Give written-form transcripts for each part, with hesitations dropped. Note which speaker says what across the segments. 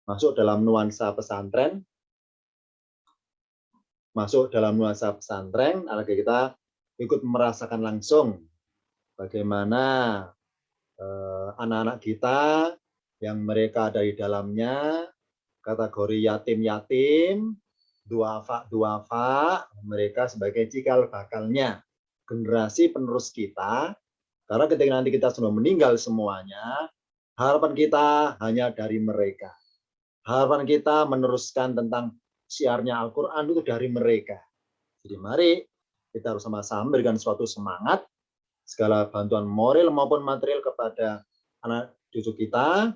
Speaker 1: masuk dalam nuansa pesantren, agar kita ikut merasakan langsung bagaimana anak-anak kita yang mereka dari dalamnya kategori yatim-yatim, duafa, mereka sebagai cikal bakalnya generasi penerus kita. Karena ketika nanti kita sudah meninggal semuanya, harapan kita hanya dari mereka. Harapan kita meneruskan tentang siarnya Al-Quran itu dari mereka. Jadi mari kita harus sama-sama memberikan suatu semangat, segala bantuan moral maupun material kepada anak cucu kita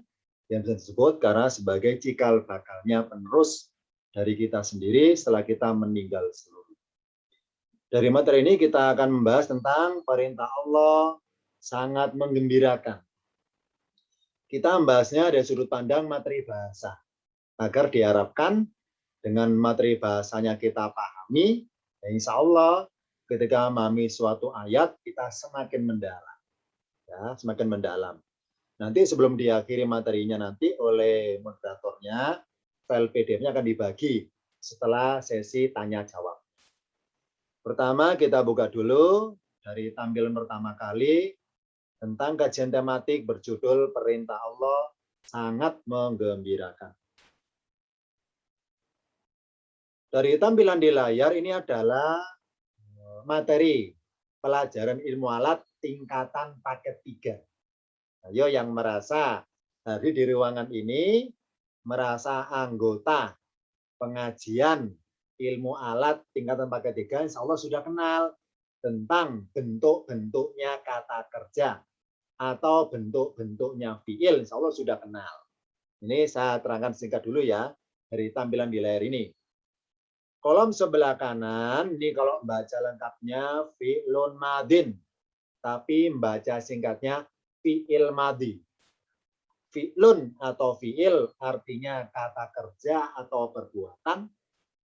Speaker 1: yang bisa disebut karena sebagai cikal bakalnya penerus dari kita sendiri setelah kita meninggal seluruh. Dari materi ini kita akan membahas tentang perintah Allah sangat menggembirakan. Kita membahasnya dari sudut pandang materi bahasa, agar diharapkan dengan materi bahasanya kita pahami, ya insya Allah ketika memahami suatu ayat kita semakin mendalam, ya, semakin mendalam. Nanti sebelum diakhiri materinya nanti oleh moderatornya, file PDF-nya akan dibagi setelah sesi tanya jawab. Pertama kita buka dulu dari tampilan pertama kali tentang kajian tematik berjudul Perintah Allah Sangat Menggembirakan. Dari tampilan di layar ini adalah materi pelajaran ilmu alat tingkatan paket 3. Ayo yang merasa hadir di ruangan ini, merasa anggota pengajian ilmu alat tingkatan paket 3, insya Allah sudah kenal tentang bentuk-bentuknya kata kerja atau bentuk-bentuknya fiil, insya Allah sudah kenal. Ini saya terangkan singkat dulu ya dari tampilan di layar ini. Kolom sebelah kanan, ini kalau baca lengkapnya fi'lun madin, tapi membaca singkatnya fi'il madi. Fi'lun atau fi'il artinya kata kerja atau perbuatan.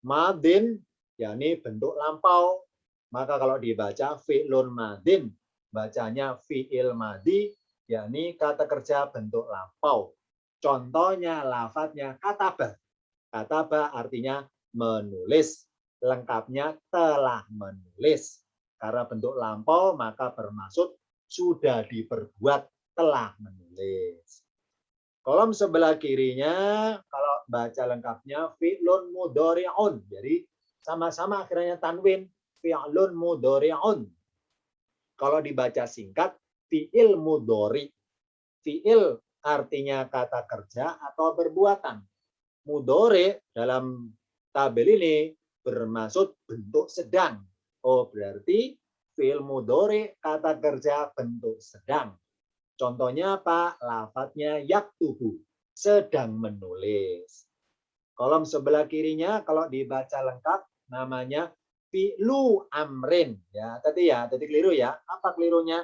Speaker 1: Madin, yakni bentuk lampau. Maka kalau dibaca fi'lun madin, bacanya fi'il madi, yakni kata kerja bentuk lampau. Contohnya lafadznya kataba. Kataba artinya menulis, lengkapnya telah menulis. Karena bentuk lampau maka bermaksud sudah diperbuat, telah menulis. Kolom sebelah kirinya kalau baca lengkapnya fi'lun mudhari'un. Jadi sama-sama akhirnya tanwin, fi'lun mudhari'un. Kalau dibaca singkat fi'il mudhari. Fi'il artinya kata kerja atau perbuatan. Mudhari dalam tabel ini bermaksud bentuk sedang. Oh, berarti fi'il mudhari kata kerja bentuk sedang. Contohnya apa? Lafadznya yaktubu, sedang menulis. Kolom sebelah kirinya kalau dibaca lengkap namanya fi'lu amrin. Ya, tadi keliru ya. Apa kelirunya?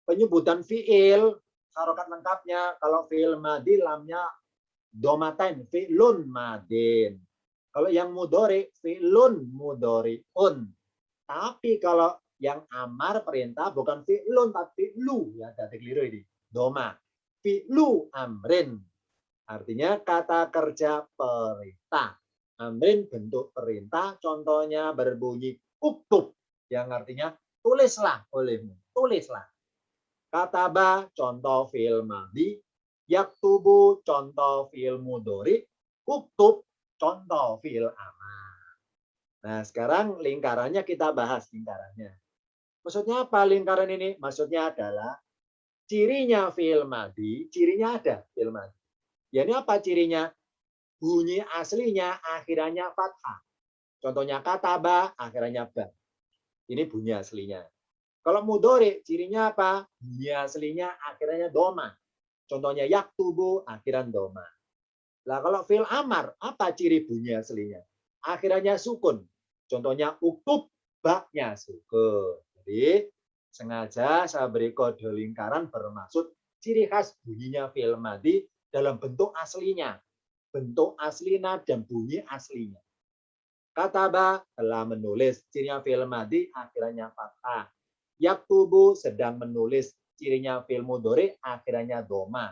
Speaker 1: Penyebutan fi'il, harokat lengkapnya kalau fi'il madi lamnya domatain, fi'lun madin. Kalau yang mudhari, fi'lun mudhari'un. Tapi kalau yang amar perintah bukan fi'lun tapi fi'lu, ya tadi keliru ini. Doma. Fi'lu amrin. Artinya kata kerja perintah. Amrin bentuk perintah, contohnya berbunyi uktub yang artinya tulislah olehmu, tulislah. Kataba contoh fi'il madhi, yaktubu contoh fi'il mudhari, uktub contoh fi'il amar. Nah, sekarang lingkarannya kita bahas lingkarannya. Maksudnya apa lingkaran ini? Maksudnya adalah cirinya fi'il madhi, cirinya ada fi'il madhi. Ya ini apa cirinya? Bunyi aslinya akhirannya fathah. Contohnya kataba, akhirannya ba. Ini bunyi aslinya. Kalau mudhari, cirinya apa? Bunyi aslinya akhirannya doma. Contohnya yaktubu, akhiran doma. Nah, kalau fi'il amar, apa ciri bunyi aslinya? Akhirannya sukun. Contohnya uktub, baknya sukun. Jadi, sengaja saya beri kode lingkaran bermaksud ciri khas bunyinya fi'il madhi dalam bentuk aslinya. Bentuk aslinya dan bunyi aslinya. Kataba, telah menulis, cirinya fi'il madhi, akhirannya fathah. Yaktubu, sedang menulis, cirinya fi'il mudhari, akhirannya doma.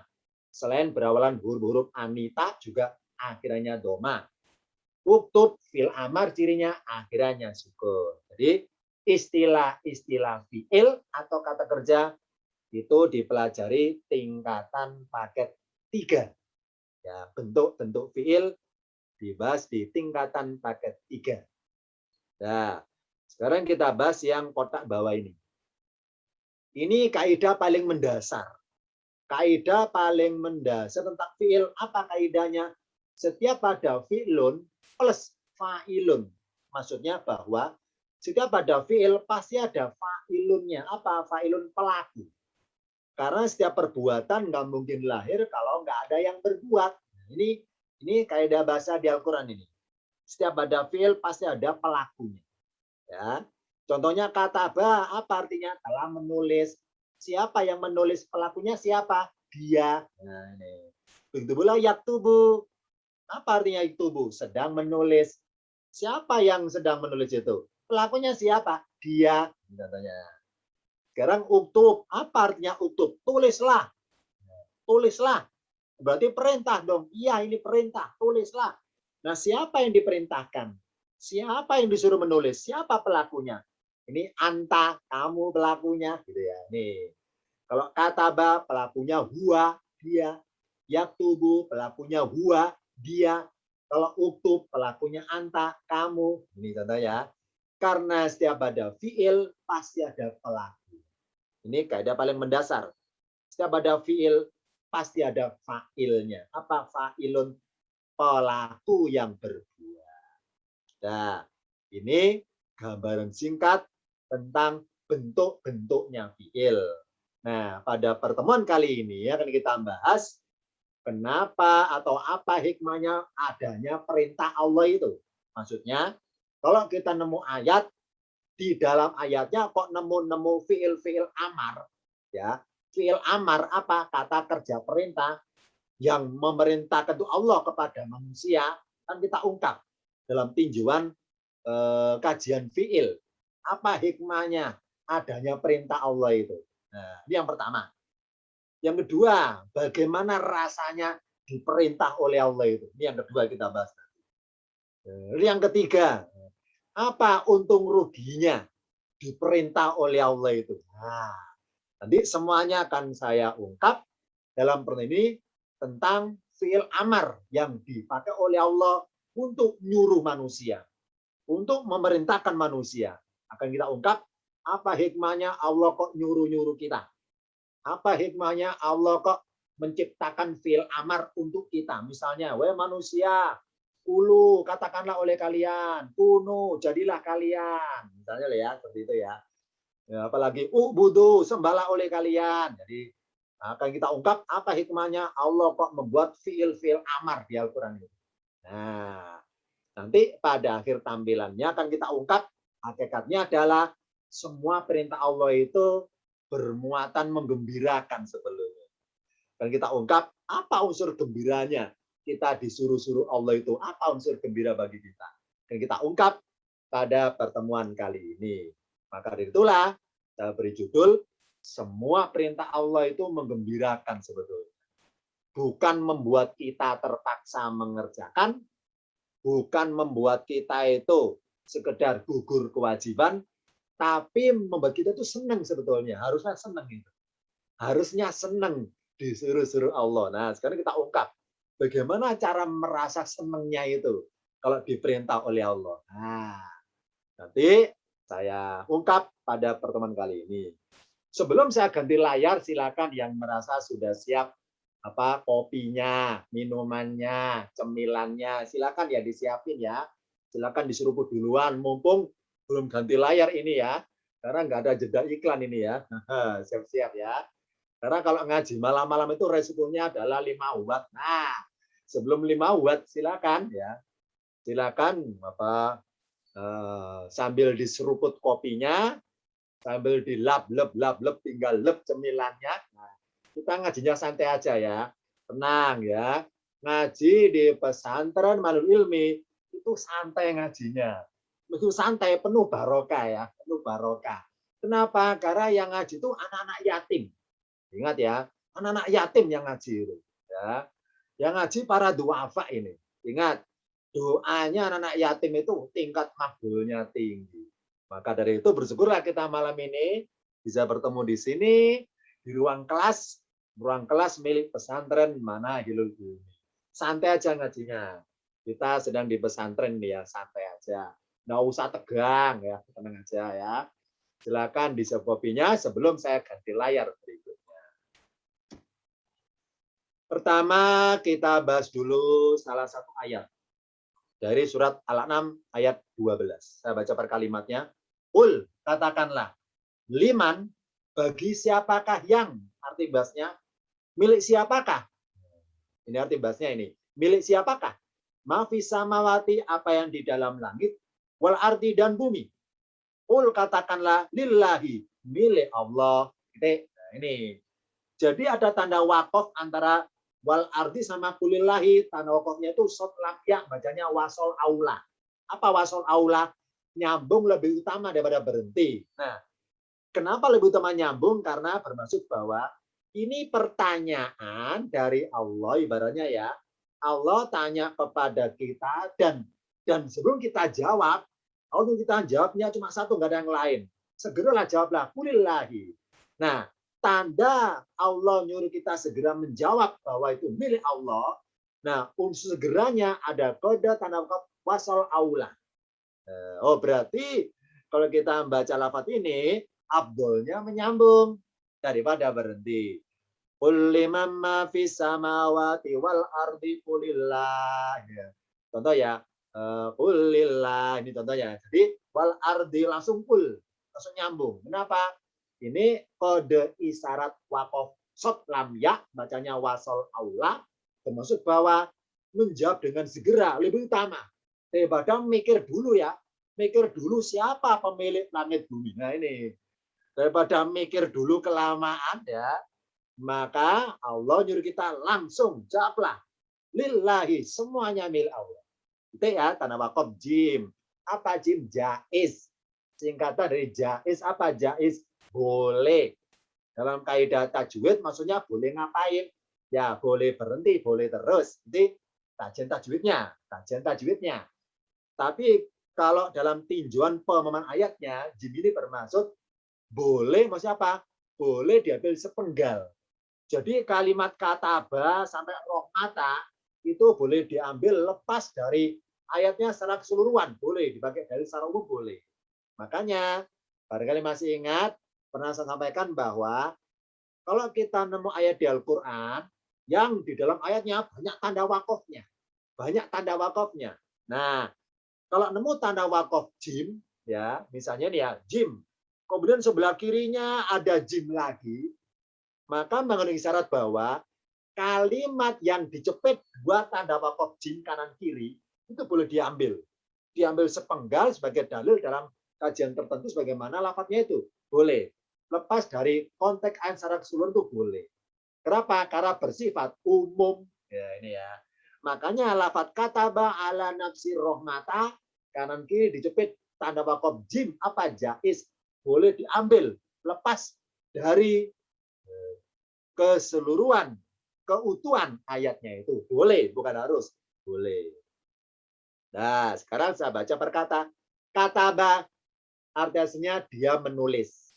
Speaker 1: Selain berawalan huruf anita juga akhirannya doma. Uktub fil amar cirinya akhirannya sukun. Jadi istilah-istilah fiil atau kata kerja itu dipelajari tingkatan paket 3. Ya, bentuk-bentuk fiil dibahas di tingkatan paket 3. Nah, sekarang kita bahas yang kotak bawah ini. Ini kaidah paling mendasar. Kaidah paling mendasar tentang fiil, apa kaidahnya? Setiap ada fiilun plus fa'ilun. Maksudnya bahwa setiap ada fiil pasti ada fa'ilunnya. Apa? Fa'ilun pelaku. Karena setiap perbuatan nggak mungkin lahir kalau nggak ada yang berbuat. Ini kaidah bahasa di Al-Quran ini. Setiap ada fiil pasti ada pelakunya. Ya. Contohnya kataba, apa artinya? Telah menulis. Siapa yang menulis? Pelakunya siapa? Dia. Nah, ini. Begitu pula yaktubu. Apa artinya yaktubu? Sedang menulis. Siapa yang sedang menulis itu? Pelakunya siapa? Dia. Contohnya. Sekarang uktub. Apa artinya uktub? Tulislah. Tulislah. Berarti perintah dong. Iya, ini perintah. Tulislah. Nah, siapa yang diperintahkan? Siapa yang disuruh menulis? Siapa pelakunya? Ini anta, kamu pelakunya, gitu ya. Nih, kalau kataba pelakunya huwa, dia. Yaktubu pelakunya huwa, dia. Kalau uktub pelakunya anta, kamu. Ini contoh ya. Karena setiap ada fiil pasti ada pelaku. Ini kaidah paling mendasar. Setiap ada fiil pasti ada fa'ilnya. Apa fa'ilun? Pelaku yang berbuat. Nah, ini gambaran singkat tentang bentuk-bentuknya fiil. Nah, pada pertemuan kali ini akan kita bahas kenapa atau apa hikmahnya adanya perintah Allah itu. Maksudnya, kalau kita nemu ayat, di dalam ayatnya kok nemu fiil-fiil amar. Ya, fiil amar apa? Kata kerja perintah yang memerintahkan itu Allah kepada manusia, kan kita ungkap dalam tinjauan kajian fiil. Apa hikmahnya adanya perintah Allah itu? Nah, ini yang pertama. Yang kedua, bagaimana rasanya diperintah oleh Allah itu? Ini yang kedua kita bahas. Yang ketiga, apa untung ruginya diperintah oleh Allah itu? Nah, nanti semuanya akan saya ungkap dalam pertemuan ini tentang fiil amar yang dipakai oleh Allah untuk nyuruh manusia, untuk memerintahkan manusia. Akan kita ungkap apa hikmahnya Allah kok nyuruh-nyuruh kita. Apa hikmahnya Allah kok menciptakan fiil amar untuk kita. Misalnya, wahai manusia, kulu, katakanlah oleh kalian, kunu, jadilah kalian. Misalnya ya, seperti itu ya. Ya, apalagi ubudu, sembahlah oleh kalian. Jadi akan kita ungkap apa hikmahnya Allah kok membuat fiil-fiil amar di Al-Quran itu. Nah, nanti pada akhir tampilannya akan kita ungkap hakikatnya adalah semua perintah Allah itu bermuatan menggembirakan sebelumnya. Dan kita ungkap apa unsur gembiranya. Kita disuruh-suruh Allah itu apa unsur gembira bagi kita. Dan kita ungkap pada pertemuan kali ini. Maka dari itulah saya beri judul semua perintah Allah itu menggembirakan sebetulnya. Bukan membuat kita terpaksa mengerjakan, bukan membuat kita itu sekedar gugur kewajiban, tapi membuat kita itu senang sebetulnya. Harusnya senang itu. Harusnya senang disuruh-suruh Allah. Nah, sekarang kita ungkap bagaimana cara merasa senangnya itu kalau diperintah oleh Allah. Nah, nanti saya ungkap pada pertemuan kali ini. Sebelum saya ganti layar, silakan yang merasa sudah siap kopinya, minumannya, cemilannya, silakan ya disiapin ya. Silakan diseruput duluan, mumpung belum ganti layar ini ya. Karena nggak ada jeda iklan ini ya. Siap-siap ya. Karena kalau ngaji malam-malam itu resikonya adalah 5 watt. Nah, sebelum 5 watt silakan ya. Silakan sambil diseruput kopinya, sambil dilap-lep tinggal lep cemilannya. Nah, kita ngajinya santai aja ya. Tenang ya. Ngaji di pesantren Manul Ilmi itu santai ngajinya. Itu santai, penuh barokah ya, penuh barokah. Kenapa? Karena yang ngaji itu anak-anak yatim. Ingat ya, anak-anak yatim yang ngaji itu. Ya. Yang ngaji para duafa ini. Ingat, doanya anak-anak yatim itu tingkat makbulnya tinggi. Maka dari itu bersyukurlah kita malam ini bisa bertemu di sini di ruang kelas milik pesantren Manahilul Ilmi. Santai aja ngajinya. Kita sedang di pesantren nih ya, santai aja. Nggak usah tegang ya, tenang aja ya. Silakan di-save kopinya sebelum saya ganti layar berikutnya. Pertama kita bahas dulu salah satu ayat dari surat Al-An'am ayat 12. Saya baca per kalimatnya. Ul, katakanlah, liman, bagi siapakah yang, arti bahasnya, milik siapakah? Ini arti bahasnya ini. Milik siapakah? Mafis samawati, apa yang di dalam langit, wal ardi dan bumi. Ul, katakanlah, lillahi, milik Allah. Nah, ini. Jadi ada tanda wakaf antara wal ardi sama kulillahi. Tanda wakafnya itu sot lamya, bacanya wasol aula. Apa wasol aula? Nyambung lebih utama daripada berhenti. Nah, kenapa lebih utama nyambung? Karena bermaksud bahwa ini pertanyaan dari Allah, ibaratnya ya. Allah tanya kepada kita dan sebelum kita jawab, kalau kita jawabnya cuma satu, nggak ada yang lain. Segeralah jawablah, kulillahi. Nah, tanda Allah nyuruh kita segera menjawab bahwa itu milik Allah. Nah, unsur segeranya ada kode tanda wasol aula. Oh, berarti kalau kita membaca lafaz ini, afdolnya menyambung daripada berhenti. Qul liman ma fis samawati wal ardi qulillah. Contoh ya, qulillah ini contohnya. Jadi wal ardi langsung qul, langsung nyambung. Kenapa? Ini kode isyarat waqaf sot lam ya, bacanya wasol aula, termasuk bahwa menjawab dengan segera lebih utama daripada mikir dulu ya. Mikir dulu siapa pemilik langit bumi. Nah ini, daripada mikir dulu kelamaan ya, maka Allah nyuruh kita langsung jawablah. Lillahi, semuanya milik Allah. Itu ya, tanda wakaf jim. Apa jim? Jaiz. Singkatan dari jaiz, apa jaiz? Boleh. Dalam kaidah tajwid maksudnya boleh ngapain? Ya, boleh berhenti, boleh terus. Jadi kajian tajwidnya. Tapi kalau dalam tinjauan pemahaman ayatnya, jim ini bermaksud boleh, maksudnya apa? Boleh diambil sepenggal. Jadi kalimat kataba sampai rohmata itu boleh diambil lepas dari ayatnya secara keseluruhan. Boleh dipakai dari secara umum, boleh. Makanya, barangkali masih ingat, pernah saya sampaikan bahwa kalau kita nemu ayat di Al-Quran, yang di dalam ayatnya banyak tanda wakafnya. Banyak tanda wakafnya. Nah, kalau nemu tanda wakaf jim, ya misalnya nih ya, jim, kemudian sebelah kirinya ada jim lagi, maka mengandung isyarat bahwa kalimat yang dicepit dua tanda wakaf jim kanan kiri itu boleh diambil. Diambil sepenggal sebagai dalil dalam kajian tertentu sebagaimana lafadznya itu. Boleh. Lepas dari konteks ayat secara keseluruhan itu boleh. Kenapa? Karena bersifat umum. Ya, ini ya. Makanya lafadz kataba ala nafsi rohmata, kanan kiri dicepit tanda wakaf jim, apa jaiz, boleh diambil lepas dari keseluruhan keutuhan ayatnya itu. Boleh, bukan harus. Boleh. Nah, sekarang saya baca perkata. Kataba artinya dia menulis.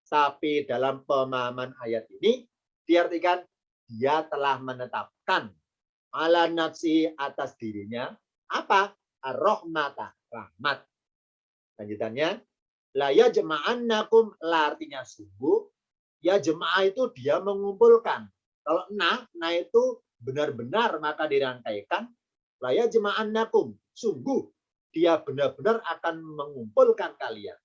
Speaker 1: Tapi dalam pemahaman ayat ini diartikan dia telah menetapkan ala nafsi atas dirinya apa? Ar-rahmata, rahmat. Lanjutannya, la yajma'annakum, la artinya sungguh, ya jemaah itu dia mengumpulkan. Kalau nah itu benar-benar maka dirangkaikan, la yajma'annakum, sungguh dia benar-benar akan mengumpulkan kalian.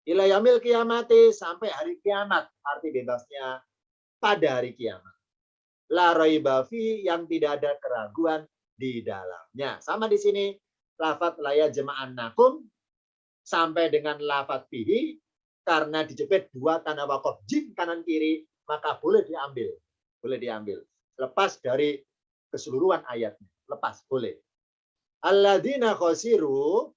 Speaker 1: Ila yaumil kiamati, sampai hari kiamat, arti bebasnya pada hari kiamat. La raiba fi, yang tidak ada keraguan di dalamnya. Sama di sini lafadz la yajma'annakum sampai dengan lafadz fihi, karena dijepit dua tanda wakaf jim kanan kiri, maka boleh diambil. Boleh diambil. Lepas dari keseluruhan ayatnya. Lepas, boleh. Alladzina khosiru,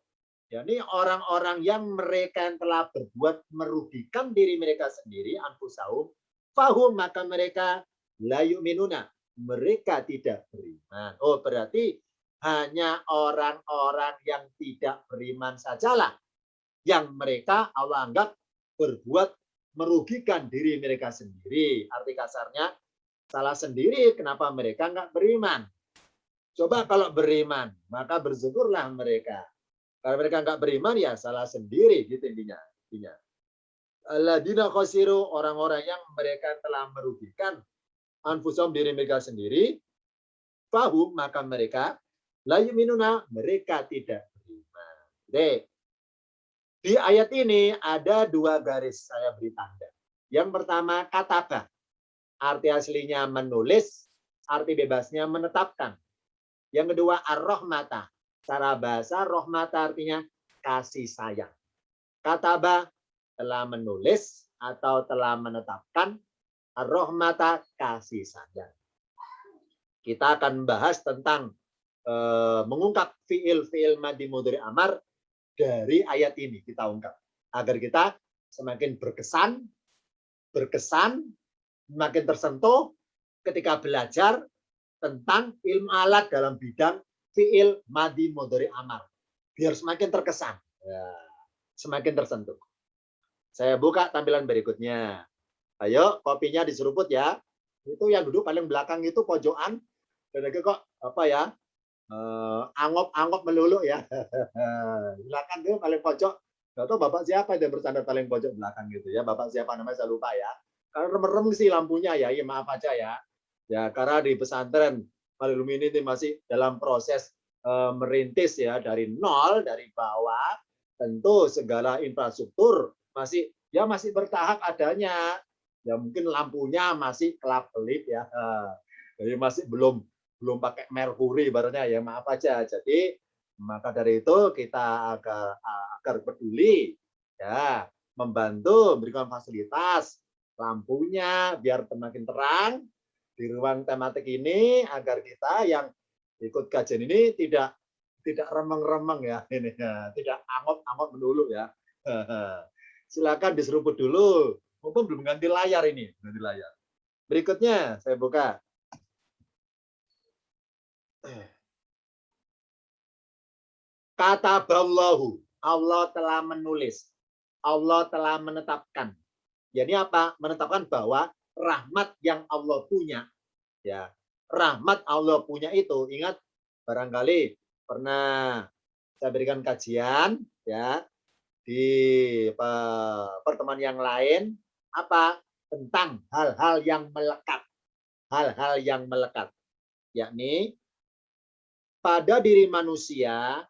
Speaker 1: yakni orang-orang yang mereka yang telah berbuat merugikan diri mereka sendiri, anfusahum, fahum, maka mereka la yu'minuna, mereka tidak beriman. Oh, berarti hanya orang-orang yang tidak beriman sajalah yang mereka Allah anggap berbuat merugikan diri mereka sendiri. Arti kasarnya, salah sendiri kenapa mereka nggak beriman. Coba kalau beriman, maka bersyukurlah mereka. Kalau mereka nggak beriman, ya salah sendiri, gitu intinya. Alladzina khasiru, orang-orang yang mereka telah merugikan anfusahum, diri mereka sendiri, fahum, maka mereka la yu'minuna, mereka tidak beriman. Jadi, di ayat ini ada 2 garis saya beri tanda. Yang pertama, kataba. Arti aslinya menulis, arti bebasnya menetapkan. Yang kedua, ar-rahmata. Secara bahasa, rahmata artinya kasih sayang. Kataba telah menulis atau telah menetapkan, ar-rahmata kasih sayang. Kita akan membahas tentang mengungkap fiil madhi mudhari amar dari ayat ini, kita ungkap agar kita semakin berkesan, semakin tersentuh ketika belajar tentang ilmu alat dalam bidang fiil madhi mudhari amar, biar semakin terkesan, ya, semakin tersentuh. Saya buka tampilan berikutnya. Ayo, kopinya diseruput ya. Itu yang duduk paling belakang itu pojokan, dan kok apa ya, angop-angop melulu ya. Belakang itu paling pojok. Gak tahu bapak siapa yang bersandar paling pojok belakang gitu ya. Bapak siapa namanya saya lupa ya. Karena merem sih lampunya ya. Ya maaf aja ya. Ya karena di pesantren Al-Ilmi ini masih dalam proses merintis ya dari nol, dari bawah. Tentu segala infrastruktur masih bertahap adanya. Ya mungkin lampunya masih kelap-kelip ya. Jadi masih belum pakai merkuri ibaratnya ya, maaf aja. Jadi maka dari itu kita agar peduli ya, membantu memberikan fasilitas lampunya biar semakin terang di ruang tematik ini, agar kita yang ikut kajian ini tidak remeng-remeng ya, ini ya, tidak angop-angop melulu ya. Silakan diseruput dulu, mumpung belum ganti layar ini, ganti layar. Berikutnya saya buka. Kata Allahu, Allah telah menulis, Allah telah menetapkan. Jadi apa? Menetapkan bahwa rahmat yang Allah punya, ya, rahmat Allah punya itu, ingat barangkali pernah saya berikan kajian, ya, di pertemuan yang lain, apa? Tentang hal-hal yang melekat, yakni pada diri manusia.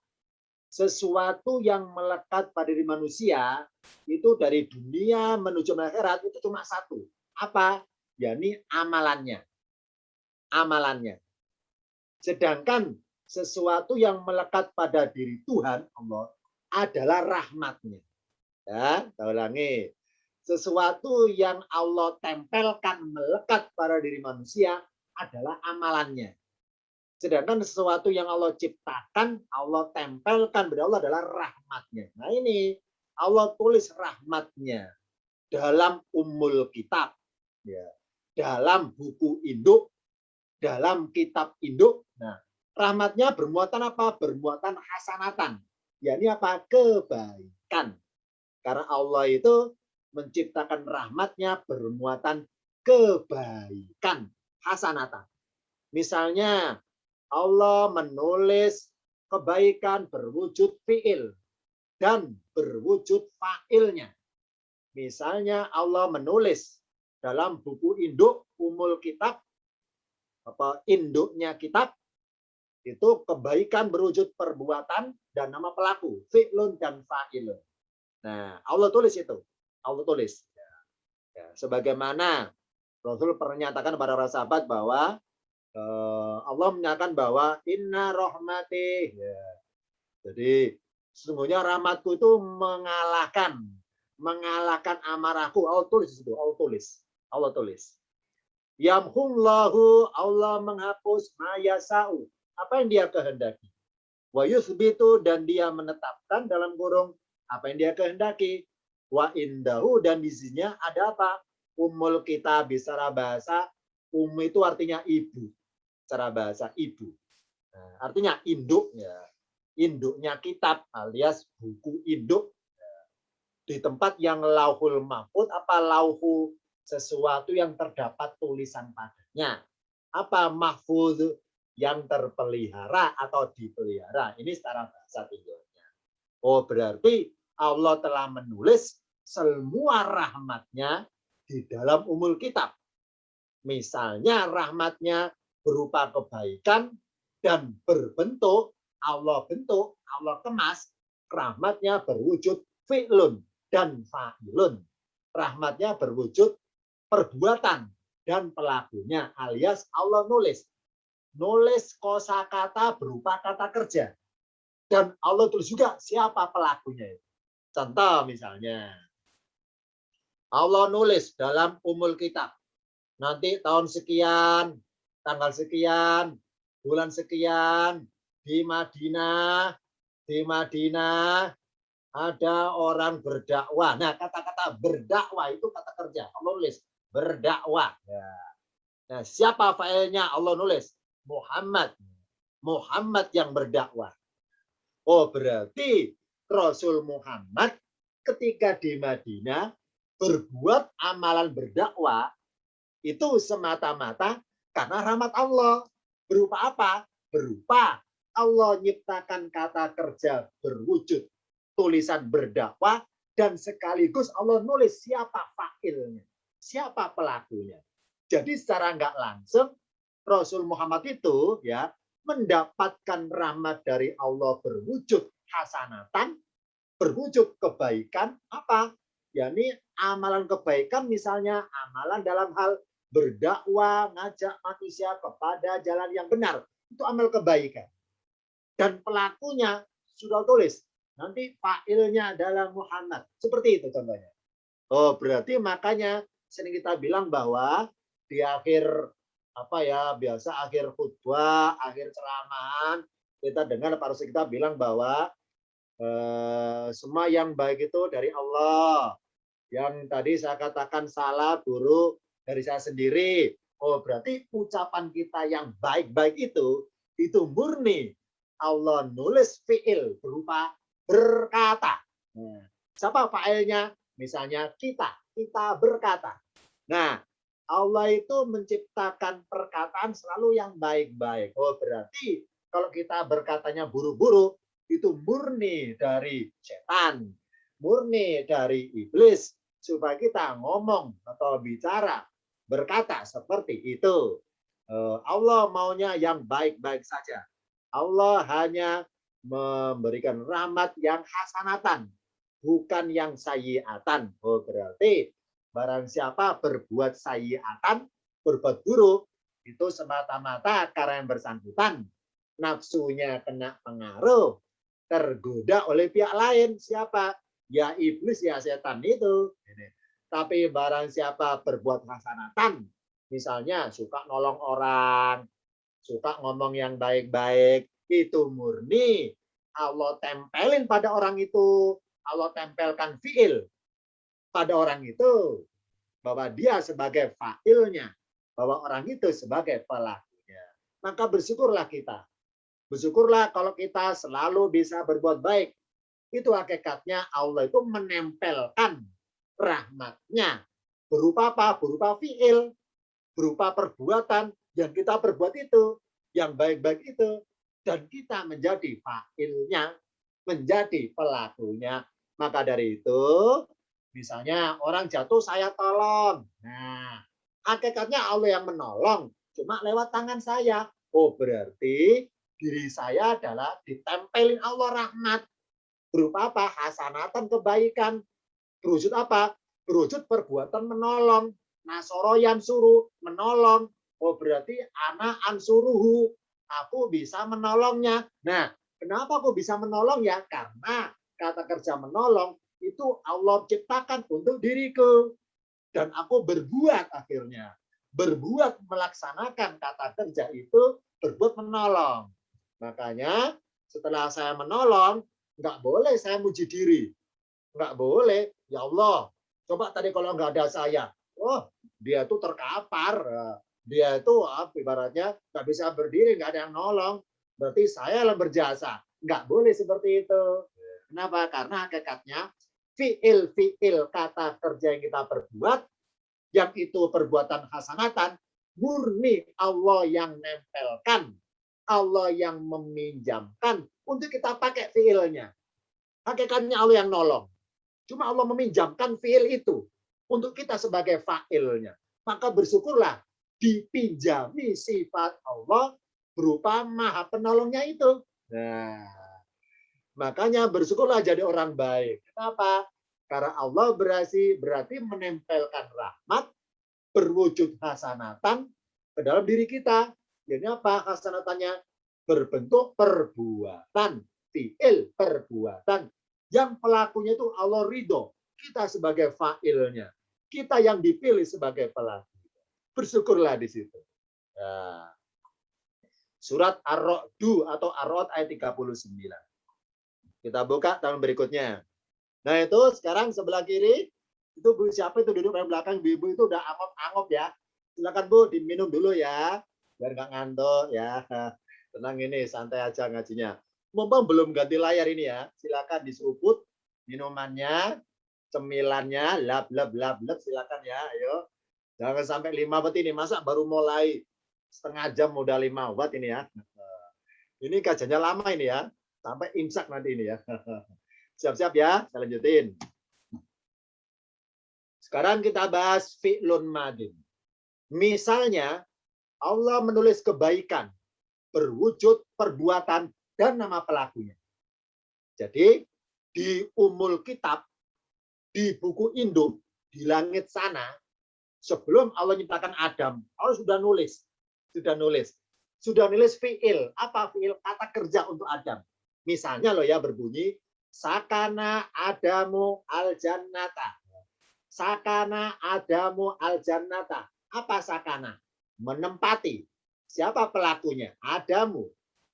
Speaker 1: Sesuatu yang melekat pada diri manusia itu dari dunia menuju akhirat itu cuma satu. Apa? Yakni amalannya. Sedangkan sesuatu yang melekat pada diri Tuhan Allah adalah rahmatnya. Ya, saya ulangi. Sesuatu yang Allah tempelkan melekat pada diri manusia adalah amalannya. Sedangkan sesuatu yang Allah ciptakan, Allah tempelkan pada Allah adalah rahmatnya. Nah ini, Allah tulis rahmatnya dalam Ummul Kitab, ya, dalam buku induk, dalam kitab induk. Nah, rahmatnya bermuatan apa? Bermuatan hasanatan. Yakni apa? Kebaikan. Karena Allah itu menciptakan rahmatnya bermuatan kebaikan, hasanatan. Misalnya, Allah menulis kebaikan berwujud fiil dan berwujud fa'ilnya. Misalnya Allah menulis dalam buku induk Ummul Kitab, apa induknya kitab, itu kebaikan berwujud perbuatan dan nama pelaku, fi'lun dan fa'ilun. Nah, Allah tulis itu. Allah tulis. Ya, sebagaimana Rasul pernah nyatakan kepada para sahabat bahwa Allah menyatakan bahwa inna rahmati, ya. Jadi sesungguhnya rahmatku itu mengalahkan amarahku. Allah tulis itu, Allah tulis. Yamhullahu, Allah menghapus mayasau, apa yang dia kehendaki. Wa yuthbitu, dan dia menetapkan dalam kurung apa yang dia kehendaki. Wa indahu, dan di sininya ada apa? Ummul Kitab, secara bahasa itu artinya ibu. cara bahasa ibu. Nah, artinya induk ya. Induknya kitab alias buku induk di tempat yang lauhul mahfud, apa lauhu sesuatu yang terdapat tulisan padanya. Apa mahfud yang terpelihara atau dipelihara. Ini secara bahasa tinjaunya. Oh, berarti Allah telah menulis semua rahmatnya di dalam umul kitab. Misalnya rahmatnya berupa kebaikan dan berbentuk, Allah bentuk, Allah kemas, rahmatnya berwujud fi'lun dan fa'ilun. Rahmatnya berwujud perbuatan dan pelakunya, alias Allah nulis. Nulis kosakata berupa kata kerja. Dan Allah tulis juga siapa pelakunya. Contoh misalnya, Allah nulis dalam umul kitab. Nanti tahun sekian, tanggal sekian, bulan sekian, di Madinah ada orang berdakwah. Nah, kata-kata berdakwah itu kata kerja. Allah nulis berdakwah. Ya. Nah, siapa failnya? Allah nulis Muhammad. Muhammad yang berdakwah. Oh, berarti Rasul Muhammad ketika di Madinah berbuat amalan berdakwah itu semata-mata karena rahmat Allah. Berupa apa? Berupa Allah nyiptakan kata kerja berwujud tulisan berdakwah dan sekaligus Allah nulis siapa fa'ilnya, siapa pelakunya. Jadi secara nggak langsung Rasul Muhammad itu ya mendapatkan rahmat dari Allah berwujud hasanatan, berwujud kebaikan apa? yakni amalan kebaikan misalnya amalan dalam hal berdakwah, ngajak manusia kepada jalan yang benar. Itu amal kebaikan. Dan pelakunya sudah tulis. Nanti fa'ilnya adalah Muhammad. Seperti itu contohnya. Oh, berarti makanya sering kita bilang bahwa di akhir biasa akhir khutbah, akhir ceramahan, kita dengar Pak Rusdi kita bilang bahwa semua yang baik itu dari Allah. Yang tadi saya katakan salah, buruk dari saya sendiri. Oh, berarti ucapan kita yang baik-baik itu murni Allah nulis fi'il berupa berkata. Nah, siapa fa'ilnya? Misalnya kita berkata. Nah, Allah itu menciptakan perkataan selalu yang baik-baik. Oh, berarti kalau kita berkatanya buruk-buruk, itu murni dari setan, murni dari iblis, supaya kita ngomong atau bicara, berkata seperti itu. Allah maunya yang baik-baik saja. Allah hanya memberikan rahmat yang hasanatan, bukan yang sayyiatan. Oh, berarti barang siapa berbuat sayyiatan, berbuat buruk, itu semata-mata karena yang bersangkutan nafsunya kena pengaruh, tergoda oleh pihak lain. Siapa? Ya iblis, ya setan itu. Tapi barang siapa berbuat hasanatan, misalnya suka nolong orang, suka ngomong yang baik-baik, itu murni Allah tempelin pada orang itu. Allah tempelkan fi'il pada orang itu, bahwa dia sebagai fa'ilnya, bahwa orang itu sebagai pelakunya. Maka bersyukurlah kita. Bersyukurlah kalau kita selalu bisa berbuat baik. Itu hakikatnya Allah itu menempelkan rahmatnya. Berupa apa? Berupa fi'il. Berupa perbuatan yang kita perbuat itu. Yang baik-baik itu. Dan kita menjadi fa'ilnya. Menjadi pelakunya. Maka dari itu, misalnya orang jatuh saya tolong. Nah, hakikatnya Allah yang menolong. Cuma lewat tangan saya. Oh, berarti diri saya adalah ditempelin Allah rahmat. Berupa apa? Hasanatan kebaikan. Berwujud apa? Berwujud perbuatan menolong. Nasoroyan suruh menolong. Oh, berarti anak ansuruhu. Aku bisa menolongnya. Nah, kenapa aku bisa menolong ya? Karena kata kerja menolong itu Allah ciptakan untuk diriku. Dan aku berbuat akhirnya. Berbuat melaksanakan kata kerja itu berbuat menolong. Makanya setelah saya menolong, nggak boleh saya muji diri. Nggak boleh. Ya Allah, coba tadi kalau nggak ada saya. Oh, dia tuh terkapar. Dia itu ibaratnya nggak bisa berdiri, nggak ada yang nolong. Berarti saya yang berjasa. Nggak boleh seperti itu. Kenapa? Karena hakikatnya fiil kata kerja yang kita perbuat, yang itu perbuatan hasanatan, murni Allah yang nempelkan, Allah yang meminjamkan untuk kita pakai fiilnya. Hakikatnya Allah yang nolong. Cuma Allah meminjamkan fiil itu untuk kita sebagai fa'ilnya. Maka bersyukurlah dipinjami sifat Allah berupa maha penolongnya itu. Nah, makanya bersyukurlah jadi orang baik. Kenapa? Karena Allah berarti menempelkan rahmat berwujud hasanatan ke dalam diri kita. Jadi apa hasanatannya? Berbentuk perbuatan, fiil perbuatan. Yang pelakunya itu Allah ridho. Kita sebagai fa'ilnya. Kita yang dipilih sebagai pelaku. Bersyukurlah di situ. Nah, surat Ar-Ra'd atau Ar-Ra'd ayat 39. Kita buka tahun berikutnya. Nah itu sekarang sebelah kiri, itu Bu siapa itu duduk di belakang ibu itu udah angop-angop ya. Silakan Bu diminum dulu ya, biar nggak ngantuk ya. Tenang ini, santai aja ngajinya. Mumpung belum ganti layar ini ya, silakan diseruput minumannya, cemilannya, lap lap lap lap silakan ya, ayo. Jangan sampai 5 watt ini, masa baru mulai setengah jam udah 5 watt ini ya. Ini kajiannya lama ini ya, sampai imsak nanti ini ya. Siap-siap ya, saya lanjutin. Sekarang kita bahas fi'lun madin. Misalnya, Allah menulis kebaikan, berwujud perbuatan, dan nama pelakunya. Jadi, di umul kitab, di buku induk, di langit sana, sebelum Allah menciptakan Adam, Allah sudah nulis. Sudah nulis fi'il. Apa fi'il? Kata kerja untuk Adam. Misalnya loh ya berbunyi, sakana adamu al-jannata. Sakana adamu al-jannata. Apa sakana? Menempati. Siapa pelakunya? Adamu.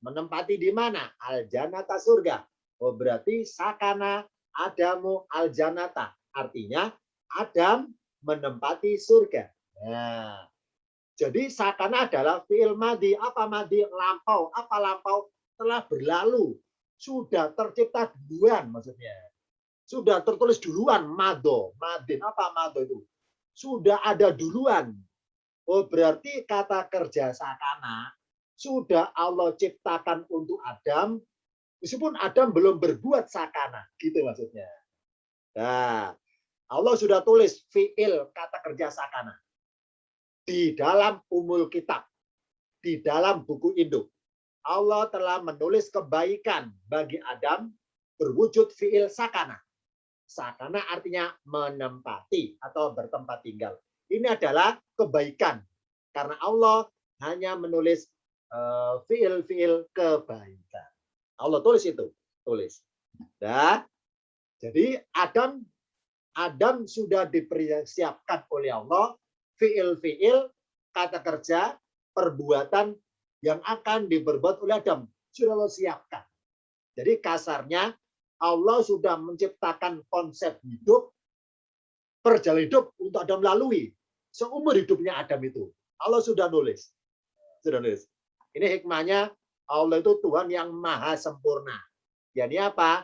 Speaker 1: Menempati di mana? Al-jannata surga. Oh berarti sakana adamu al-jannata. Artinya Adam menempati surga. Nah, jadi sakana adalah fi'il madi. Apa madi? Lampau. Apa lampau? Telah berlalu. Sudah tercipta duluan maksudnya. Sudah tertulis duluan mado. Madin. Apa mado itu? Sudah ada duluan. Oh berarti kata kerja sakana sudah Allah ciptakan untuk Adam, meskipun Adam belum berbuat sakana, gitu maksudnya. Nah, Allah sudah tulis fiil kata kerja sakana di dalam umul kitab, di dalam buku induk. Allah telah menulis kebaikan bagi Adam berwujud fiil sakana. Sakana artinya menempati atau bertempat tinggal. Ini adalah kebaikan karena Allah hanya menulis fiil-fiil kebaikan. Allah tulis itu, tulis. Nah, jadi Adam sudah dipersiapkan oleh Allah fiil-fiil kata kerja perbuatan yang akan diperbuat oleh Adam sudah Allah siapkan. Jadi kasarnya Allah sudah menciptakan konsep hidup, perjalanan hidup untuk Adam lalui. Seumur hidupnya Adam itu. Allah sudah nulis. Sudah nulis. Ini hikmahnya Allah itu Tuhan yang maha sempurna. Jadi apa?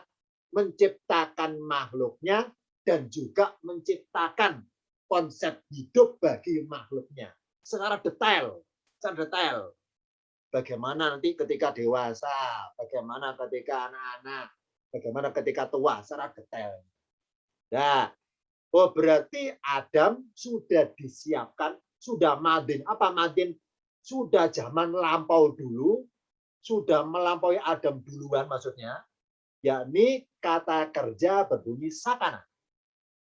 Speaker 1: Menciptakan makhluknya dan juga menciptakan konsep hidup bagi makhluknya. Secara detail. Secara detail. Bagaimana nanti ketika dewasa, bagaimana ketika anak-anak, bagaimana ketika tua, secara detail. Nah, oh berarti Adam sudah disiapkan, sudah madin. Apa madin? Sudah zaman lampau dulu, sudah melampaui Adam duluan maksudnya, yakni kata kerja berbunyi sakana.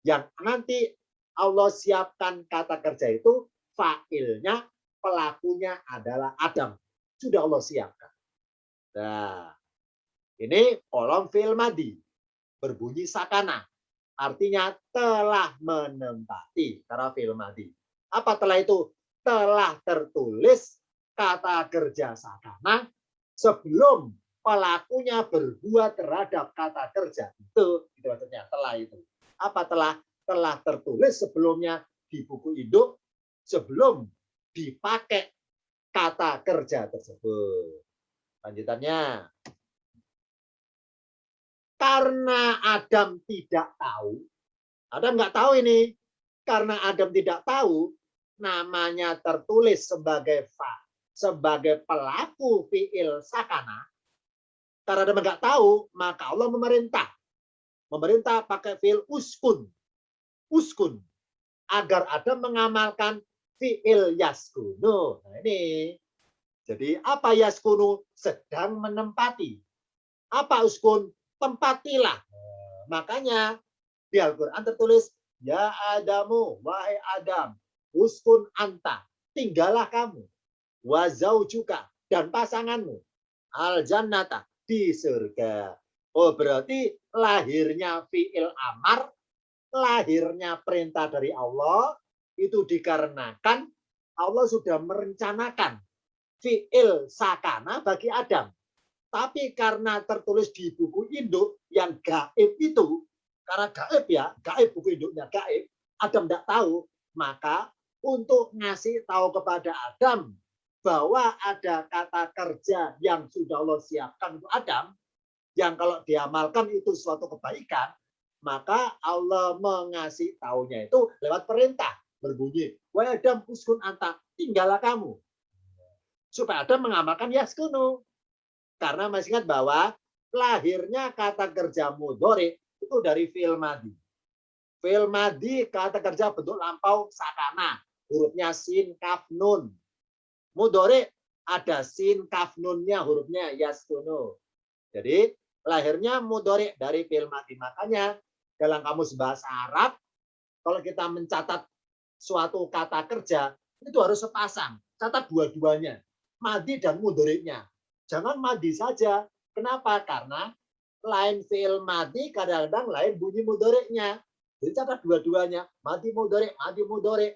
Speaker 1: Yang nanti Allah siapkan kata kerja itu, fa'ilnya, pelakunya adalah Adam. Sudah Allah siapkan. Nah, ini kolom fi'il madi. Berbunyi sakana. Artinya telah menempati. Karena fi'il madi. Apa telah itu? Telah tertulis kata kerja sakana sebelum pelakunya berbuat terhadap kata kerja itu maksudnya telah itu. Apa telah tertulis sebelumnya di buku induk sebelum dipakai kata kerja tersebut. Lanjutannya, karena Adam tidak tahu, Adam nggak tahu ini, karena Adam tidak tahu, namanya tertulis sebagai pelaku fiil sakana. Karena Adam nggak tahu, maka Allah memerintah pakai fiil uskun, agar Adam mengamalkan fiil yaskunu. Nah ini, jadi apa yaskunu? Sedang menempati. Apa uskun? Tempatilah. Makanya di Al-Quran tertulis, ya Adamu, wahai Adam, uskun anta, tinggallah kamu, wazaujuka, dan pasanganmu, al-jannata, di surga. Oh berarti lahirnya fi'il amar, lahirnya perintah dari Allah, itu dikarenakan Allah sudah merencanakan fi'il sakana bagi Adam. Tapi karena tertulis di buku induk yang gaib itu, karena gaib ya, gaib buku induknya gaib, Adam tidak tahu, maka untuk ngasih tahu kepada Adam bahwa ada kata kerja yang sudah Allah siapkan untuk Adam, yang kalau diamalkan itu suatu kebaikan, maka Allah mengasih tahunya itu lewat perintah, berbunyi, wahai Adam uskun anta, tinggallah kamu. Supaya Adam mengamalkan yaskunu. Karena masih ingat bahwa lahirnya kata kerja mudhari itu dari fi'il madhi. Fi'il madhi kata kerja bentuk lampau sakana, hurufnya sin kaf nun. Mudhari ada sin kaf nunnya, hurufnya yaskunu. Jadi lahirnya mudhari dari fi'il madhi. Makanya dalam kamus bahasa Arab kalau kita mencatat suatu kata kerja itu harus sepasang, catat dua-duanya, madhi dan mudhari'nya. Jangan madhi saja. Kenapa? Karena lain fi'il madhi, kadang-kadang lain bunyi mudhari'nya. Jadi catat dua-duanya. Madhi mudhari'.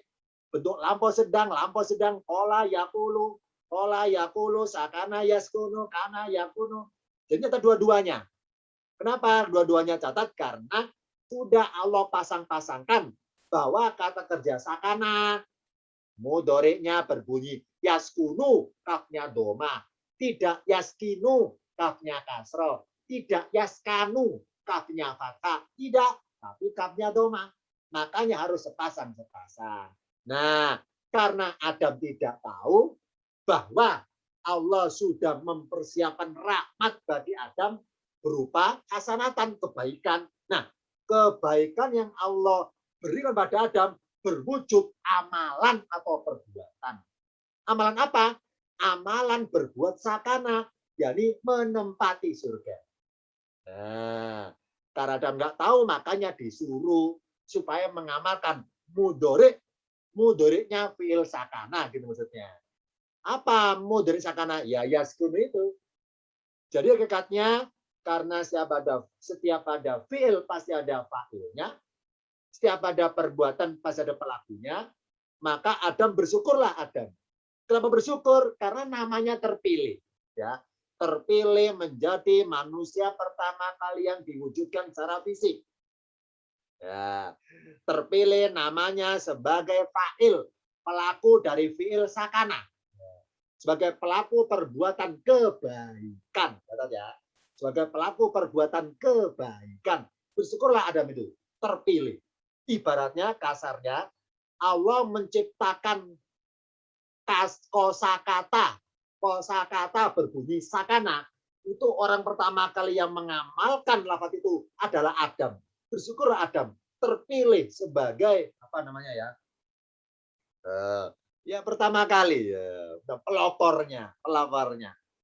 Speaker 1: Bentuk lampau sedang, kola yakulu, sakana yaskunu, kana yakunu. Jadi catat dua-duanya. Kenapa dua-duanya catat? Karena sudah Allah pasang-pasangkan bahwa kata kerja sakana, mudhari'nya berbunyi yaskunu, kafnya doma. Tidak yaskinu, kafnya kasroh. Tidak yaskanu, kafnya fathah. Tidak, tapi kafnya doma. Makanya harus sepasang-sepasang. Nah, karena Adam tidak tahu bahwa Allah sudah mempersiapkan rahmat bagi Adam berupa hasanatan, kebaikan. Nah, kebaikan yang Allah berikan pada Adam berwujud amalan atau perbuatan. Amalan apa? Amalan berbuat sakana, yakni menempati surga. Nah, karena Adam nggak tahu, makanya disuruh supaya mengamalkan mudhari'nya fi'il sakana, gitu maksudnya. Apa mudhari' sakana? Ya yaskunu itu. Jadi hakikatnya karena setiap ada fi'il pasti ada fa'ilnya, setiap ada perbuatan pasti ada pelakunya, maka Adam bersyukurlah Adam. Kenapa bersyukur? Karena namanya terpilih, ya. Terpilih menjadi manusia pertama kali yang diwujudkan secara fisik. Ya, terpilih namanya sebagai fa'il, pelaku dari fi'il sakana. Sebagai pelaku perbuatan kebaikan, ya. Sebagai pelaku perbuatan kebaikan. Bersyukurlah Adam itu terpilih. Ibaratnya kasarnya Allah menciptakan kosakata berbunyi sakana, itu orang pertama kali yang mengamalkan lafaz itu adalah Adam. Bersyukur Adam terpilih sebagai apa namanya ya? Ya pertama kali ya, pelapornya.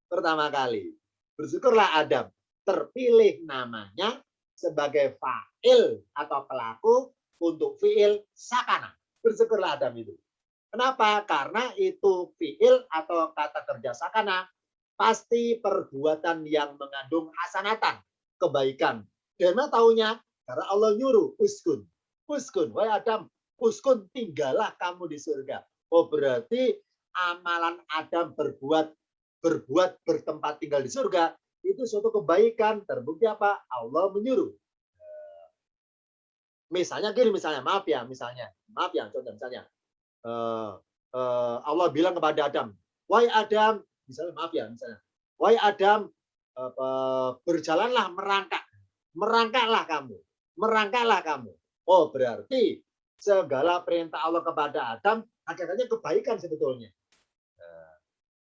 Speaker 1: Pertama kali. Bersyukurlah Adam terpilih namanya sebagai fa'il atau pelaku untuk fi'il sakana. Bersyukurlah Adam itu. Kenapa? Karena itu fi'il atau kata kerja sakana pasti perbuatan yang mengandung hasanatan, kebaikan. Dan mana taunya? Karena Allah nyuruh, uskun. Wahai Adam, uskun, tinggallah kamu di surga. Oh berarti amalan Adam berbuat bertempat tinggal di surga itu suatu kebaikan. Terbukti apa? Allah menyuruh. Misalnya gini, contoh misalnya, Allah bilang kepada Adam, wahai Adam, misalnya maaf ya, misalnya, wahai Adam, berjalanlah merangkaklah kamu, merangkaklah kamu. Oh berarti segala perintah Allah kepada Adam hakikatnya kebaikan sebetulnya.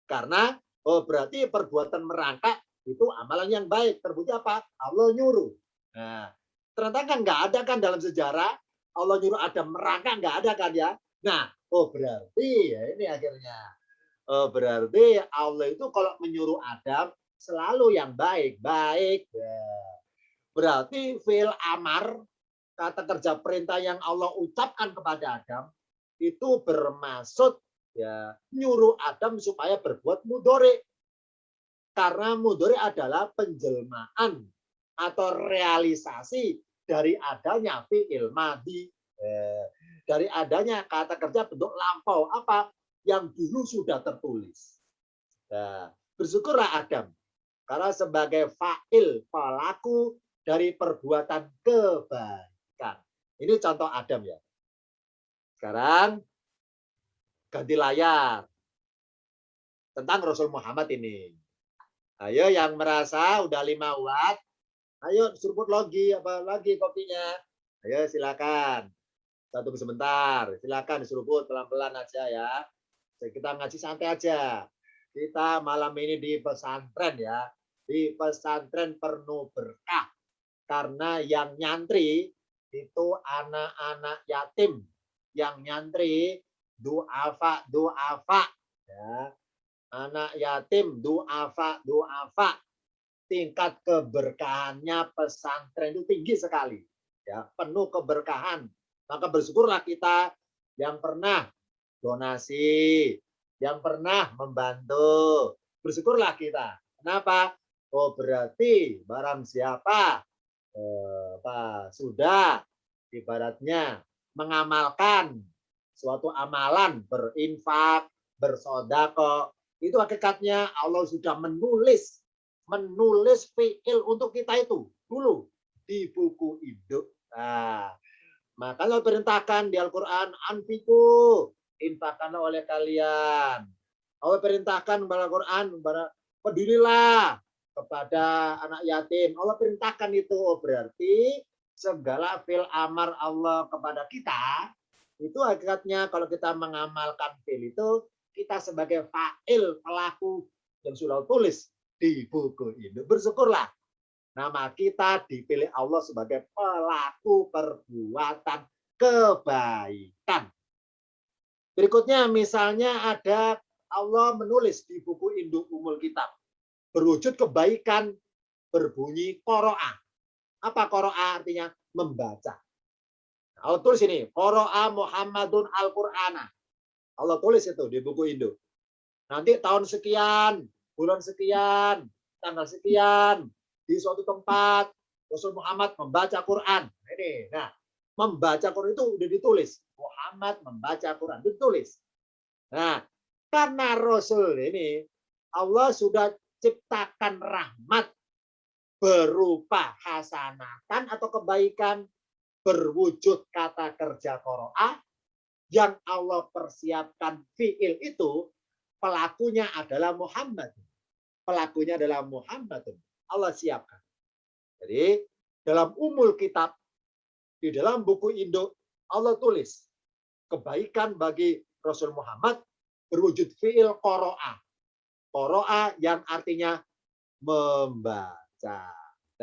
Speaker 1: Karena oh berarti perbuatan merangkak itu amalan yang baik. Terbukti apa? Allah nyuruh. Nah, ternyata kan nggak ada kan dalam sejarah Allah nyuruh Adam merangkak, nggak ada kan ya. Nah, oh berarti ya ini akhirnya. Oh, berarti Allah itu kalau menyuruh Adam selalu yang baik-baik. Ya. Berarti fi'il amar, kata kerja perintah yang Allah ucapkan kepada Adam itu bermaksud ya nyuruh Adam supaya berbuat mudhari. Karena mudhari adalah penjelmaan atau realisasi dari adanya fi'il madhi, dari adanya kata kerja bentuk lampau apa yang dulu sudah tertulis. Nah, bersyukurlah Adam karena sebagai fa'il pelaku dari perbuatan kebaikan. Ini contoh Adam ya. Sekarang ganti layar tentang Rasul Muhammad ini. Ayo yang merasa udah 5 watt, ayo seruput lagi kopinya. Ayo silakan. Satu sebentar, silakan diseruput pelan-pelan aja ya. Kita ngaji santai aja. Kita malam ini di pesantren ya. Di pesantren penuh berkah. Karena yang nyantri itu anak-anak yatim. Yang nyantri duafa ya. Anak yatim duafa. Tingkat keberkahannya pesantren itu tinggi sekali. Ya, penuh keberkahan. Maka bersyukurlah kita yang pernah donasi, yang pernah membantu. Bersyukurlah kita. Kenapa? Oh berarti barang siapa sudah ibaratnya mengamalkan suatu amalan, berinfak, bersodako, itu hakikatnya Allah sudah menulis fiil untuk kita itu dulu di buku induk. Nah, maka Allah perintahkan di Al-Quran, anfiku, infakkanlah oleh kalian. Allah perintahkan kepada Al-Quran, pedirilah kepada anak yatim. Allah perintahkan itu. Oh, berarti segala fil amar Allah kepada kita, itu hakikatnya kalau kita mengamalkan fil itu, kita sebagai fa'il, pelaku yang sudah tulis di buku induk. Bersyukurlah. Nama kita dipilih Allah sebagai pelaku perbuatan kebaikan. Berikutnya misalnya ada Allah menulis di buku induk umul kitab. Berwujud kebaikan berbunyi qoro'ah. Apa qoro'ah artinya? Membaca. Allah tulis ini, qoro'ah Muhammadun Al-Qur'ana. Allah tulis itu di buku induk. Nanti tahun sekian, bulan sekian, tanggal sekian, di suatu tempat Rasul Muhammad membaca Quran. Ini, nah, membaca Quran itu udah ditulis. Muhammad membaca Quran itu ditulis. Nah, karena Rasul ini Allah sudah ciptakan rahmat berupa hasanatan atau kebaikan berwujud kata kerja qoro'ah yang Allah persiapkan fiil itu pelakunya adalah Muhammad. Pelakunya adalah Muhammad. Allah siapkan. Jadi dalam umul kitab, di dalam buku induk, Allah tulis kebaikan bagi Rasul Muhammad berwujud fi'il qoro'ah. Qoro'ah yang artinya membaca.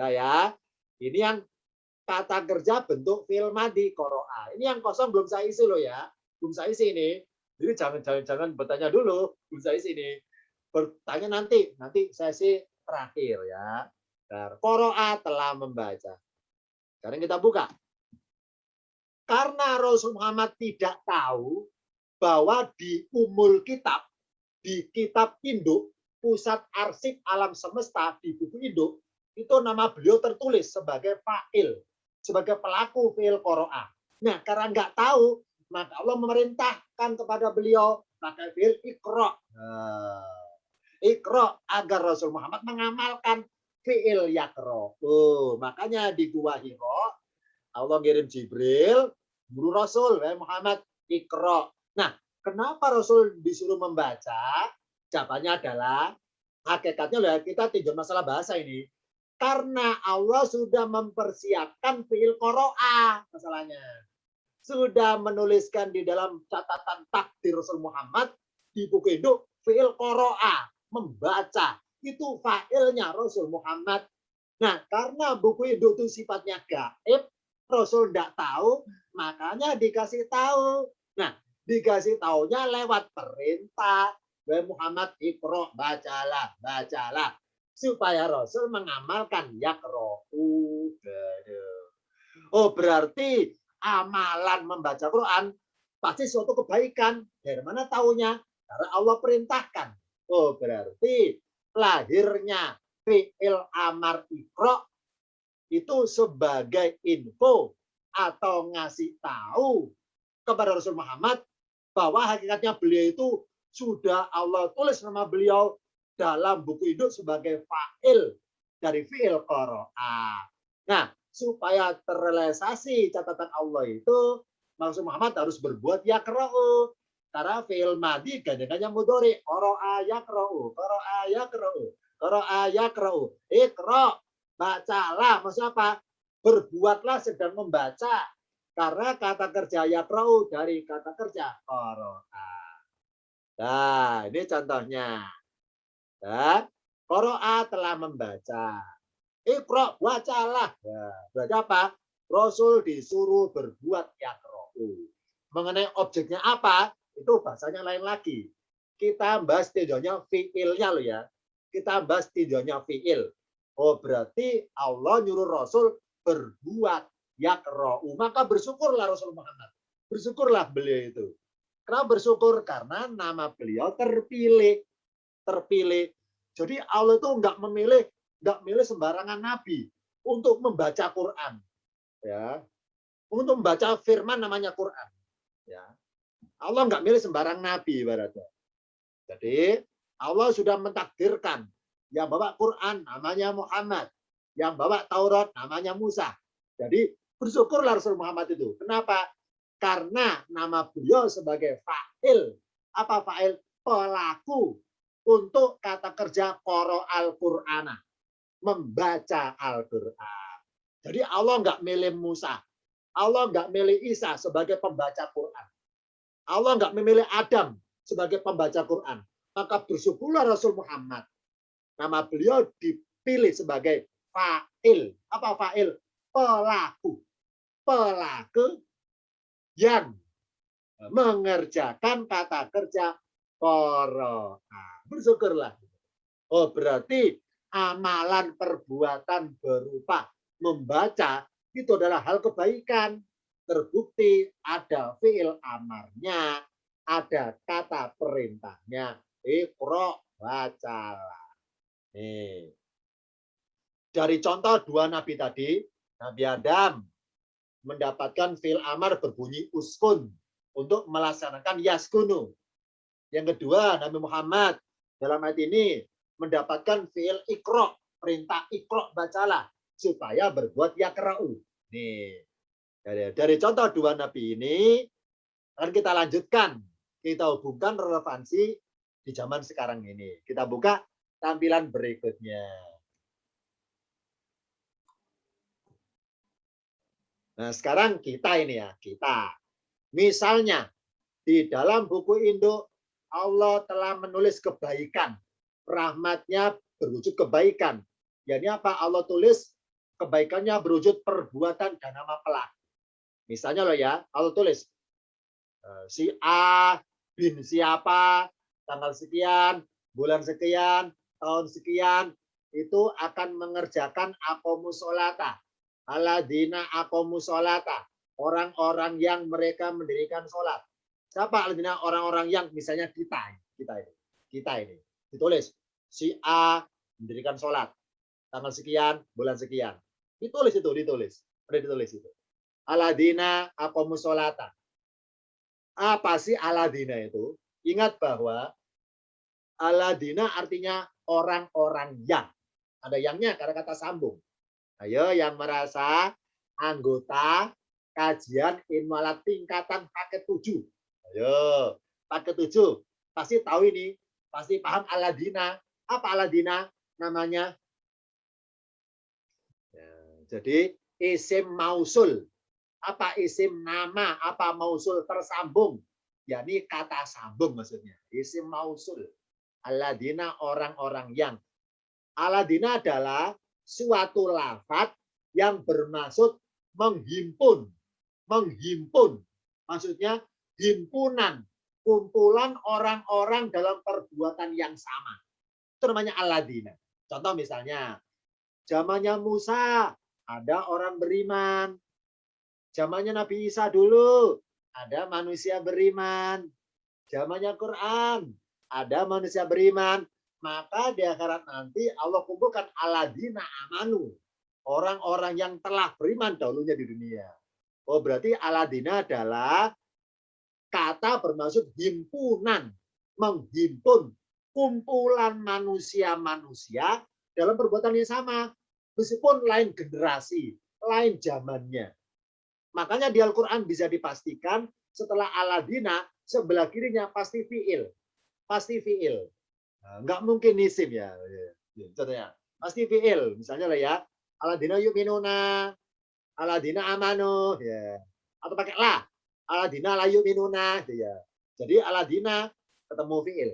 Speaker 1: Nah ya, ini yang kata kerja bentuk fi'il madhi qoro'ah. Ini yang kosong belum saya isi loh ya. Belum saya isi ini. Jadi jangan bertanya dulu, belum saya isi ini. Bertanya nanti sesi terakhir ya. Qoro'ah telah membaca. Sekarang kita buka. Karena Rasul Muhammad tidak tahu bahwa di umul kitab, di kitab induk, pusat arsip alam semesta di buku induk, itu nama beliau tertulis sebagai fa'il, sebagai pelaku fi'il qoro'ah. Nah, karena nggak tahu, maka Allah memerintahkan kepada beliau pakai fi'il iqra'. Iqra' agar Rasul Muhammad mengamalkan fi'il yaqra'. Makanya di Gua Hira Allah ngirim Jibril, guru Rasul Muhammad iqra'. Nah, Kenapa Rasul disuruh membaca? Jawabannya adalah, hakikatnya loh, kita tinjau masalah bahasa ini. Karena Allah sudah mempersiapkan fiil qoro'a masalahnya. Sudah menuliskan di dalam catatan takdir Rasul Muhammad di buku induk fiil qoro'a, membaca. Itu failnya Rasul Muhammad. Nah, karena buku induk itu sifatnya gaib, Rasul tidak tahu, makanya dikasih tahu. Nah, dikasih taunya lewat perintah. Wahai Muhammad, Iqra, bacalah, bacalah. Supaya Rasul mengamalkan yaqra'u. Oh, berarti amalan membaca Quran pasti suatu kebaikan. Dari mana taunya? Karena Allah perintahkan. Oh, berarti lahirnya fi'il amar Iqra itu sebagai info atau ngasih tahu kepada Rasul Muhammad bahwa hakikatnya beliau itu sudah Allah tulis nama beliau dalam buku induk sebagai fa'il dari fi'il qara'a. Nah, supaya terrealisasi catatan Allah itu, Rasul Muhammad harus berbuat yaqra'u. Karena fi'il madhi gandengannya mudhari, qara'a yaqra'u, qara'a yaqra'u, qara'a yaqra'u. Iqra, bacalah. Maksudnya apa? Berbuatlah sedang membaca. Karena kata kerja yaqra'u dari kata kerja qara'a. Nah, ini contohnya. Ya, qara'a telah membaca. Iqra, bacalah. Ya, berarti apa? Rasul disuruh berbuat yaqra'u. Mengenai objeknya apa? Itu bahasanya lain lagi. Kita bahas tidaknya fi'ilnya loh ya. Kita bahas tidaknya fi'il. Oh, berarti Allah nyuruh Rasul berbuat yaqra'u. Maka bersyukurlah Rasul Muhammad. Bersyukurlah beliau itu. Kenapa bersyukur? Karena nama beliau terpilih. Terpilih. Jadi Allah itu nggak milih sembarangan nabi untuk membaca Quran. Ya. Untuk membaca firman namanya Quran. Ya. Allah nggak milih sembarang nabi ibaratnya. Jadi Allah sudah mentakdirkan yang bawa Quran namanya Muhammad, yang bawa Taurat namanya Musa. Jadi bersyukurlah Rasul Muhammad itu. Kenapa? Karena nama beliau sebagai fa'il. Apa fa'il? Pelaku untuk kata kerja qara al-Qur'ana. Membaca Al-Quran. Jadi Allah nggak milih Musa. Allah nggak milih Isa sebagai pembaca Quran. Allah nggak memilih Adam sebagai pembaca Quran. Maka bersyukurlah Rasul Muhammad. Nama beliau dipilih sebagai fa'il. Apa fa'il? Pelaku. Pelaku yang mengerjakan kata kerja qara'a. Bersyukurlah. Oh, berarti amalan perbuatan berupa membaca itu adalah hal kebaikan. Terbukti ada fi'il amarnya, ada kata perintahnya. Iqra, bacalah. Nih. Dari contoh dua nabi tadi, Nabi Adam mendapatkan fi'il amar berbunyi uskun untuk melaksanakan yaskunu. Yang kedua, Nabi Muhammad dalam ayat ini mendapatkan fi'il iqra, perintah iqra, bacalah, supaya berbuat yaqra'u. Nih, dari contoh dua nabi ini akan kita lanjutkan, kita hubungkan relevansi di zaman sekarang ini. Kita buka tampilan berikutnya. Nah, sekarang kita ini ya, kita. Misalnya, di dalam buku induk, Allah telah menulis kebaikan. Rahmatnya berwujud kebaikan. Jadi apa? Allah tulis kebaikannya berwujud perbuatan dan nama pelaku. Misalnya loh ya, Allah tulis si A bin siapa, tanggal sekian, bulan sekian, tahun sekian, itu akan mengerjakan aqomusolata. Aladina aqomusolata. Orang-orang yang mereka mendirikan sholat. Siapa aladina? Orang-orang yang misalnya kita ini. Ditulis si A mendirikan sholat tanggal sekian bulan sekian, ditulis itu aladina aqomus sholata. Apa sih aladina itu? Ingat bahwa aladina artinya orang-orang yang, ada yangnya karena kata sambung. Ayo yang merasa anggota kajian ilmu alat tingkatan paket 7, ayo pakai 7. Pasti tahu ini. Pasti paham Aladina. Apa Aladina namanya? Ya, jadi isim mausul. Apa isim nama? Apa mausul tersambung? Yakni kata sambung maksudnya. Isim mausul. Aladina orang-orang yang. Aladina adalah suatu lafaz yang bermaksud menghimpun. Menghimpun. Maksudnya himpunan. Kumpulan orang-orang dalam perbuatan yang sama. Itu namanya aladina. Contoh misalnya, zamannya Musa ada orang beriman. Zamannya Nabi Isa dulu ada manusia beriman. Zamannya Quran ada manusia beriman. Maka di akhirat nanti Allah kumpulkan aladina amanu. Orang-orang yang telah beriman dahulunya di dunia. Oh berarti aladina adalah kata bermaksud himpunan. Menghimpun kumpulan manusia-manusia dalam perbuatan yang sama. Meskipun lain generasi, lain zamannya. Makanya di Al-Quran bisa dipastikan setelah aladina, sebelah kirinya pasti fi'il. Pasti fi'il. Nah, nggak mungkin isim ya. Contohnya, pasti fi'il. Misalnya lah ya, aladina yu'minuna, aladina amanu. Ya. Atau pakai la, aladina la yu'minuna. Ya. Jadi aladina ketemu fi'il.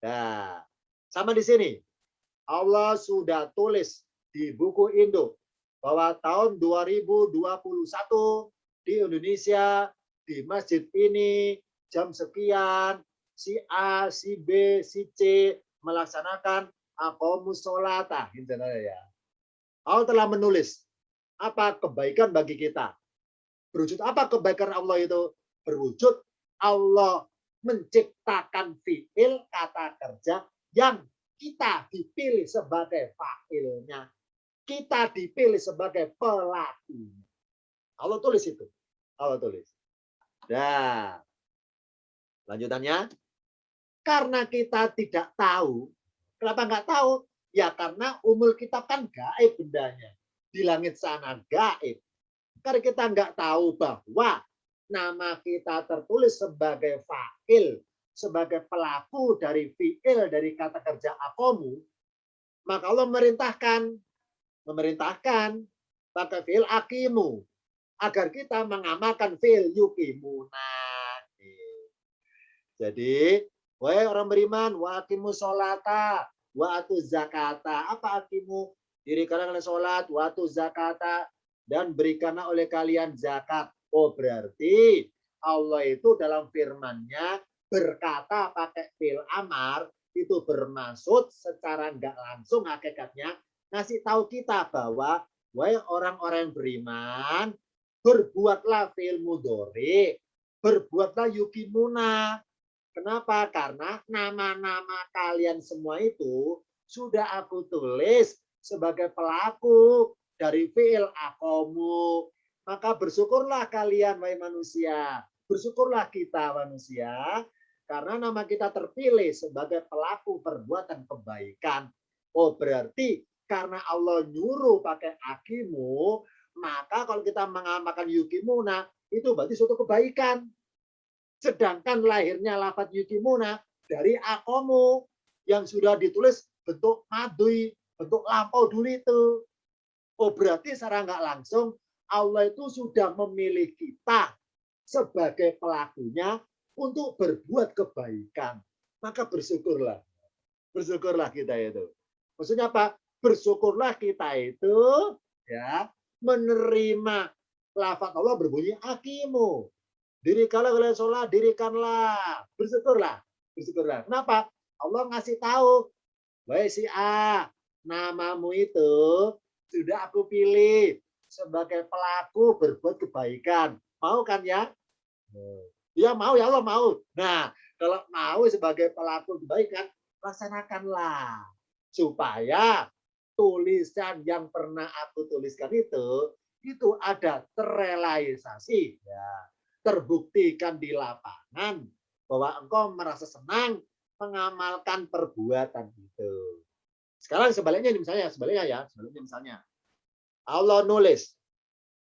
Speaker 1: Nah, sama di sini. Allah sudah tulis di buku Induk bahwa tahun 2021 di Indonesia, di masjid ini, jam sekian, si A, si B, si C melaksanakan aqomus sholata. Ya. Allah telah menulis apa kebaikan bagi kita. Berwujud apa kebaikan Allah itu? Berwujud Allah menciptakan fi'il kata kerja yang kita dipilih sebagai fa'ilnya. Kita dipilih sebagai pelakunya. Allah tulis itu. Allah tulis. Nah, lanjutannya. Karena kita tidak tahu. Kenapa nggak tahu? Ya karena umul kitab kan gaib bendanya. Di langit sana gaib. Karena kita nggak tahu bahwa nama kita tertulis sebagai fa'il, sebagai pelaku dari fi'il, dari kata kerja aqomu, maka Allah memerintahkan pakai fi'il aqimu agar kita mengamalkan fi'il yukimuna. Jadi, wahai orang beriman, wa aqimu sholata, wa atu zakata. Apa aqimu? Dirikanlah kalian sholat, wa atu zakata, dan berikanlah oleh kalian zakat. Oh, berarti Allah itu dalam firman-Nya berkata pakai fi'il amar, itu bermaksud secara enggak langsung hakikatnya ngasih tahu kita bahwa wahai orang-orang yang beriman, berbuatlah fi'il mudhari, berbuatlah yukimuna. Kenapa? Karena nama-nama kalian semua itu sudah aku tulis sebagai pelaku dari fi'il aqomu. Maka bersyukurlah kalian, wahai manusia. Bersyukurlah kita manusia. Karena nama kita terpilih sebagai pelaku perbuatan kebaikan. Oh berarti karena Allah nyuruh pakai akimu, maka kalau kita mengamalkan yukimuna, itu berarti suatu kebaikan. Sedangkan lahirnya lafaz yukimuna dari akomu yang sudah ditulis bentuk madui, bentuk lampau dulu itu. Oh berarti secara nggak langsung Allah itu sudah memilih kita sebagai pelakunya untuk berbuat kebaikan. Maka bersyukurlah. Bersyukurlah kita itu. Maksudnya apa? Bersyukurlah kita itu ya menerima lafaz Allah berbunyi akimu. Dirikanlah kalian sholat, dirikanlah. Bersyukurlah. Bersyukurlah. Kenapa? Allah ngasih tahu. Wahai si A, namamu itu sudah aku pilih sebagai pelaku berbuat kebaikan. Mau kan ya? Ya mau ya Allah mau. Nah, kalau mau sebagai pelaku kebaikan, laksanakanlah. Supaya tulisan yang pernah aku tuliskan itu ada terrealisasi. Ya. Terbuktikan di lapangan bahwa engkau merasa senang mengamalkan perbuatan itu. Sekarang sebaliknya sebaliknya misalnya Allah nulis,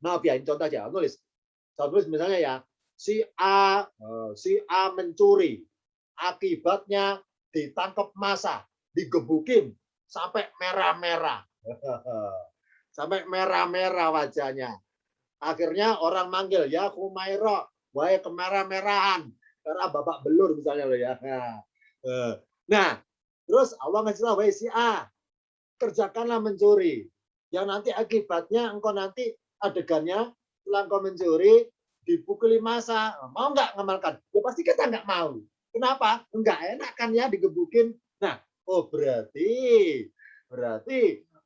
Speaker 1: maaf ya ini contoh aja, nulis misalnya ya si A mencuri, akibatnya ditangkap massa, digebukin sampai merah-merah. Sampai merah-merah wajahnya. Akhirnya orang manggil, ya Humaira, wahai kemerah-merahan. Karena bapak belur misalnya loh ya. Nah, terus Allah ngasih tahu, wahai si A, kerjakanlah mencuri. Yang nanti akibatnya engkau nanti adegannya setelah engkau mencuri dipukuli massa. Mau nggak ngamalkan? Ya pasti kita nggak mau. Kenapa? Nggak enak kan ya digebukin. Nah, oh berarti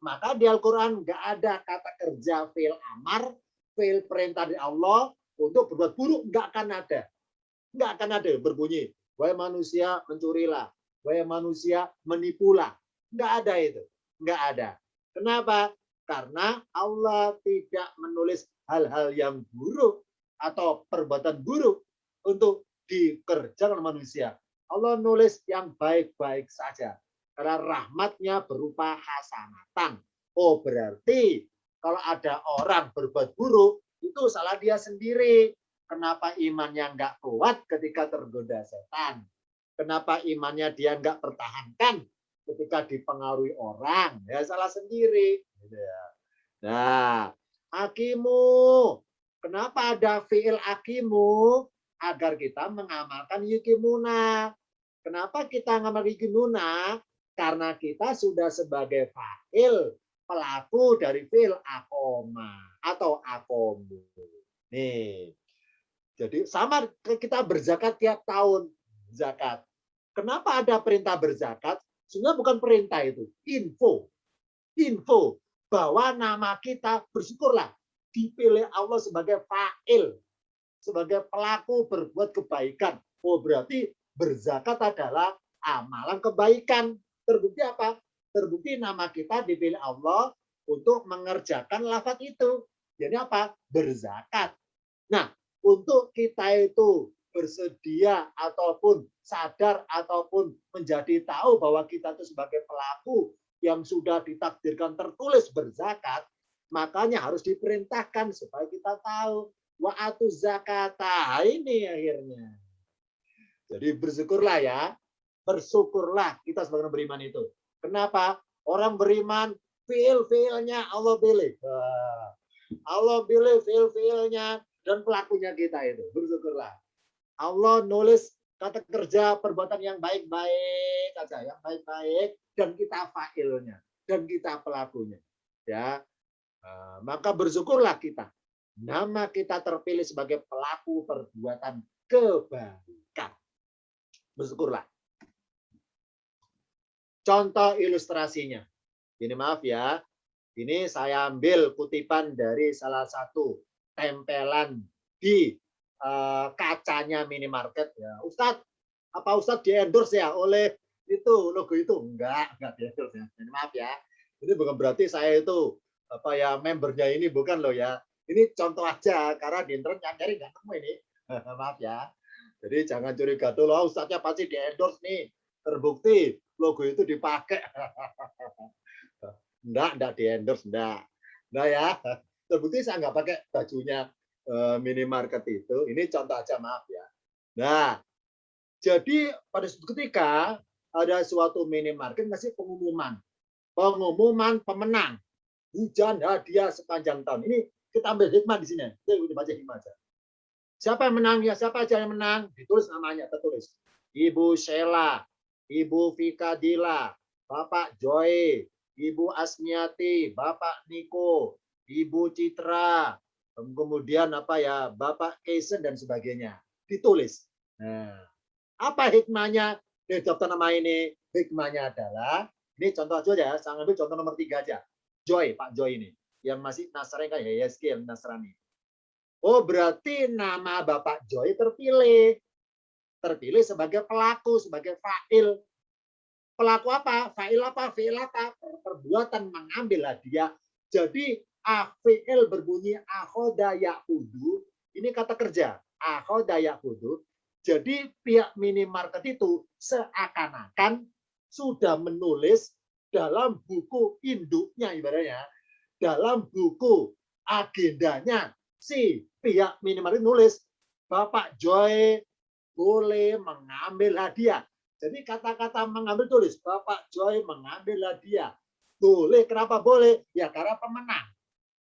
Speaker 1: maka di Al-Quran nggak ada kata kerja fi'il amar, fi'il perintah dari Allah untuk berbuat buruk, nggak akan ada. Nggak akan ada berbunyi, wahai manusia mencurilah, wahai manusia menipulah. Nggak ada itu. Nggak ada. Kenapa? Karena Allah tidak menulis hal-hal yang buruk atau perbuatan buruk untuk dikerjakan manusia. Allah nulis yang baik-baik saja. Karena rahmatnya berupa hasanatan. Oh berarti kalau ada orang berbuat buruk, itu salah dia sendiri. Kenapa imannya nggak kuat ketika tergoda setan? Kenapa imannya dia nggak pertahankan ketika dipengaruhi orang? Ya salah sendiri. Nah, akimu. Kenapa ada fi'il akimu? Agar kita mengamalkan yukimuna. Kenapa kita mengamalkan yukimuna? Karena kita sudah sebagai fa'il, pelaku dari fi'il akoma atau akomu. Nih, jadi sama kita berzakat tiap tahun. Zakat. Kenapa ada perintah berzakat? Sebenarnya bukan perintah itu. Info. Bahwa nama kita bersyukurlah. Dipilih Allah sebagai fa'il. Sebagai pelaku berbuat kebaikan. Oh berarti berzakat adalah amalan kebaikan. Terbukti apa? Terbukti nama kita dipilih Allah untuk mengerjakan lafaz itu. Jadi apa? Berzakat. Nah, untuk kita itu bersedia ataupun sadar ataupun menjadi tahu bahwa kita itu sebagai pelaku yang sudah ditakdirkan tertulis berzakat, makanya harus diperintahkan supaya kita tahu wa atu zakata. Ini akhirnya. Jadi bersyukurlah ya. Bersyukurlah kita sebagai beriman itu. Kenapa? Orang beriman fiil-fiilnya Allah pilih. Allah pilih fiil-fiilnya dan pelakunya kita itu. Bersyukurlah. Allah nulis kata kerja perbuatan yang baik-baik saja, yang baik-baik, dan kita fa'ilnya, dan kita pelakunya. Ya, maka bersyukurlah kita. Nama kita terpilih sebagai pelaku perbuatan kebaikan. Bersyukurlah. Contoh ilustrasinya. Ini maaf ya, ini saya ambil kutipan dari salah satu tempelan di kacanya minimarket ya. Ustadz, apa Ustadz di-endorse ya oleh itu logo itu? Enggak di-endorse ya. Maaf ya. Ini bukan berarti saya itu apa ya membernya ini bukan loh ya. Ini contoh aja karena di internet nyari nggak nemu ini. Maaf ya. Jadi jangan curiga tuh loh Ustadznya pasti di-endorse nih. Terbukti logo itu dipakai. Enggak di-endorse enggak. Enggak ya. Terbukti saya nggak pakai bajunya minimarket itu. Ini contoh aja maaf ya. Nah, jadi pada suatu ketika ada suatu minimarket ngasih pengumuman pemenang hujan hadiah sepanjang tahun. Ini kita ambil hikmah di sini. Kita baca hikmah aja. Siapa yang menang ya? Siapa aja yang menang? Ditulis namanya, tertulis. Ibu Sheila, Ibu Fikadila, Bapak Joy, Ibu Asmiati, Bapak Niko, Ibu Citra, kemudian apa ya Bapak Kaisen dan sebagainya ditulis. Nah, apa hikmahnya dari daftar nama ini? Hikmahnya adalah ini contoh aja ya, saya ambil contoh nomor 3 aja. Joy, Pak Joy ini yang masih Nasrani kan ya, YSG Nasrani. Oh berarti nama Bapak Joy terpilih sebagai pelaku, sebagai fa'il. Pelaku apa? Fa'il apa? Fi'il apa? Perbuatan mengambil hadiah. Jadi fi'il berbunyi akhoda ya'kudu. Ini kata kerja. Akhoda ya'kudu. Jadi pihak minimarket itu seakan-akan sudah menulis dalam buku induknya ibaratnya. Dalam buku agendanya si pihak minimarket nulis Bapak Joy boleh mengambil hadiah. Jadi kata-kata mengambil tulis, Bapak Joy mengambil hadiah. Boleh, kenapa boleh? Ya karena pemenang.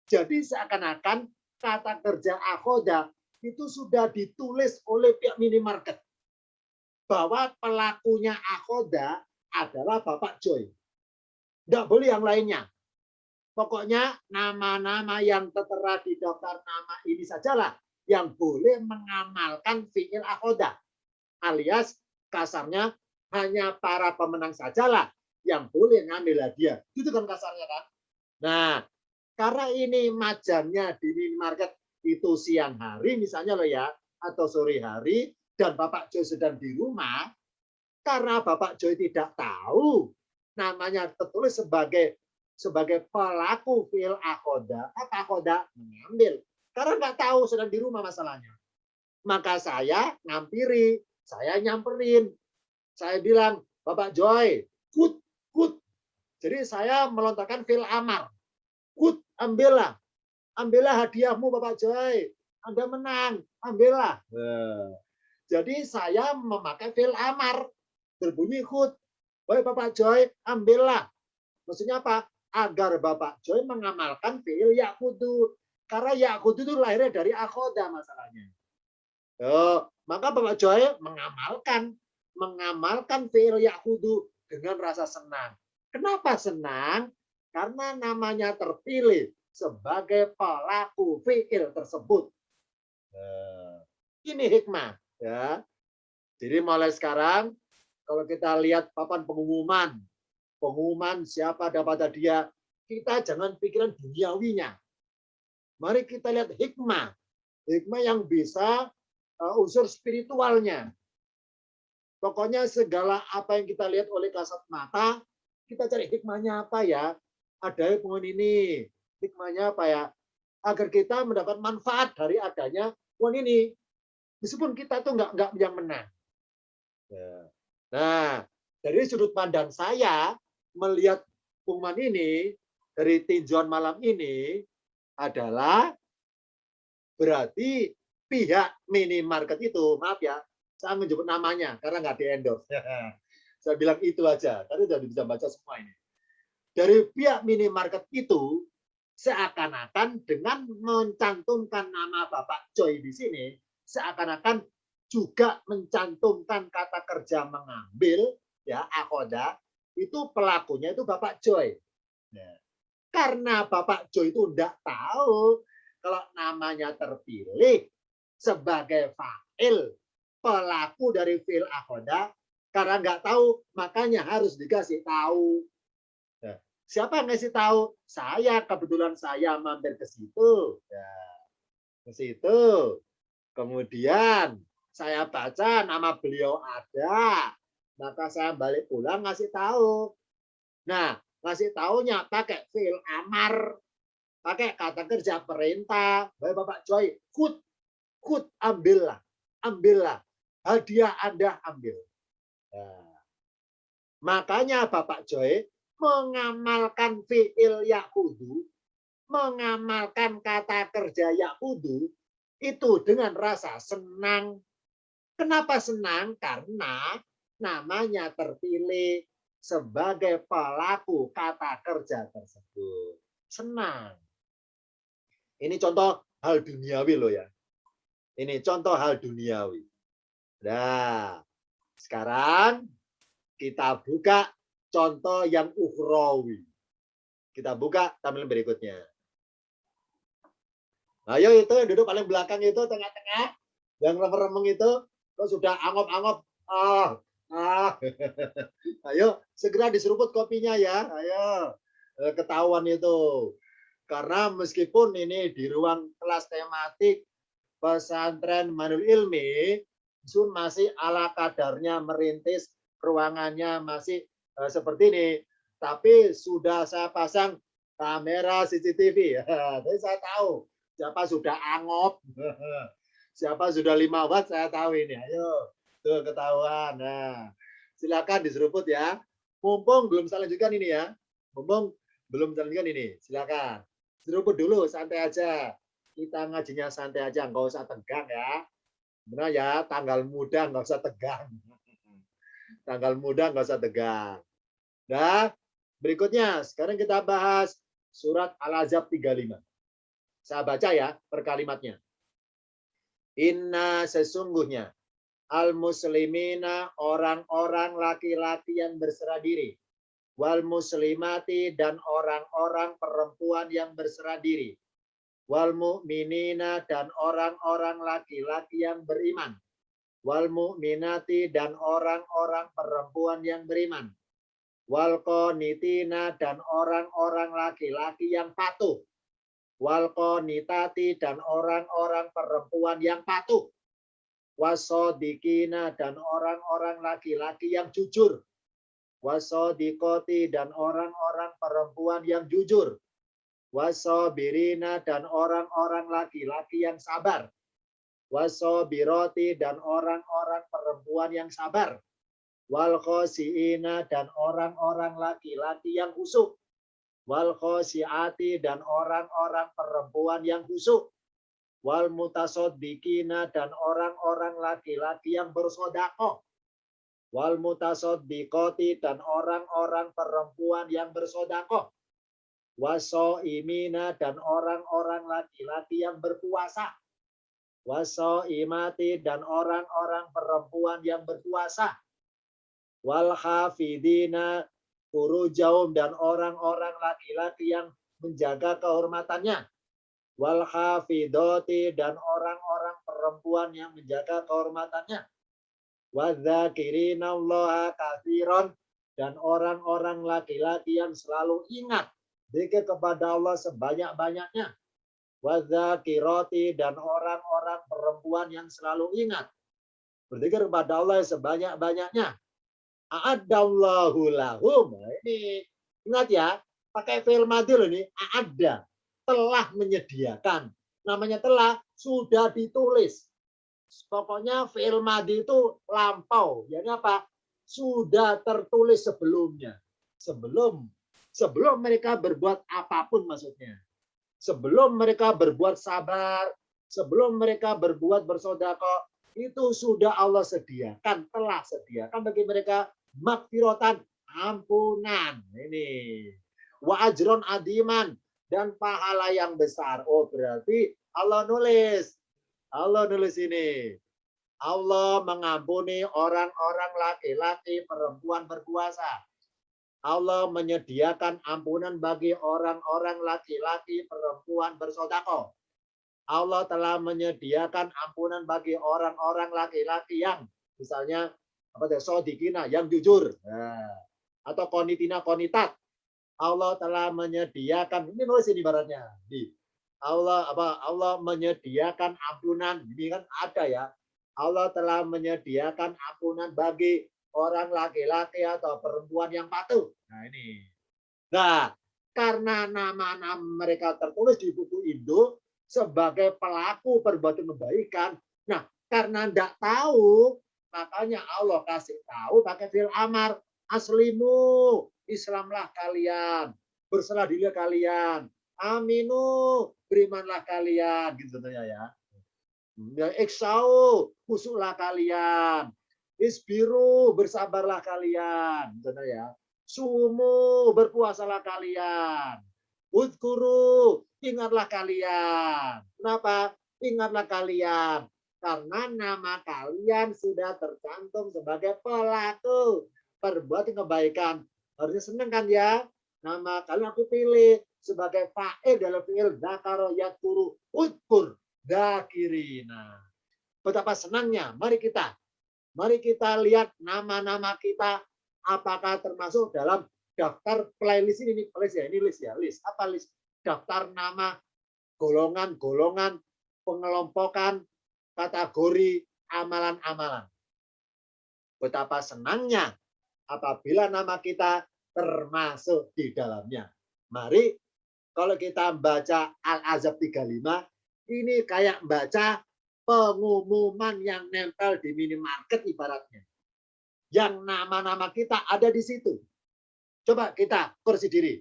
Speaker 1: Jadi seakan-akan kata kerja akhoda itu sudah ditulis oleh pihak minimarket bahwa pelakunya akhoda adalah Bapak Joy. Tidak boleh yang lainnya. Pokoknya nama-nama yang tertera di daftar nama ini sajalah yang boleh mengamalkan fi'il akhoda. Alias kasarnya hanya para pemenang sajalah yang boleh ngambil hadiah. Itu kan kasarnya kan. Nah, karena ini majannya di minimarket itu siang hari misalnya loh ya, atau sore hari, dan Bapak Joy sedang di rumah, karena Bapak Joy tidak tahu namanya tertulis sebagai pelaku fi'il akhoda, apa akhoda mengambil. Karena nggak tahu sedang di rumah masalahnya. Maka saya ngampiri, saya nyamperin. Saya bilang, Bapak Joy, kut, kut. Jadi saya melontarkan fi'il amar. Kut, ambillah. Ambillah hadiahmu Bapak Joy. Anda menang, ambillah. Jadi saya memakai fi'il amar. Berbunyi kut. Baik Bapak Joy, ambillah. Maksudnya apa? Agar Bapak Joy mengamalkan fi'il yakudu. Karena yakudu itu lahirnya dari akhoda masalahnya. Maka Bapak Joy mengamalkan fi'il yakudu dengan rasa senang. Kenapa senang? Karena namanya terpilih sebagai pelaku fi'il tersebut. Ini hikmah. Ya. Jadi mulai sekarang, kalau kita lihat papan pengumuman siapa dapat hadiah, kita jangan pikiran duniawinya. Mari kita lihat hikmah yang bisa unsur spiritualnya. Pokoknya segala apa yang kita lihat oleh kasat mata, kita cari hikmahnya apa ya. Ada pengumuman ini, hikmahnya apa ya? Agar kita mendapat manfaat dari adanya uang ini. Meskipun kita tuh nggak yang menang. Nah, dari sudut pandang saya, melihat pengumuman ini, dari tinjauan malam ini, adalah berarti pihak minimarket itu, maaf ya, saya menyebut namanya karena nggak di-endorse. Saya bilang itu aja, tadi sudah bisa baca semua ini. Dari pihak minimarket itu, seakan-akan dengan mencantumkan nama Bapak Joy di sini, seakan-akan juga mencantumkan kata kerja mengambil, ya akhoda, itu pelakunya itu Bapak Joy. Nah, karena Bapak Joy itu tidak tahu kalau namanya terpilih sebagai fa'il, pelaku dari fi'il akhoda, karena nggak tahu, makanya harus dikasih tahu. Nah, siapa yang ngasih tahu? Saya, kebetulan saya mampir ke situ. Ya, ke situ. Kemudian saya baca nama beliau ada, maka saya balik pulang ngasih tahu. Nah, ngasih tahunya pakai fi'il amar, pakai kata kerja perintah. Baik Bapak Joy, kut, ambillah, hadiah Anda ambil. Nah, makanya Bapak Joy mengamalkan fi'il yakudu, mengamalkan kata kerja yakudu, itu dengan rasa senang. Kenapa senang? Karena namanya terpilih sebagai pelaku kata kerja tersebut. Senang. Ini contoh hal duniawi loh ya. Ini contoh hal duniawi. Nah, sekarang kita buka contoh yang ukhrawi. Kita buka tampilan berikutnya. Ayo itu yang duduk paling belakang itu, tengah-tengah, yang remeng-remeng itu, kok sudah angop-angop. Ayo segera diseruput kopinya ya. Ayo, ketahuan itu. Karena meskipun ini di ruang kelas tematik pesantren Manul Ilmi, Sun masih ala kadarnya merintis, ruangannya masih seperti ini. Tapi sudah saya pasang kamera CCTV. Jadi saya tahu siapa sudah angop, siapa sudah 5 watt, saya tahu ini. Ayo, tuh ketahuan. Nah, silakan diseruput ya. Mumpung belum saya lanjutkan ini ya. Mumpung belum saya lanjutkan ini, silakan. Seruput dulu, santai aja. Kita ngajinya santai aja, nggak usah tegang ya. Benar ya, tanggal muda nggak usah tegang. Tanggal muda nggak usah tegang. Nah, berikutnya sekarang kita bahas surat Al-Ahzab 35. Saya baca ya per kalimatnya. Inna sesungguhnya al-muslimina orang-orang laki-laki yang berserah diri. Wal muslimati dan orang-orang perempuan yang berserah diri. Wal mu'minina dan orang-orang laki-laki yang beriman. Wal mu'minati dan orang-orang perempuan yang beriman. Wal qanitina dan orang-orang laki-laki yang patuh. Wal qanitati dan orang-orang perempuan yang patuh. Wasodikina dan orang-orang laki-laki yang jujur. Wasodikoti dan orang-orang perempuan yang jujur. Wasobirina dan orang-orang laki-laki yang sabar. Wasobiroti dan orang-orang perempuan yang sabar. Wal khosiina dan orang-orang laki-laki yang khusyuk. Wal khosiati dan orang-orang perempuan yang khusyuk. Wal mutasoddiqina dan orang-orang laki-laki yang bersedekah. Wal mutasoddiqoti dan orang-orang perempuan yang bersedekah. Wasoimina dan orang-orang laki-laki yang berpuasa. Wasoimati dan orang-orang perempuan yang berpuasa. Wal hafidina furujahum dan orang-orang laki-laki yang menjaga kehormatannya. Wal hafidoti dan orang-orang perempuan yang menjaga kehormatannya. Wadzakirinallaha katsiran dan orang-orang laki-laki yang selalu ingat zikir kepada Allah sebanyak-banyaknya. Wadzakirati dan orang-orang perempuan yang selalu ingat berzikir kepada Allah sebanyak-banyaknya. A'addallahu lahum. Ini ingat ya, pakai fi'il madhi loh ini. A'adda, telah menyediakan. Namanya telah, sudah ditulis. Pokoknya fi'il madhi itu lampau. Jadi apa? Sudah tertulis sebelumnya. Sebelum mereka berbuat apapun maksudnya. Sebelum mereka berbuat sabar, sebelum mereka berbuat bersedekah, itu sudah Allah sediakan, telah sediakan bagi mereka magfiratan, ampunan. Ini wa ajron adiman dan pahala yang besar. Oh, berarti Allah nulis. Allah nulis ini. Allah mengampuni orang-orang laki-laki, perempuan berpuasa. Allah menyediakan ampunan bagi orang-orang laki-laki, perempuan bersedekah. Allah telah menyediakan ampunan bagi orang-orang laki-laki yang misalnya sodikina yang jujur, atau konitina konitat. Allah telah menyediakan, ini nulis ini ibaratnya. Allah menyediakan ampunan, ini kan ada ya. Allah telah menyediakan ampunan bagi orang laki-laki atau perempuan yang patuh. Nah ini. Nah, karena nama-nama mereka tertulis di buku Indo sebagai pelaku perbuatan kebaikan. Nah, karena tidak tahu, makanya Allah kasih tahu pakai fi'il amar. Aslimu, Islamlah kalian. Berserah diri kalian. Aminu, berimanlah kalian. Gitu ya. Iksau, khusyuklah kalian. Isbiru, bersabarlah kalian. Gitu ya. Sumu, berpuasalah kalian. Udkuru, ingatlah kalian. Kenapa? Ingatlah kalian. Karena nama kalian sudah tercantum sebagai pelaku perbuatan kebaikan. Harusnya senang kan ya? Nama kalian aku pilih sebagai fa'il dalam fi'il dzakara yadkuru udkur dzakirina. Betapa senangnya. Mari kita lihat nama-nama kita apakah termasuk dalam daftar playlist ini. Playlist ya, ini list ya, list. Apa list? Daftar nama, golongan-golongan, pengelompokan, kategori, amalan-amalan. Betapa senangnya apabila nama kita termasuk di dalamnya. Mari, kalau kita baca Al-Ahzab 35, ini kayak baca pengumuman yang nempel di minimarket ibaratnya. Yang nama-nama kita ada di situ. Coba kita koreksi diri.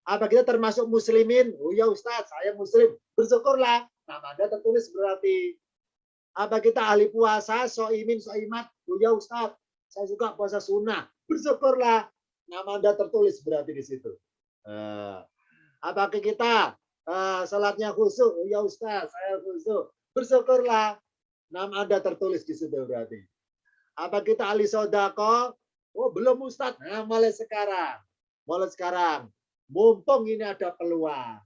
Speaker 1: Apa kita termasuk muslimin? Oh ya Ustaz, saya muslim. Bersyukurlah. Nama Anda tertulis berarti. Apa kita ahli puasa, soimin, soimat? Oh ya Ustaz, saya suka puasa sunnah. Bersyukurlah, nama Anda tertulis berarti di situ. Apakah kita salatnya khusyuk? Oh ya Ustaz, saya khusyuk. Bersyukurlah, nama Anda tertulis di situ berarti. Apa kita ahli sodako? Oh belum Ustaz. Nah mulai sekarang. Mulai sekarang. Mumpung ini ada peluang.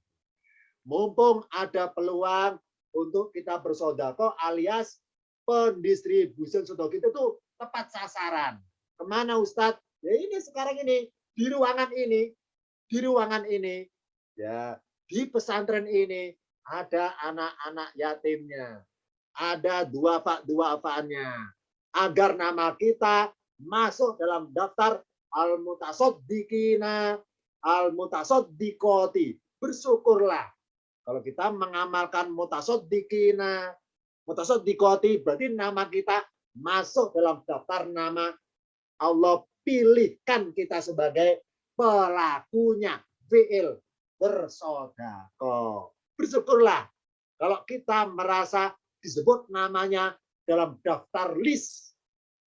Speaker 1: Mumpung ada peluang untuk kita bersodako alias pendistribusian sodako itu tuh tepat sasaran. Kemana Ustadz? Ya ini sekarang ini di ruangan ini, di ruangan ini, ya di pesantren ini ada anak-anak yatimnya, ada duafa-duafaannya, agar nama kita masuk dalam daftar al-mutasaddiqina, al-mutasaddiqoti. Bersyukurlah kalau kita mengamalkan mutasaddiqina, mutasaddiqoti berarti nama kita masuk dalam daftar nama Allah pilihkan kita sebagai pelakunya fi'il bersodako. Bersyukurlah kalau kita merasa disebut namanya dalam daftar list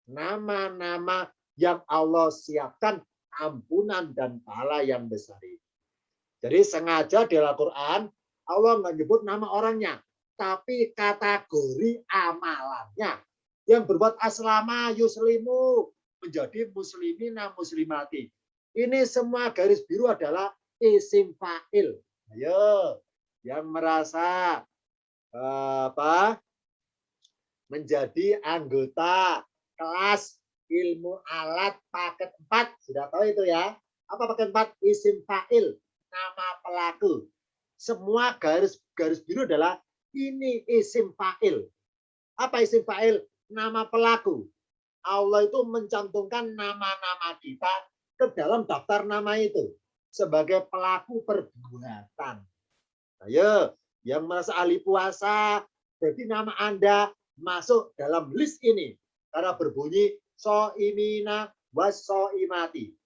Speaker 1: nama-nama yang Allah siapkan ampunan dan pahala yang besar. Jadi sengaja di Al-Quran Allah nggak nyebut nama orangnya, tapi kategori amalannya. Yang berbuat aslama yuslimu menjadi muslimina muslimati. Ini semua garis biru adalah isim fa'il. Ayo, yang merasa menjadi anggota kelas ilmu alat paket 4. Sudah tahu itu ya. Apa paket 4? Isim fa'il, nama pelaku. Semua garis biru adalah ini isim fa'il. Apa isim fa'il? Nama pelaku. Allah itu mencantumkan nama-nama kita ke dalam daftar nama itu sebagai pelaku perbuatan. Ayo, yang merasa ahli puasa, berarti nama Anda masuk dalam list ini karena berbunyi soimina was soimati.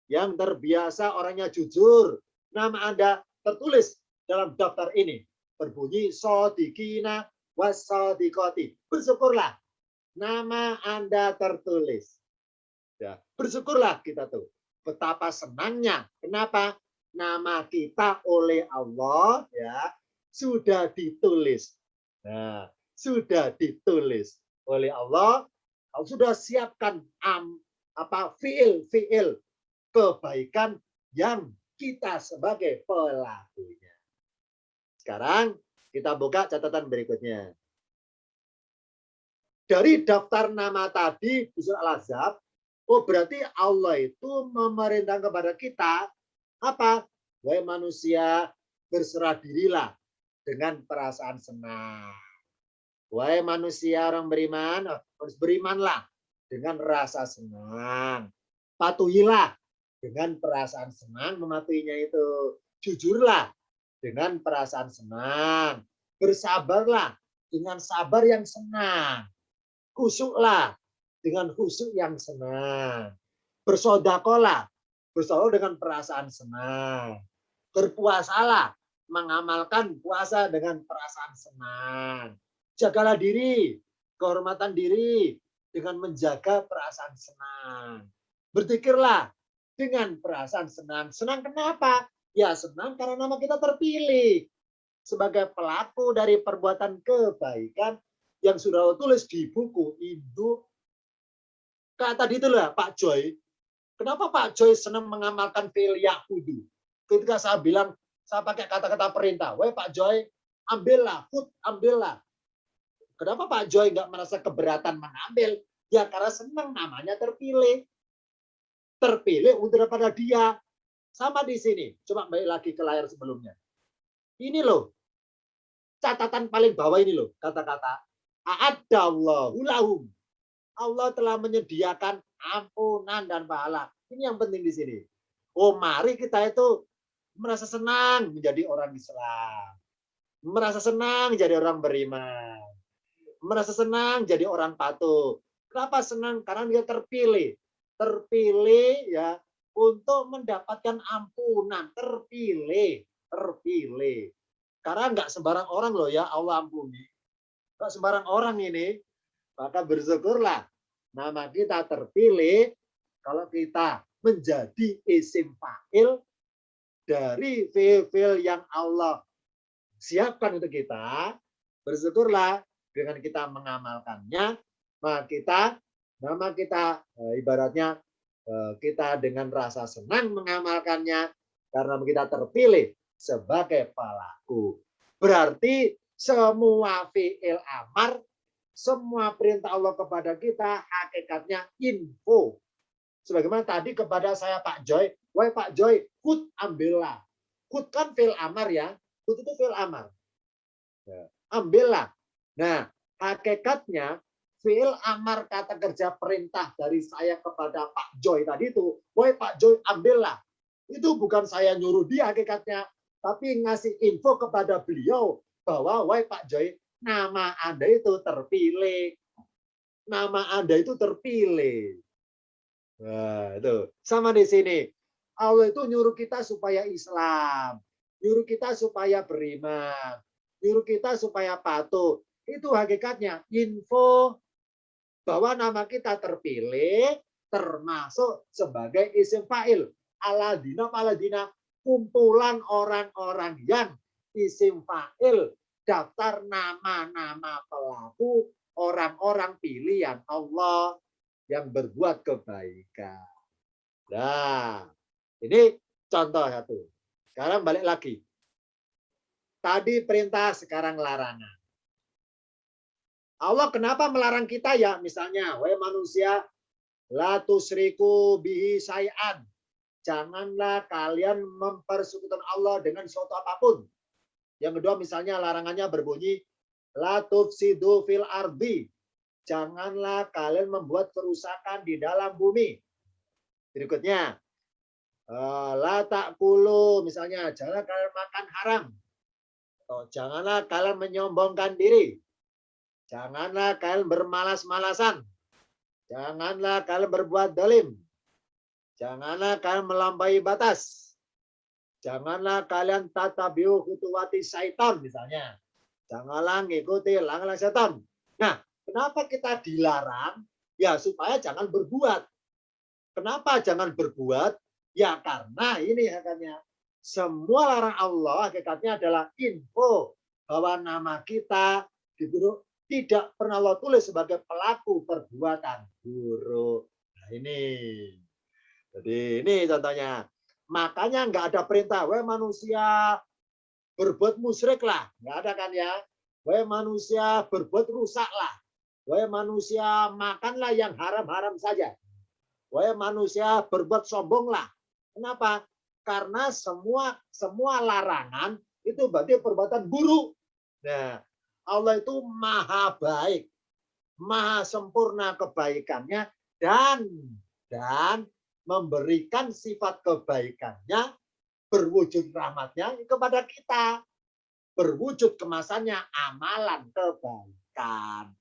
Speaker 1: Yang terbiasa orangnya jujur, nama Anda tertulis dalam daftar ini berbunyi sodikina was sodikoti. Bersyukurlah nama Anda tertulis. Ya, bersyukurlah kita tuh. Betapa senangnya. Kenapa? Nama kita oleh Allah ya sudah ditulis. Nah, sudah ditulis oleh Allah. Allah sudah siapkan fiil kebaikan yang kita sebagai pelakunya. Sekarang kita buka catatan berikutnya. Dari daftar nama tadi di surah Al-Ahzab, oh berarti Allah itu memerintahkan kepada kita apa? Wahai manusia, berserah dirilah dengan perasaan senang. Wahai manusia orang beriman, harus berimanlah dengan rasa senang. Patuhilah dengan perasaan senang, mematuhinya itu. Jujurlah dengan perasaan senang. Bersabarlah dengan sabar yang senang. Khusyuklah dengan khusyuk yang senang. Bersodakolah, bersodako dengan perasaan senang. Berpuasalah, mengamalkan puasa dengan perasaan senang. Jagalah diri, kehormatan diri dengan menjaga perasaan senang. Berzikirlah dengan perasaan senang. Senang kenapa? Ya senang karena nama kita terpilih sebagai pelaku dari perbuatan kebaikan yang sudah tulis di buku induk. Tadi itu lah Pak Joy. Kenapa Pak Joy senang mengamalkan fi'il yahudu? Ketika saya bilang, saya pakai kata-kata perintah. Weh Pak Joy, ambillah, ambillah. Kenapa Pak Joy nggak merasa keberatan mengambil? Ya karena senang namanya terpilih. Terpilih untuk daripada dia. Sama di sini. Coba balik lagi ke layar sebelumnya. Ini loh. Catatan paling bawah ini loh. Kata-kata. A'addallahu lahum. Allah telah menyediakan ampunan dan pahala. Ini yang penting di sini. Oh, mari kita itu merasa senang menjadi orang Islam. Merasa senang jadi orang beriman. Merasa senang jadi orang patuh. Kenapa senang? Karena dia terpilih. Terpilih ya untuk mendapatkan ampunan. Terpilih. Terpilih. Karena nggak sembarang orang loh ya Allah ampuni. Kok sembarang orang ini, maka bersyukurlah nama kita terpilih kalau kita menjadi isim fa'il dari fi'il yang Allah siapkan untuk kita. Bersyukurlah dengan kita mengamalkannya, maka nama kita ibaratnya kita dengan rasa senang mengamalkannya karena kita terpilih sebagai pelaku. Berarti semua fi'il amar, semua perintah Allah kepada kita hakikatnya info. Sebagaimana tadi kepada saya Pak Joy, wahai Pak Joy, kut ambillah. Kut kan fi'il amar ya, kut itu fi'il amar. Ambillah. Nah, hakikatnya fi'il amar kata kerja perintah dari saya kepada Pak Joy tadi itu, wahai Pak Joy ambillah. Itu bukan saya nyuruh dia hakikatnya, tapi ngasih info kepada beliau bahwa wahai Pak Joy, nama Anda itu terpilih. Nama Anda itu terpilih. Nah, itu sama di sini. Allah itu nyuruh kita supaya Islam, nyuruh kita supaya beriman, nyuruh kita supaya patuh. Itu hakikatnya info bahwa nama kita terpilih termasuk sebagai isim fa'il. Aladina kumpulan orang-orang yang isim fa'il daftar nama-nama pelaku orang-orang pilihan Allah yang berbuat kebaikan. Nah, ini contoh satu. Sekarang balik lagi. Tadi perintah, sekarang larangan. Allah kenapa melarang kita ya? Misalnya, wahai manusia, la tusriku bihi syai'an. Janganlah kalian mempersekutukan Allah dengan suatu apapun. Yang kedua misalnya larangannya berbunyi, la tufsidu fil ardi. Janganlah kalian membuat kerusakan di dalam bumi. Berikutnya, la ta'kulu, misalnya jangan kalian makan haram. Atau janganlah kalian menyombongkan diri. Janganlah kalian bermalas-malasan. Janganlah kalian berbuat zalim. Janganlah kalian melampaui batas. Janganlah kalian tatabiu khutuwati syaitan misalnya. Janganlah ngikuti langkah setan. Nah, kenapa kita dilarang? Ya supaya jangan berbuat. Kenapa jangan berbuat? Ya karena ini hakikatnya. Semua larang Allah hakikatnya adalah info bahwa nama kita tidak pernah Allah tulis sebagai pelaku perbuatan buruk. Nah ini. Jadi ini contohnya. Makanya nggak ada perintah, wah manusia berbuat musyrik lah. Nggak ada kan ya. Wah manusia berbuat rusak lah. Wah manusia makanlah yang haram-haram saja. Wah manusia berbuat sombong lah. Kenapa? Karena semua larangan itu berarti perbuatan buruk. Nah, Allah itu maha baik, maha sempurna kebaikannya dan memberikan sifat kebaikannya berwujud rahmatnya kepada kita. Berwujud kemasannya amalan kebaikan.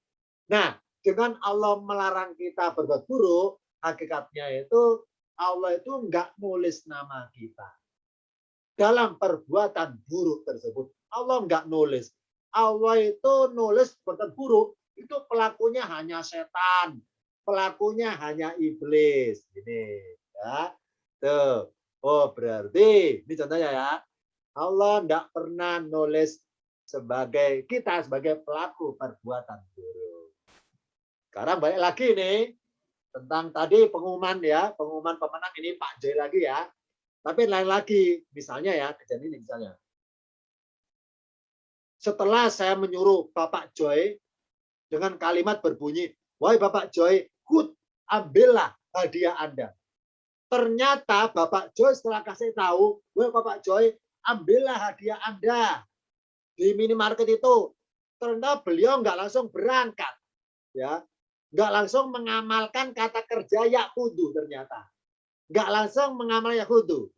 Speaker 1: Nah, dengan Allah melarang kita berbuat buruk, hakikatnya itu Allah itu enggak nulis nama kita. Dalam perbuatan buruk tersebut, Allah enggak nulis. Allah itu nulis perbuatan buruk, itu pelakunya hanya setan. Pelakunya hanya iblis. Ini ya. Tuh. Oh, berarti ini contohnya ya. Allah enggak pernah nulis sebagai kita sebagai pelaku perbuatan buruk. Sekarang balik lagi nih tentang tadi pengumuman ya, pengumuman pemenang ini Pak J lagi ya. Tapi lain lagi, misalnya ya, kejadian ini misalnya. Setelah saya menyuruh Bapak Joy dengan kalimat berbunyi, wahai Bapak Joy, ambillah hadiah Anda. Ternyata Bapak Joy setelah kasih tahu, wahai Bapak Joy, ambillah hadiah Anda di minimarket itu. Ternyata beliau nggak langsung berangkat, ya, nggak langsung mengamalkan kata kerja yakudu ternyata, nggak langsung mengamalkan yakudu.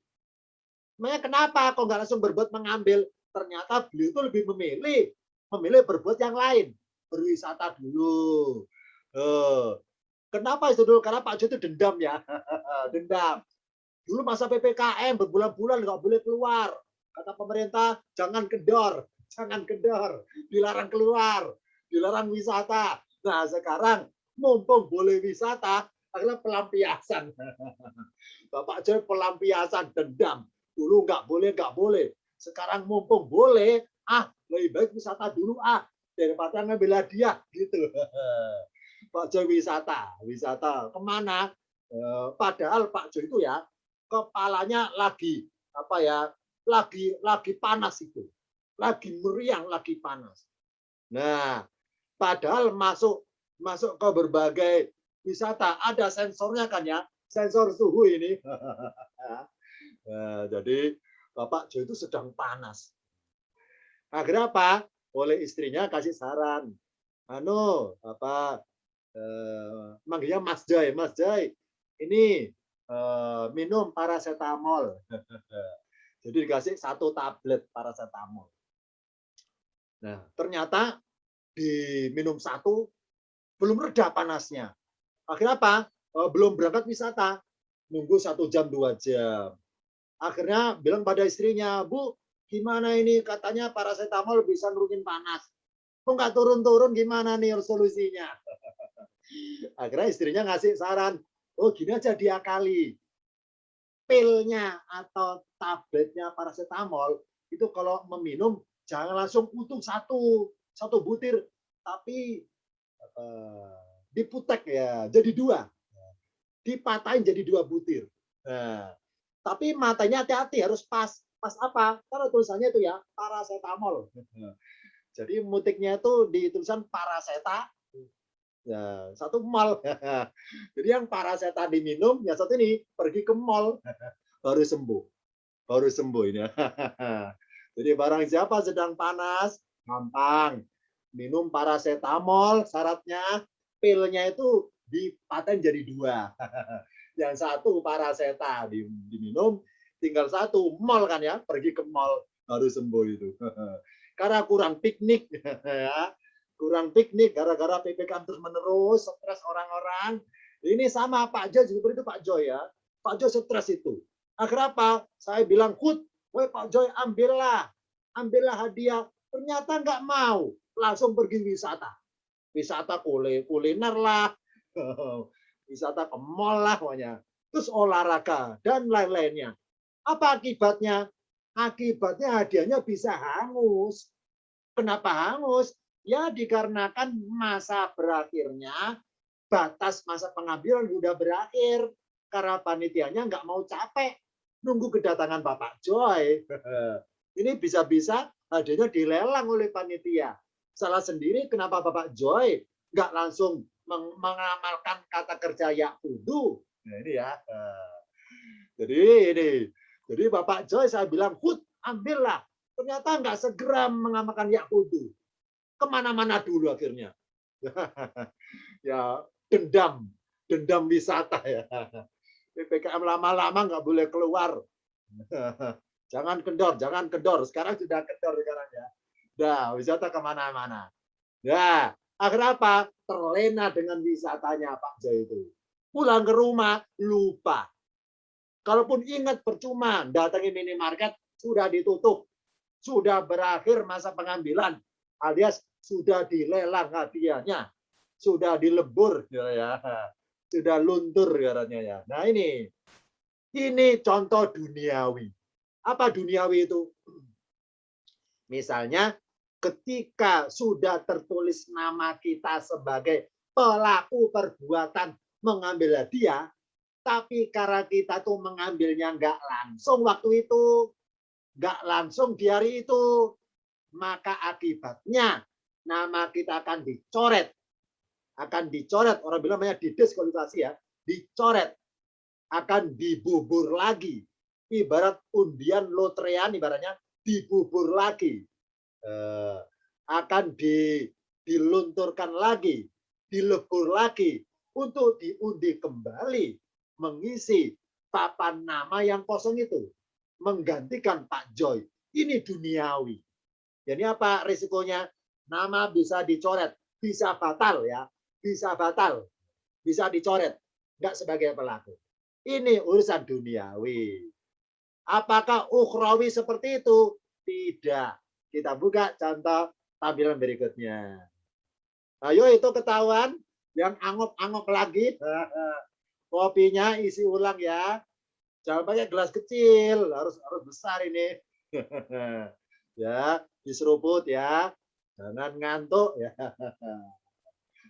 Speaker 1: Makanya kenapa kok nggak langsung berbuat mengambil? Ternyata beliau itu lebih memilih berbuat yang lain, berwisata dulu. Kenapa itu dulu? Karena Pak Jo itu dendam ya, dendam. Dulu masa PPKM berbulan-bulan nggak boleh keluar. Kata pemerintah jangan kendor, dilarang keluar. dilarang wisata. Nah, sekarang mumpung boleh wisata, akhirnya pelampiasan. Bapak Joy pelampiasan dendam. Dulu nggak boleh. Sekarang mumpung boleh, lebih baik wisata dulu daripada ngambil hadiah gitu. Pak Joy wisata kemana? Padahal Pak Joy itu ya kepalanya lagi apa ya, lagi panas itu, lagi meriang, lagi panas. Nah, padahal masuk masuk ke berbagai wisata ada sensornya kan ya, sensor suhu ini. Nah, jadi Bapak Jo itu sedang panas. Akhirnya apa? Oleh istrinya kasih saran. Manggilnya Mas Joy, Mas Joy, ini minum paracetamol. Jadi dikasih 1 tablet paracetamol. Nah, ternyata diminum 1 belum reda panasnya. Akhirnya apa? Belum berangkat wisata, nunggu 1 jam 2 jam. Akhirnya bilang pada istrinya, Bu, gimana ini? Katanya paracetamol bisa nurunin panas. Kok nggak turun-turun, gimana nih solusinya? Akhirnya istrinya ngasih saran, oh gini aja diakali. Pilnya atau tabletnya paracetamol itu kalau meminum jangan langsung utuh satu butir, tapi diputek ya jadi 2, dipatahin jadi 2 butir. Nah, tapi matanya hati-hati harus pas. Pas apa? Karena tulisannya itu ya paracetamol. Jadi mutiknya itu di tulisan paraseta, ya 1 mol. Jadi yang paraseta diminum, ya 1 ini pergi ke mall baru sembuh. Baru sembuh ini. Jadi barang siapa sedang panas, gampang. Minum paracetamol, syaratnya pilnya itu dipaten jadi 2. Yang 1 paraseta diminum, tinggal 1 mall kan ya, pergi ke mall baru sembuh itu. Karena kurang piknik ya. Kurang piknik gara-gara PPKM terus menerus, stres orang-orang. Ini sama Pak Joy juga itu Pak Joy ya. Pak Joy stres itu. Akhirnya apa? Saya bilang, "Hut, woi Pak Joy ambillah hadiah." Ternyata nggak mau, langsung pergi wisata. Wisata kuliner lah, wisata ke mall lah pokoknya. Terus olahraga dan lain-lainnya. Apa akibatnya? Akibatnya hadiahnya bisa hangus. Kenapa hangus? Ya dikarenakan masa berakhirnya, batas masa pengambilan sudah berakhir. Karena panitianya nggak mau capek nunggu kedatangan Bapak Joy. Ini bisa-bisa hadiahnya dilelang oleh panitia. Salah sendiri kenapa Bapak Joy nggak langsung mengamalkan kata kerja ya kudu. Nah, ini ya. Jadi ini. Jadi Bapak Joy saya bilang, "Hut, ambillah." Ternyata nggak segera mengamalkan ya kudu. Kemana-mana dulu akhirnya. Ya dendam wisata ya. PPKM lama-lama nggak boleh keluar. Jangan kendor. Sekarang sudah kendor sekarang ya. Nah, wisata kemana-mana. Nah, akhirnya apa? Terlena dengan wisatanya Pak Joy itu. Pulang ke rumah, lupa. Kalaupun ingat percuma, datangi minimarket, sudah ditutup. Sudah berakhir masa pengambilan. Alias sudah dilelang hadiahnya. Sudah dilebur. Ya. Sudah luntur katanya ya. Nah ini contoh duniawi. Apa duniawi itu? Misalnya ketika sudah tertulis nama kita sebagai pelaku perbuatan mengambil hadiah, tapi karena kita tuh mengambilnya nggak langsung waktu itu, nggak langsung di hari itu, maka akibatnya nama kita akan dicoret. Orang bilang namanya didiskualifikasi ya, dicoret, akan dibubur lagi. Ibarat undian lotrean, ibaratnya dibubur lagi. Akan dilunturkan lagi, dilebur lagi untuk diundi kembali mengisi papan nama yang kosong itu, menggantikan Pak Joy. Ini duniawi. Jadi apa risikonya? Nama bisa dicoret, bisa batal ya, bisa dicoret, nggak sebagai pelaku. Ini urusan duniawi. Apakah ukhrawi seperti itu? Tidak. Kita buka contoh tampilan berikutnya. Ayo itu ketahuan yang angop-angop lagi. Kopinya isi ulang ya. Jangan pakai gelas kecil, harus besar ini. Ya, diseruput ya. Jangan ngantuk ya.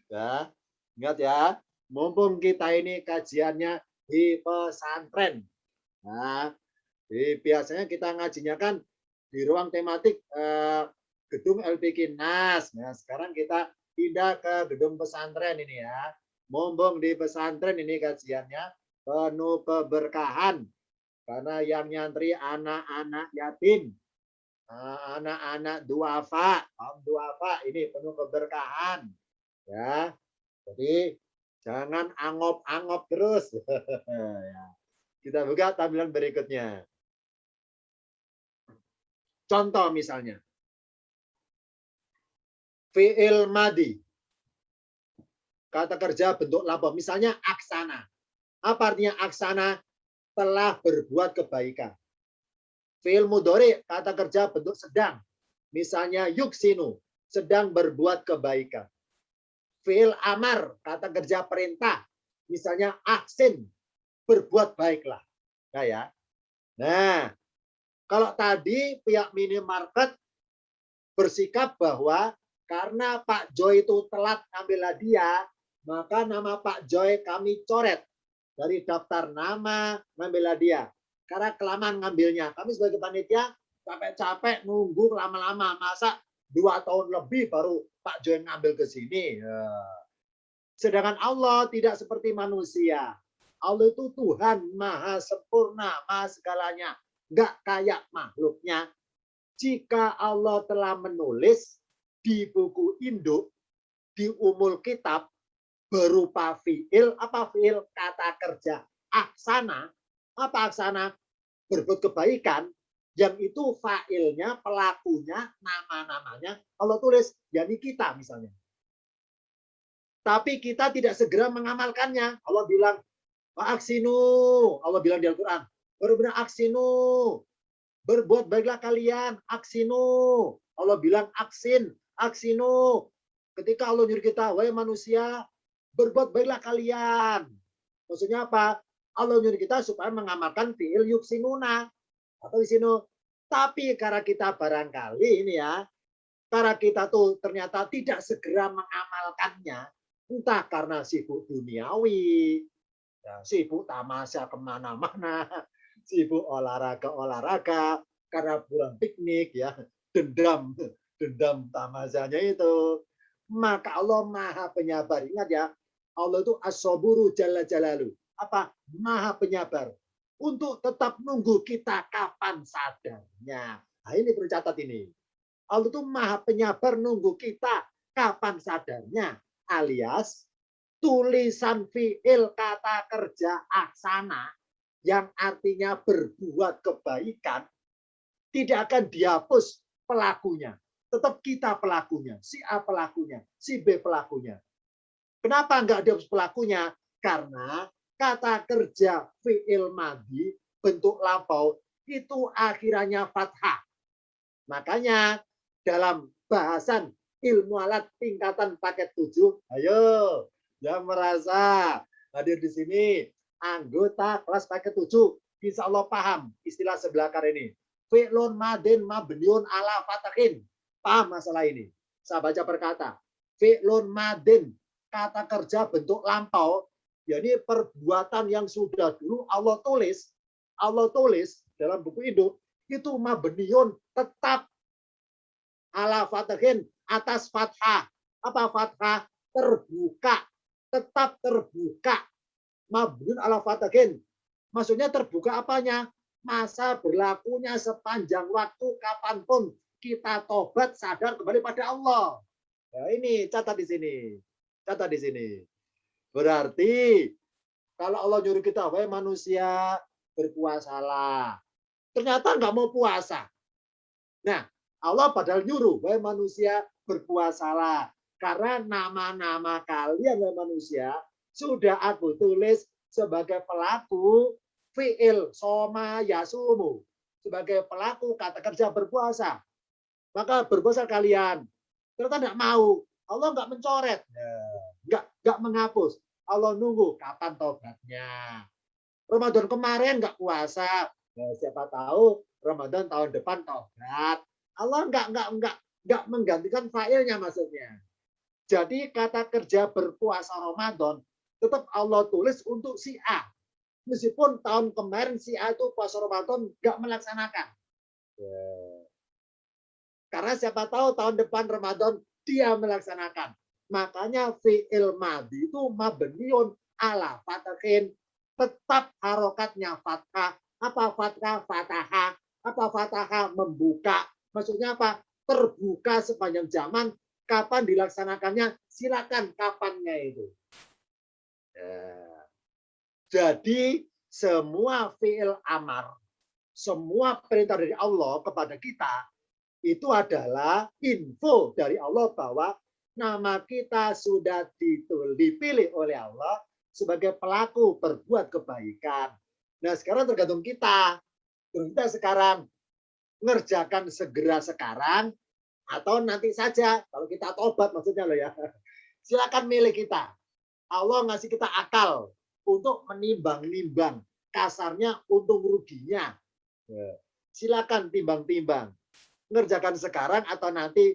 Speaker 1: Ya, ingat ya. Mumpung kita ini kajiannya di pesantren. Nah, biasanya kita ngajinya kan di ruang tematik gedung LPK Nas. Nah, sekarang kita pindah ke gedung pesantren ini ya. Mumpung di pesantren ini kajiannya penuh keberkahan karena yang nyantri anak-anak yatim, anak-anak duafa, kaum duafa ini penuh keberkahan ya. Jadi jangan angop-angop terus. Ya. Kita buka tampilan berikutnya. Contoh misalnya, fi'il madi, kata kerja bentuk laba, misalnya aksana. Apa artinya aksana? Telah berbuat kebaikan. Fi'il mudhari, kata kerja bentuk sedang, misalnya yuksinu, sedang berbuat kebaikan. Fi'il amar, kata kerja perintah, misalnya aksin, berbuat baiklah. Nah, ya. Nah, kalau tadi pihak minimarket bersikap bahwa karena Pak Joy itu telat ngambil hadiah, maka nama Pak Joy kami coret dari daftar nama ngambil hadiah. Karena kelamaan ngambilnya. Kami sebagai panitia capek-capek nunggu lama-lama. Masa 2 tahun lebih baru Pak Joy ngambil ke sini. Sedangkan Allah tidak seperti manusia. Allah itu Tuhan maha sempurna, maha segalanya. Nggak kayak makhluknya. Jika Allah telah menulis di buku induk, di umul kitab, berupa fiil, apa fiil? Kata kerja. Aksana, apa aksana? Berbuat kebaikan, yang itu failnya, pelakunya, nama-namanya, Allah tulis, yakni kita misalnya. Tapi kita tidak segera mengamalkannya. Allah bilang, aksinu. Allah bilang di Al-Quran, benar-benar aksinu. Berbuat baiklah kalian, aksinu. Allah bilang aksin, aksinu. Ketika Allah nyuruh kita, wahai manusia, berbuat baiklah kalian. Maksudnya apa? Allah nyuruh kita supaya mengamalkan fi'il yuksinuna atau isinu. Tapi karena kita barangkali ini ya, karena kita tuh ternyata tidak segera mengamalkannya, entah karena sibuk duniawi, ya, sibuk tamasya kemana-mana, sibuk olahraga, karena kurang piknik ya, dendam tamasyanya itu. Maka Allah maha penyabar. Ingat ya, Allah itu as-saburu jalla jalalu. Apa? Maha penyabar. Untuk tetap nunggu kita kapan sadarnya. Nah ini perlu catat ini. Allah itu maha penyabar nunggu kita kapan sadarnya. Alias tulisan fiil kata kerja aksana yang artinya berbuat kebaikan tidak akan dihapus pelakunya. Tetap kita pelakunya, si A pelakunya, si B pelakunya. Kenapa enggak dihapus pelakunya? Karena kata kerja fi'il madhi bentuk lampau itu akhirannya fathah. Makanya dalam bahasan ilmu alat tingkatan paket 7, ayo yang merasa hadir di sini anggota kelas paket 7, insya Allah paham istilah sebelah kar ini. Fi'lun madin mabniun ala fatahin. Paham masalah ini? Saya baca perkata. Fi'lun madin, kata kerja bentuk lampau, yakni perbuatan yang sudah dulu Allah tulis dalam buku induk, itu mabniun tetap ala fatahin, atas fathah. Apa fathah? Terbuka, tetap terbuka. Mabniun ala fatahin. Maksudnya terbuka apanya? Masa berlakunya sepanjang waktu kapanpun kita tobat sadar kembali pada Allah. Nah, ini catat di sini. Catat di sini. Berarti kalau Allah nyuruh kita, wahai manusia, berpuasalah. Ternyata nggak mau puasa. Nah, Allah padahal nyuruh, wahai manusia, berpuasalah. Karena nama-nama kalian, wahai manusia, sudah aku tulis sebagai pelaku fi'il soma yasumu. Sebagai pelaku kata kerja berpuasa. Maka berpuasa kalian. Ternyata tidak mau. Allah nggak mencoret, nggak menghapus. Allah nunggu kapan tobatnya. Ramadan kemarin nggak puasa, siapa tahu Ramadan tahun depan tobat. Allah nggak menggantikan failnya maksudnya. Jadi kata kerja berpuasa Ramadan tetap Allah tulis untuk si A. Meskipun tahun kemarin si A itu puasa Ramadan nggak melaksanakan. Karena siapa tahu tahun depan Ramadan dia melaksanakan. Makanya fi'il madhi itu mabniun ala fatahin. Tetap harokatnya fathah. Apa fathah? Fataha. Apa fataha? Membuka. Maksudnya apa? Terbuka sepanjang zaman. Kapan dilaksanakannya? Silakan kapannya itu. Jadi semua fi'il amar, semua perintah dari Allah kepada kita, itu adalah info dari Allah bahwa nama kita sudah dipilih oleh Allah sebagai pelaku berbuat kebaikan. Nah sekarang tergantung kita. Kita sekarang ngerjakan segera sekarang atau nanti saja. Kalau kita tobat maksudnya loh ya. Silakan milih kita. Allah ngasih kita akal untuk menimbang-nimbang. Kasarnya untung ruginya. Silakan timbang-timbang. Ngerjakan sekarang atau nanti.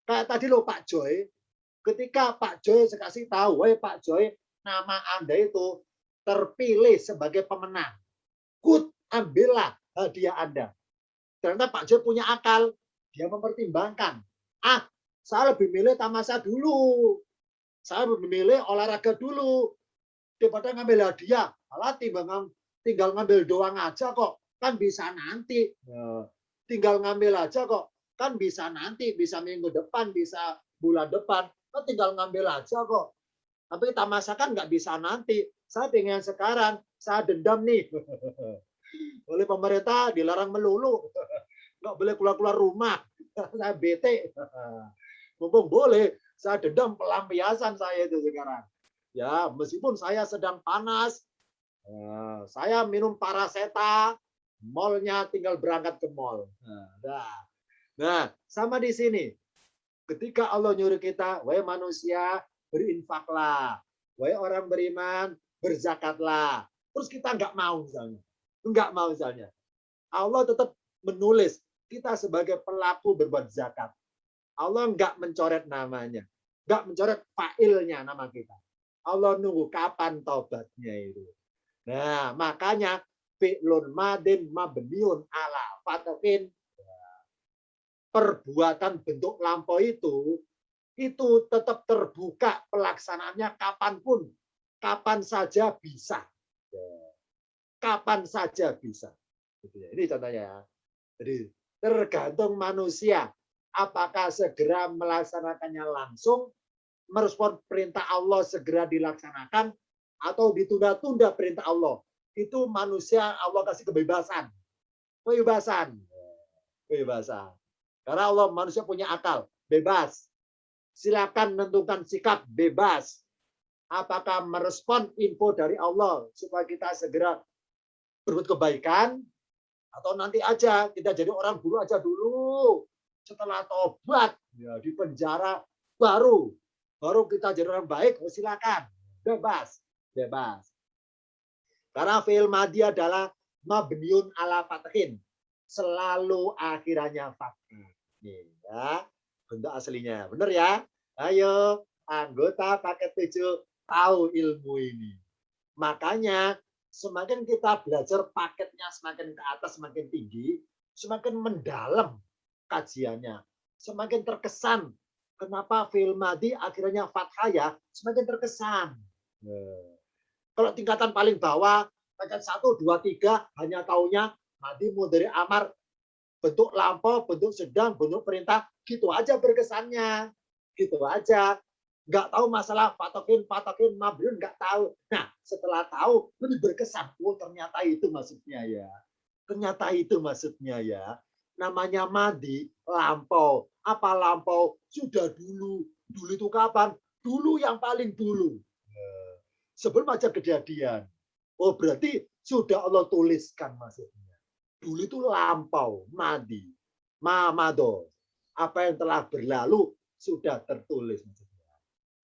Speaker 1: Kayak tadi loh Pak Joy, ketika Pak Joy saya kasih tahu, Pak Joy, nama Anda itu terpilih sebagai pemenang. Good, ambillah hadiah Anda. Ternyata Pak Joy punya akal, dia mempertimbangkan. Saya lebih milih tamasa dulu. Saya lebih milih olahraga dulu. Daripada ngambil hadiah, malah tinggal ngambil doang aja kok. Kan bisa nanti. Tinggal ngambil aja kok. Kan bisa nanti, bisa minggu depan, bisa bulan depan. Kan tinggal ngambil aja kok. Tapi tamasa kan nggak bisa nanti. Saya pengen sekarang, saya dendam nih. Oleh pemerintah dilarang melulu. Nggak boleh keluar-keluar rumah. Saya bete. Mumpung boleh, saya dendam pelampiasan saya itu sekarang. Ya, meskipun saya sedang panas, saya minum paraseta, malnya tinggal berangkat ke mall. Nah, sama di sini. Ketika Allah nyuruh kita, wahai manusia, berinfaklah. Wahai orang beriman, berzakatlah. Terus kita nggak mau misalnya. Nggak mau misalnya. Allah tetap menulis kita sebagai pelaku berbuat zakat. Allah nggak mencoret namanya. Nggak mencoret failnya nama kita. Allah nunggu kapan taubatnya itu. Nah, makanya fi'lun madin mabniun ala fatahin. Perbuatan bentuk lampau itu tetap terbuka pelaksanaannya kapanpun. Kapan saja bisa. Kapan saja bisa. Ini contohnya ya. Jadi tergantung manusia. Apakah segera melaksanakannya langsung, merespon perintah Allah segera dilaksanakan, atau ditunda-tunda perintah Allah. Itu manusia Allah kasih kebebasan. Kebebasan. Kebebasan. Karena Allah manusia punya akal. Bebas. Silakan menentukan sikap. Bebas. Apakah merespon info dari Allah supaya kita segera berbuat kebaikan, atau nanti aja kita jadi orang buruk aja dulu. Setelah tobat ya di penjara baru kita jadi orang baik. Silakan. Bebas. Bebas. Karena fi'il madhi adalah mabniun ala fathin. Selalu akhirannya fathah. Ya, bentuk aslinya. Benar ya? Ayo, anggota paket 7 tahu ilmu ini. Makanya semakin kita belajar paketnya semakin ke atas, semakin tinggi, semakin mendalam kajiannya. Semakin terkesan. Kenapa fi'il madhi akhirnya fathah ya? Semakin terkesan. Kalau tingkatan paling bawah, tingkat 1, 2, 3, hanya taunya madhi mudhari amar, bentuk lampau, bentuk sedang, bentuk perintah, gitu aja berkesannya. Gitu aja. Nggak tahu masalah patokin, mabrun, nggak tahu. Nah, setelah tahu, lebih berkesan. Oh, ternyata itu maksudnya ya. Ternyata itu maksudnya ya. Namanya madhi, lampau. Apa lampau? Sudah dulu. Dulu itu kapan? Dulu yang paling dulu. Sebelum aja kejadian. Oh, berarti sudah Allah tuliskan maksudnya. Dulu itu lampau, madhi, mamado. Apa yang telah berlalu sudah tertulis.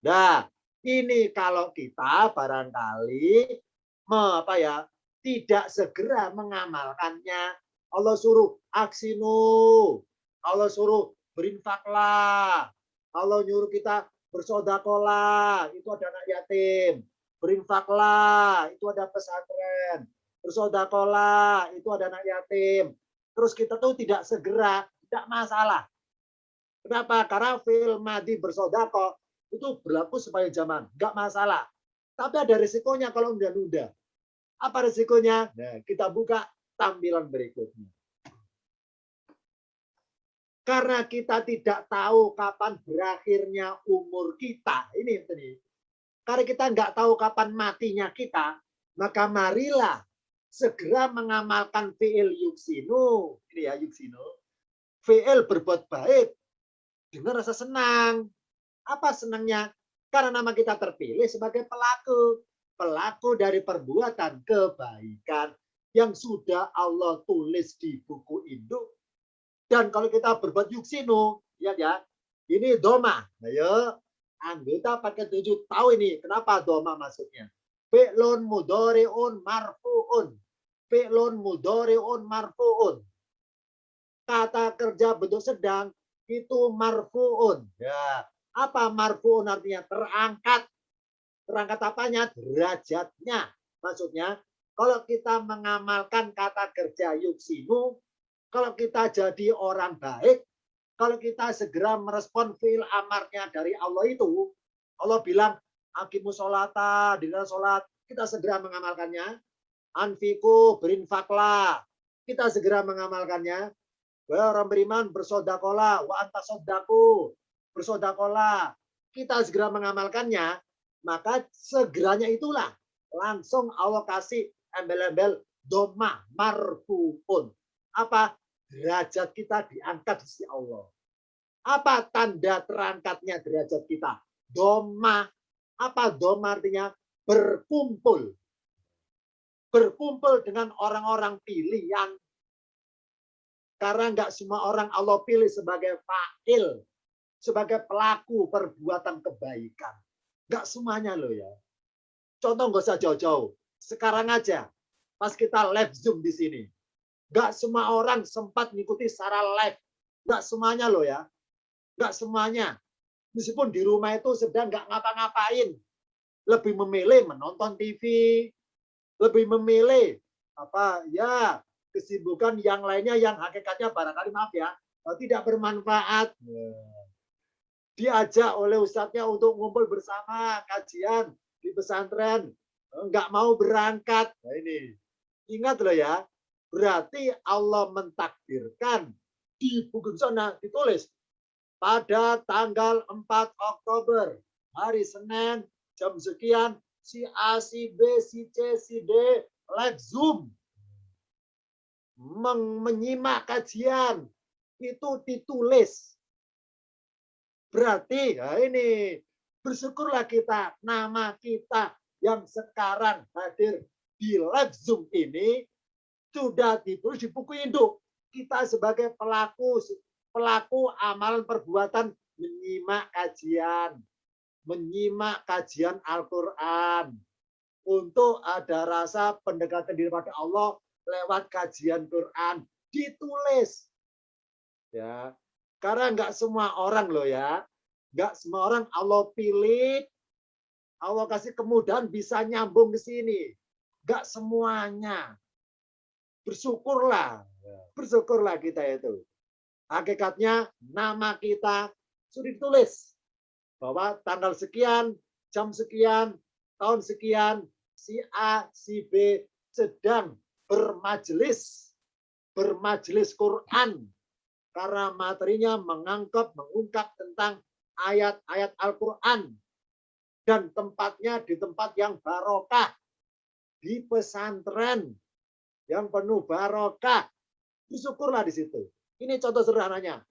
Speaker 1: Nah, ini kalau kita barangkali tidak segera mengamalkannya. Allah suruh aksinu, Allah suruh berinfaklah, Allah nyuruh kita bersodakolah, itu ada anak yatim. Berinfaklah, itu ada pesantren. Bersodakolah, itu ada anak yatim. Terus kita tuh tidak segera, tidak masalah. Kenapa? Karena fi'il madi bersodako itu berlaku sepanjang zaman, nggak masalah. Tapi ada risikonya kalau nunda-nunda. Apa risikonya? Nah, kita buka tampilan berikutnya. Karena kita tidak tahu kapan berakhirnya umur kita. Ini. Karena kita nggak tahu kapan matinya kita, maka marilah segera mengamalkan fi'il yuksinu. Ini ya, yuksinu. Fi'il berbuat baik dengan rasa senang. Apa senangnya? Karena nama kita terpilih sebagai pelaku. Pelaku dari perbuatan kebaikan yang sudah Allah tulis di buku induk. Dan kalau kita berbuat yuksinu, lihat ya, ini doma. Ayo, anggota pakai 7 tahu ini. Kenapa doma maksudnya? Fi'lun mudhari'un marfu'un. Fi'lun mudhari'un marfu'un. Kata kerja bentuk sedang itu marfu'un. Ya, apa marfu'un artinya? Terangkat. Terangkat apanya? Derajatnya. Maksudnya, kalau kita mengamalkan kata kerja yuksinu, kalau kita jadi orang baik, kalau kita segera merespon fi'il amarnya dari Allah itu, Allah bilang, aqimus sholata, dirilah sholat, kita segera mengamalkannya. Anfiku, berinfaklah, kita segera mengamalkannya. Orang beriman bersodakolah, wa antasodaku, bersodakolah. Kita segera mengamalkannya, maka segeranya itulah langsung Allah kasih embel-embel doma marfuun. Apa? Derajat kita diangkat di sisi Allah. Apa tanda terangkatnya derajat kita? Doma. Apa doma artinya? Berkumpul. Berkumpul dengan orang-orang pilihan. Karena nggak semua orang Allah pilih sebagai fa'il, sebagai pelaku perbuatan kebaikan. Nggak semuanya loh ya. Contoh nggak usah jauh-jauh. Sekarang aja, pas kita live Zoom di sini. Nggak semua orang sempat mengikuti secara live. Nggak semuanya loh ya. Nggak semuanya. Meskipun di rumah itu sedang nggak ngapa-ngapain. Lebih memilih menonton TV. Lebih memilih kesibukan yang lainnya yang hakikatnya barangkali maaf ya, tidak bermanfaat. Diajak oleh ustadznya untuk ngumpul bersama kajian di pesantren, nggak mau berangkat. Nah ini, ingat loh ya, berarti Allah mentakdirkan di buku sana ditulis pada tanggal 4 Oktober, hari Senin, jam sekian, si A, si B, si C, si D, live Zoom. Menyimak kajian itu ditulis. Berarti ya ini bersyukurlah kita, nama kita yang sekarang hadir di live Zoom ini sudah ditulis di buku induk. Kita sebagai pelaku amalan perbuatan menyimak kajian Al-Qur'an untuk ada rasa pendekatan diri pada Allah lewat kajian Quran ditulis. Ya, karena nggak semua orang loh ya, nggak semua orang Allah pilih, Allah kasih kemudahan bisa nyambung ke sini. Nggak semuanya. Bersyukurlah kita itu. Hakikatnya nama kita sudah ditulis bahwa tanggal sekian, jam sekian, tahun sekian, si A, si B sedang bermajelis Quran karena materinya mengungkap tentang ayat-ayat Al-Quran dan tempatnya di tempat yang barokah, di pesantren yang penuh barokah. Bersyukurlah di situ. Ini contoh sederhananya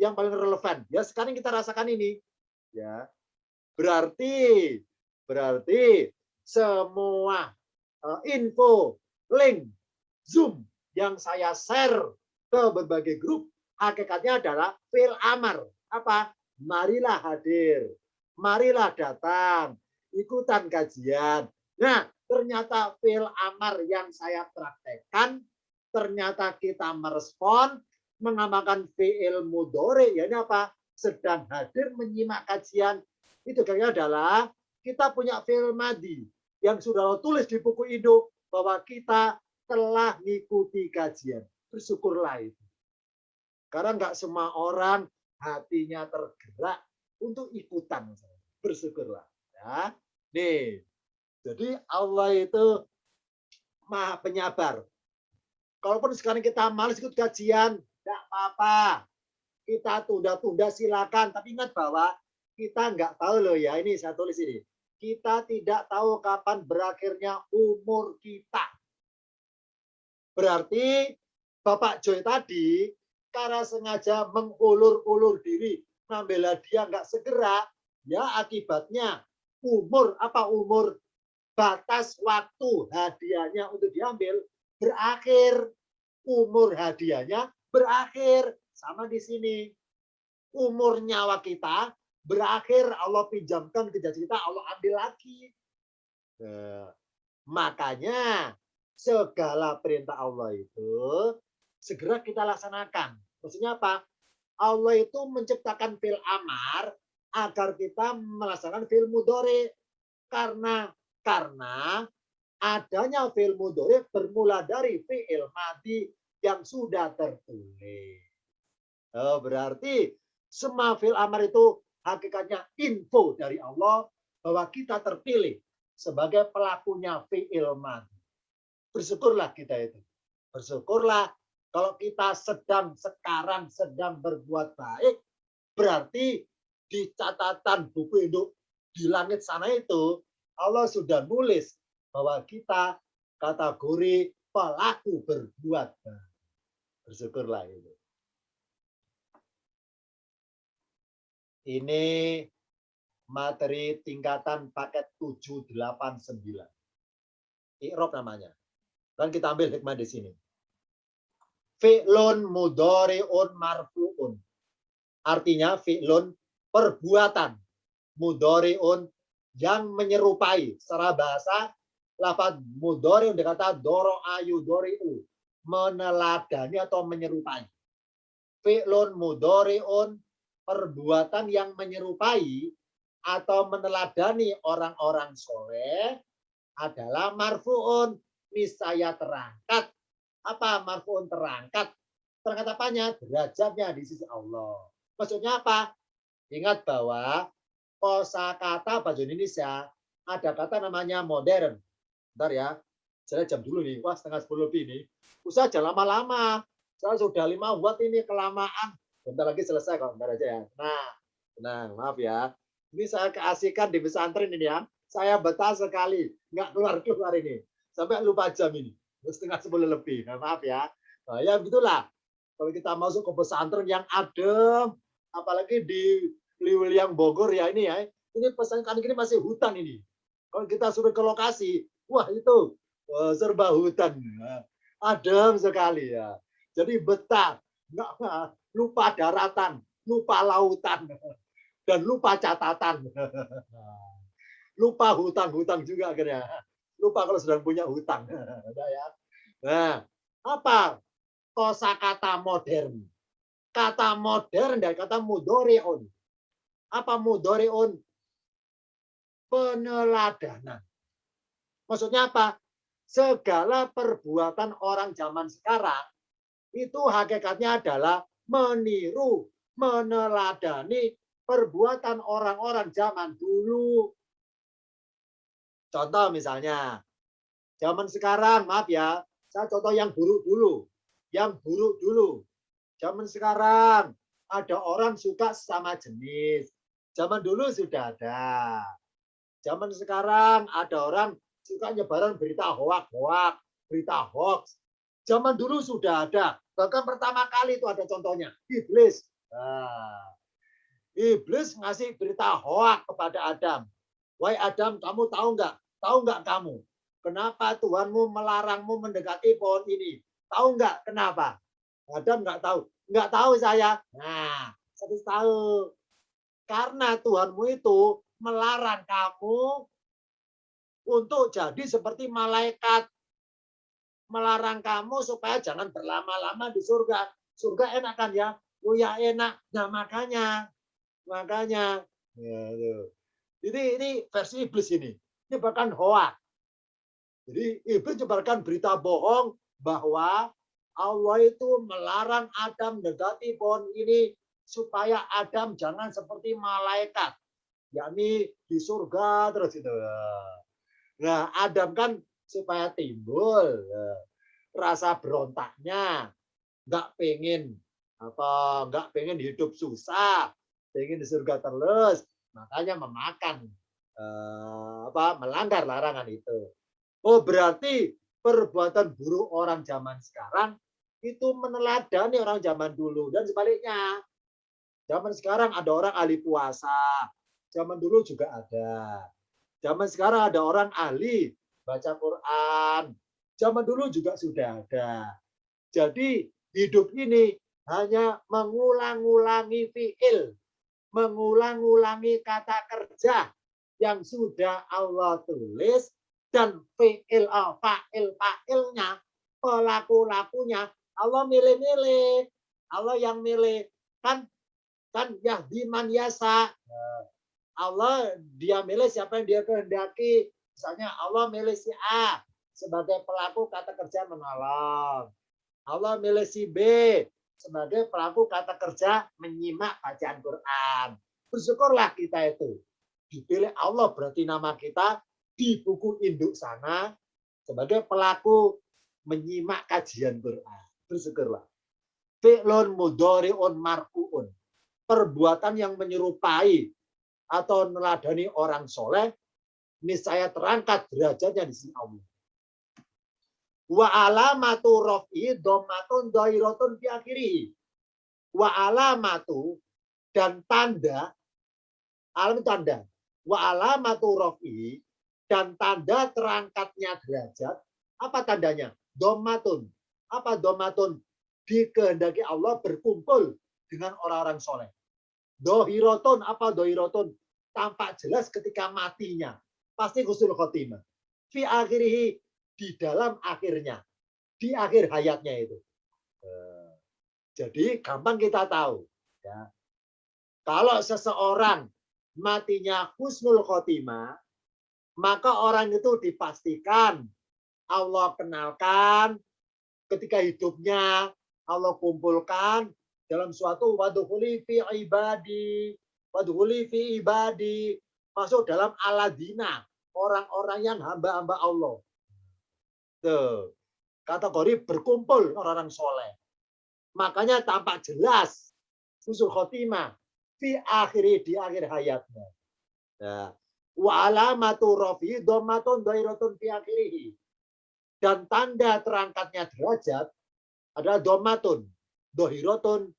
Speaker 1: yang paling relevan. Ya sekarang kita rasakan ini. Ya, berarti semua info, link, Zoom yang saya share ke berbagai grup, hakikatnya adalah fi'il amar. Apa? marilah hadir, marilah datang, ikutan kajian. Nah, ternyata fi'il amar yang saya praktekkan, ternyata kita merespon, mengamalkan fi'il mudhari, ya ini apa? Sedang hadir menyimak kajian. Itu kayaknya adalah kita punya fi'il madhi yang sudah tulis di buku induk bahwa kita telah mengikuti kajian. Bersyukurlah itu. Karena nggak semua orang hatinya tergerak untuk ikutan. Bersyukurlah. Ya. Nih, jadi Allah itu maha penyabar. Kalaupun sekarang kita malas ikut kajian, tidak apa-apa. Kita tunda-tunda silakan. Tapi ingat bahwa kita nggak tahu loh ya. Ini saya tulis ini. Kita tidak tahu kapan berakhirnya umur kita. Berarti Bapak Joy tadi karena sengaja mengulur-ulur diri, ngambil hadiah nggak segera, ya akibatnya umur batas waktu hadiahnya untuk diambil berakhir, umur hadiahnya berakhir. Sama di sini, umur nyawa kita berakhir, Allah pinjamkan ke janji kita, Allah ambil lagi. Makanya segala perintah Allah itu segera kita laksanakan. Maksudnya apa? Allah itu menciptakan fi'il amar agar kita melaksanakan fi'il mudhari. Karena adanya fi'il mudhari bermula dari fi'il madhi yang sudah tertulis. Oh, berarti semua fi'il amar itu hakikatnya info dari Allah bahwa kita terpilih sebagai pelakunya fi'il madhi. Bersyukurlah kita itu. Bersyukurlah kalau kita sekarang sedang berbuat baik, berarti di catatan buku induk di langit sana itu Allah sudah nulis bahwa kita kategori pelaku berbuat baik. Bersyukurlah itu. Ini materi tingkatan paket 789. I'rab namanya. Kan kita ambil hikmah di sini. Fi'lun mudhari'un marfu'un. Artinya fi'lun perbuatan mudhari'un yang menyerupai. Secara bahasa lafaz mudhari'un dikata doro'a yudhari'u, meneladani atau menyerupai. Fi'lun mudhari'un perbuatan yang menyerupai atau meneladani orang-orang soleh adalah marfu'un, niscaya terangkat. Apa marfu'un terangkat? Terangkat apanya? Derajatnya di sisi Allah. Maksudnya apa? Ingat bahwa kosakata bahasa Indonesia ada kata namanya modern. Bentar ya. Saya jam dulu nih. Wah, setengah 10 lebih nih. Usah jangan lama-lama. Saya sudah 5 watt ini kelamaan. Bentar lagi selesai kok. Bentar aja ya. Nah, tenang, maaf ya. Ini saya keasikan di pesantren ini ya. Saya betah sekali. Nggak keluar-keluar ini. Sampai lupa jam ini. Setengah 10 lebih. Nah, maaf ya. Nah, ya begitulah. Kalau kita masuk ke pesantren yang adem, apalagi di Liwiliang Bogor ya ini ya. Ini pesantren ini masih hutan ini. Kalau kita suruh ke lokasi, wah itu serba hutan. Adem sekali ya. Jadi betah. Nggak lupa daratan, lupa lautan, dan lupa catatan. Lupa hutang-hutang juga akhirnya. Lupa kalau sedang punya hutang. Nah, apa kosakata modern? Kata modern dari kata mudhari'un. Apa mudhari'un? Peneladanan. Maksudnya apa? Segala perbuatan orang zaman sekarang itu hakikatnya adalah meniru, meneladani perbuatan orang-orang zaman dulu. Contoh misalnya, zaman sekarang, maaf ya, saya contoh yang buruk dulu. Yang buruk dulu. Zaman sekarang, ada orang suka sama jenis. Zaman dulu sudah ada. Zaman sekarang, ada orang suka nyebaran berita hoak-hoak, berita hoax. Zaman dulu sudah ada. Bahkan pertama kali itu ada contohnya. Iblis. Nah, Iblis ngasih berita hoak kepada Adam. Wahai Adam, kamu tahu nggak? Tahu nggak kamu? Kenapa Tuhanmu melarangmu mendekati pohon ini? Tahu nggak kenapa? Adam nggak tahu. Nggak tahu saya. Nah, saya tahu. Karena Tuhanmu itu melarang kamu untuk jadi seperti malaikat. Melarang kamu supaya jangan berlama-lama di surga. Surga enak kan ya? Oh ya enak. Nah makanya. Ya, ini versi iblis ini. Ini bahkan hoak. Jadi iblis menyebarkan berita bohong bahwa Allah itu melarang Adam mendekati pohon ini supaya Adam jangan seperti malaikat, yakni di surga terus itu. Nah, Adam kan supaya timbul rasa berontaknya, nggak pengen nggak pengen hidup susah, pengen di surga terus, makanya memakan melanggar larangan itu. Oh, berarti perbuatan buruk orang zaman sekarang itu meneladani orang zaman dulu dan sebaliknya. Zaman sekarang ada orang ahli puasa, zaman dulu juga ada. Zaman sekarang ada orang ahli baca Quran, zaman dulu juga sudah ada. Jadi hidup ini hanya mengulang-ulangi fiil, mengulang-ulangi kata kerja yang sudah Allah tulis dan fa'ilnya, pelaku-lakunya Allah milih-milih. Allah yang milih. Kan yahdi man yasa. Allah dia milih siapa yang dia kehendaki. Misalnya Allah milih si A sebagai pelaku kata kerja menolong. Allah milih si B sebagai pelaku kata kerja menyimak bacaan Quran. Bersyukurlah kita itu. Dipilih Allah berarti nama kita di buku induk sana sebagai pelaku menyimak kajian Quran. Bersyukurlah. Fi'lun mudhari'un marfu'un. Perbuatan yang menyerupai atau meneladani orang soleh, ini saya terangkat derajatnya di sini Allah. Wa alamatu raf'i dhammatun dhairatun fi akhirih. Wa alamatu dan tanda, alam tanda. Wa alamatu raf'i dan tanda terangkatnya derajat, apa tandanya? Dhammatun. Apa dhammatun? Dikehendaki Allah berkumpul dengan orang-orang soleh. Dohiroton, apa dohiroton? Tampak jelas ketika matinya. Pasti husnul khotimah. Fi akhirihi, di dalam akhirnya. Di akhir hayatnya itu. Jadi gampang kita tahu. Ya. Kalau seseorang matinya husnul khotimah, maka orang itu dipastikan Allah kenalkan ketika hidupnya, Allah kumpulkan dalam suatu wadhuli fi ibadi, wadhuli fi ibadi, masuk dalam aladina, orang-orang yang hamba-hamba Allah. Tuh, kategori berkumpul orang-orang soleh. Makanya tampak jelas husnul khotimah fi akhiri, di akhir hayatnya. Nah, wa alamatu rafi dhammatun dhairatun fi akhirihi. Dan tanda terangkatnya derajat adalah dhammatun, dohiratun,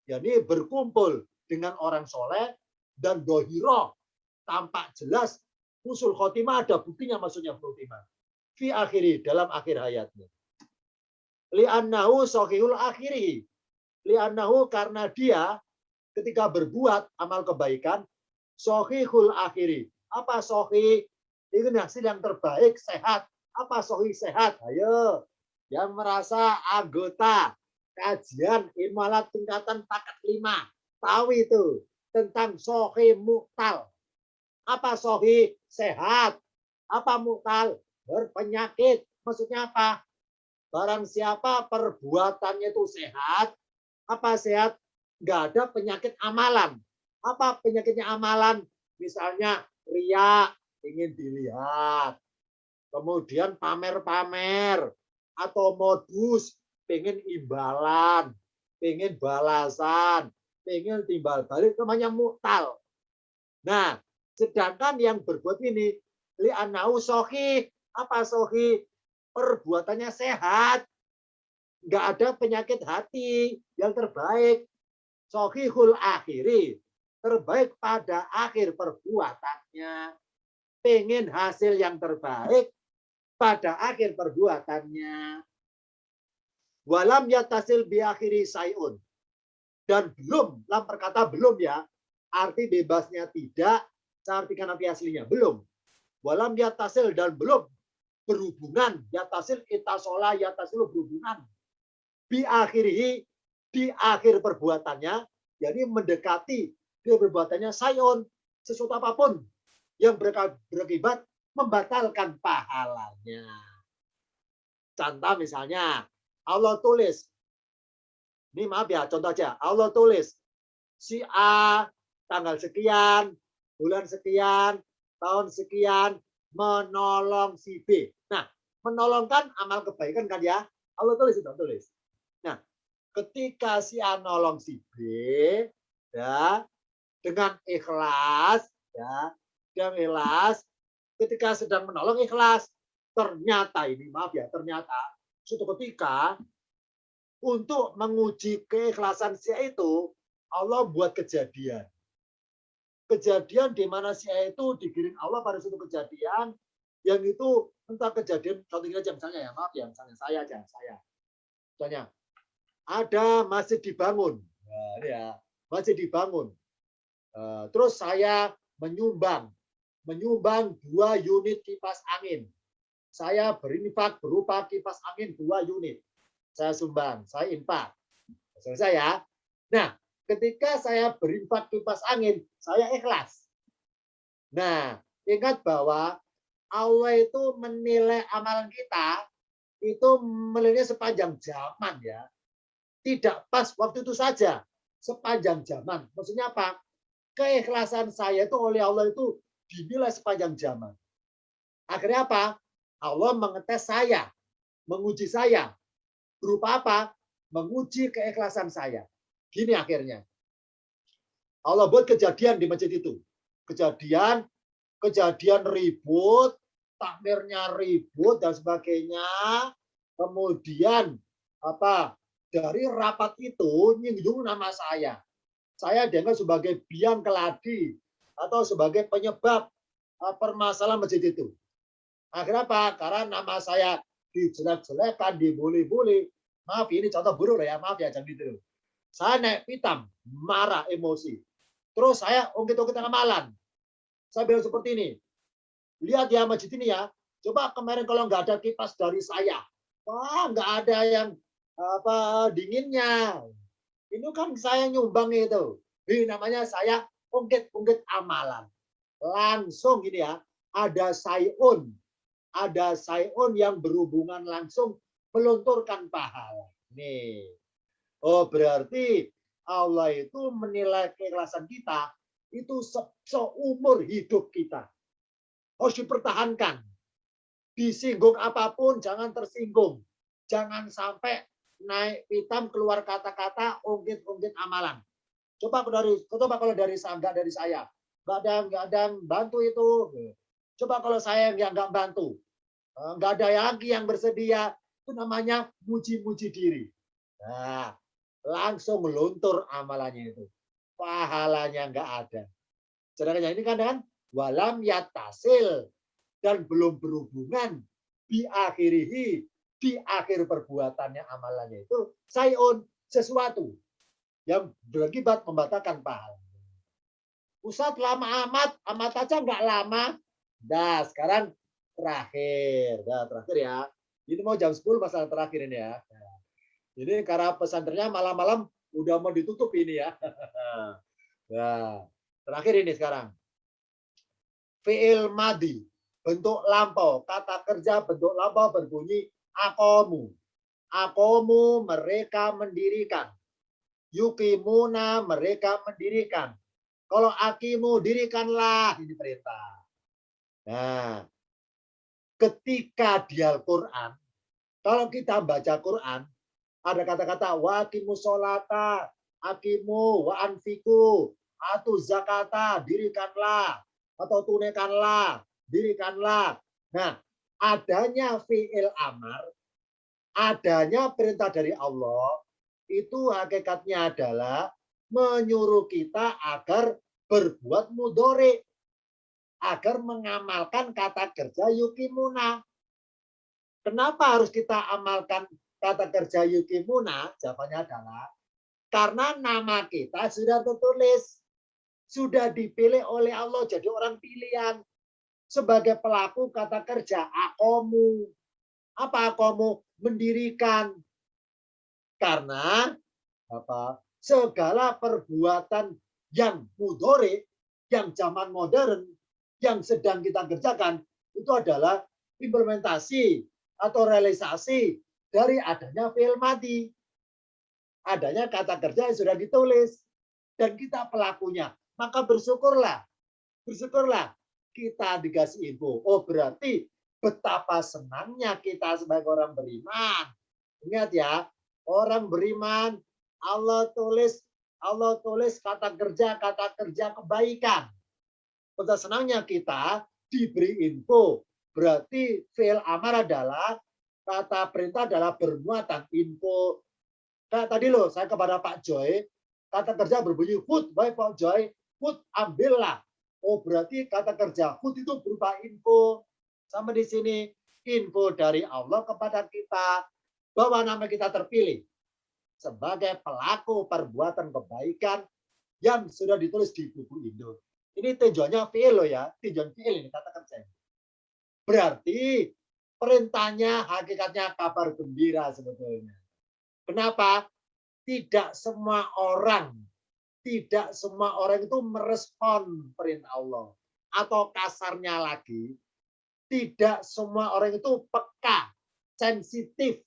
Speaker 1: yakni berkumpul dengan orang soleh, dan dohiro, tampak jelas husnul khotimah, ada buktinya maksudnya khotimah. Fi akhiri, dalam akhir hayatnya. Li'annahu sahihul akhiri. Li'annahu, karena dia ketika berbuat amal kebaikan, sahihul akhiri. Apa sahih? Ini hasil yang terbaik, sehat. Apa sahih sehat? Ayo, yang merasa anggota kajian ilmu alat tingkatan paket 5 tahu itu tentang sahih mu'tal. Apa sahih? Sehat. Apa mu'tal? Berpenyakit. Maksudnya apa? Barang siapa perbuatannya itu sehat, apa sehat? Nggak ada penyakit amalan. Apa penyakitnya amalan? Misalnya riya, ingin dilihat. Kemudian pamer-pamer. Atau modus, pengen imbalan, pengen balasan, pengen timbal balik, namanya mu'tal. Nah, sedangkan yang berbuat ini, li'anau sohi, apa sohi? Perbuatannya sehat, nggak ada penyakit hati, yang terbaik. Sohihul akhiri, terbaik pada akhir perbuatannya. Pengen hasil yang terbaik pada akhir perbuatannya. Walam yatasil biakhiri sayun. Dan belum, lam perkata belum ya, arti bebasnya tidak, saya artikan arti aslinya. Belum. Walam yatasil dan belum berhubungan. Yatasil itasola yatasil berhubungan. Biakhirihi di akhir perbuatannya, jadi mendekati dia perbuatannya sayon, sesuatu apapun yang berakibat membatalkan pahalanya. Contoh misalnya, Allah tulis, ini maaf ya, contoh aja, Allah tulis, si A tanggal sekian, bulan sekian, tahun sekian, menolong si B. Nah, menolong kan amal kebaikan kan ya, Allah tulis itu, tulis. Nah, ketika si A nolong si B, ya, dengan ikhlas, ya, dengan ikhlas, ketika sedang menolong ikhlas, ternyata ini maaf ya, ternyata suatu ketika untuk menguji keikhlasan si A itu, Allah buat kejadian. Kejadian di mana si A itu digiring Allah pada suatu kejadian yang itu entah kejadian, contohnya aja misalnya ya, maaf ya, misalnya saya aja, saya. Misalnya, ada masjid dibangun. Nah, ini ya, masjid dibangun. Terus saya menyumbang 2 unit kipas angin. Saya berinfak berupa kipas angin 2 unit. Saya sumbang, saya infak. Selesai ya. Nah, ketika saya berinfak kipas angin, saya ikhlas. Nah, ingat bahwa Allah itu menilai amalan kita itu menilainya sepanjang zaman ya. Tidak pas waktu itu saja, sepanjang zaman. Maksudnya apa? Keikhlasan saya itu oleh Allah itu dinilai sepanjang zaman. Akhirnya apa? Allah mengetes saya, menguji saya. Berupa apa? Menguji keikhlasan saya. Gini akhirnya. Allah buat kejadian di masjid itu. Kejadian ribut, takmirnya ribut dan sebagainya. Kemudian apa? Dari rapat itu nyinggung nama saya. Saya dianggap sebagai biang keladi atau sebagai penyebab permasalahan masjid itu. Akhirnya apa? Karena nama saya dijelek-jelekan, dibully-bully. Maaf, ini contoh buruk ya. Maaf ya, jangan gitu. Saya naik pitam, marah, emosi. Terus saya ungkit-ungkit amalan. Saya bilang seperti ini. Lihat ya masjid ini ya. Coba kemarin kalau nggak ada kipas dari saya. Wah, nggak ada yang dinginnya. Ini kan saya nyumbang itu. Ini namanya saya ungkit-ungkit amalan. Langsung gini ya. Ada sayun yang berhubungan langsung melunturkan pahala. Nih. Oh, berarti Allah itu menilai keikhlasan kita itu seumur hidup kita. Harus dipertahankan. Disinggung apapun jangan tersinggung. Jangan sampai naik pitam keluar kata-kata ungkit-ungkit amalan. Coba kalau dari saya. Nggak ada yang bantu itu. Coba kalau saya yang nggak bantu. Nggak ada lagi yang bersedia, itu namanya muji-muji diri. Nah, langsung meluntur amalannya itu. Pahalanya nggak ada. Sedangkan ini kan walam yatasil dan belum berhubungan diakhirihi di akhir perbuatannya amalannya itu sayun sesuatu yang berakibat membatalkan pahala. Ustadz lama amat aja nggak lama. Dah sekarang terakhir ya. Ini mau jam 10 masalah terakhir ini ya. Ini karena pesantrennya malam-malam udah mau ditutup ini ya. Nah, terakhir ini sekarang. Fi'il madi, bentuk lampau. Kata kerja bentuk lampau berbunyi akomu. Akomu mereka mendirikan. Yukimuna mereka mendirikan. Kalau akimu dirikanlah, ini perintah. Nah, ketika di Al-Quran, kalau kita baca Quran, ada kata-kata waqimus sholata, akimu, wa anfiku, atu zakata, dirikanlah, atau tunaikanlah, dirikanlah. Nah, adanya fi'il amar, adanya perintah dari Allah, itu hakikatnya adalah menyuruh kita agar berbuat mudhari, agar mengamalkan kata kerja yukimuna. Kenapa harus kita amalkan kata kerja yukimuna? Jawabannya adalah karena nama kita sudah tertulis. sudah dipilih oleh Allah jadi orang pilihan sebagai pelaku kata kerja akomu. Apa akomu? Mendirikan. Karena apa? Segala perbuatan yang mudhari, yang zaman modern, yang sedang kita kerjakan itu adalah implementasi atau realisasi dari adanya fi'il madhi. Adanya kata kerja yang sudah ditulis dan kita pelakunya. Maka bersyukurlah. Bersyukurlah kita dikasih info. Oh, berarti betapa senangnya kita sebagai orang beriman. Ingat ya, orang beriman Allah tulis kata kerja kebaikan. Betapa senangnya kita diberi info. Berarti fi'il amar adalah kata perintah adalah bermuatan info. Kayak tadi loh, saya kepada Pak Joy, kata kerja berbunyi food, baik Pak Joy, food ambillah. Oh, berarti kata kerja food itu berupa info. Sama di sini, info dari Allah kepada kita bahwa nama kita terpilih sebagai pelaku perbuatan kebaikan yang sudah ditulis di buku Indo. Ini tujuannya fi'il loh ya, tujuan fi'il ini kata kerja. Berarti perintahnya hakikatnya kabar gembira sebetulnya. Kenapa? Tidak semua orang itu merespon perintah Allah. Atau kasarnya lagi, tidak semua orang itu peka, sensitif,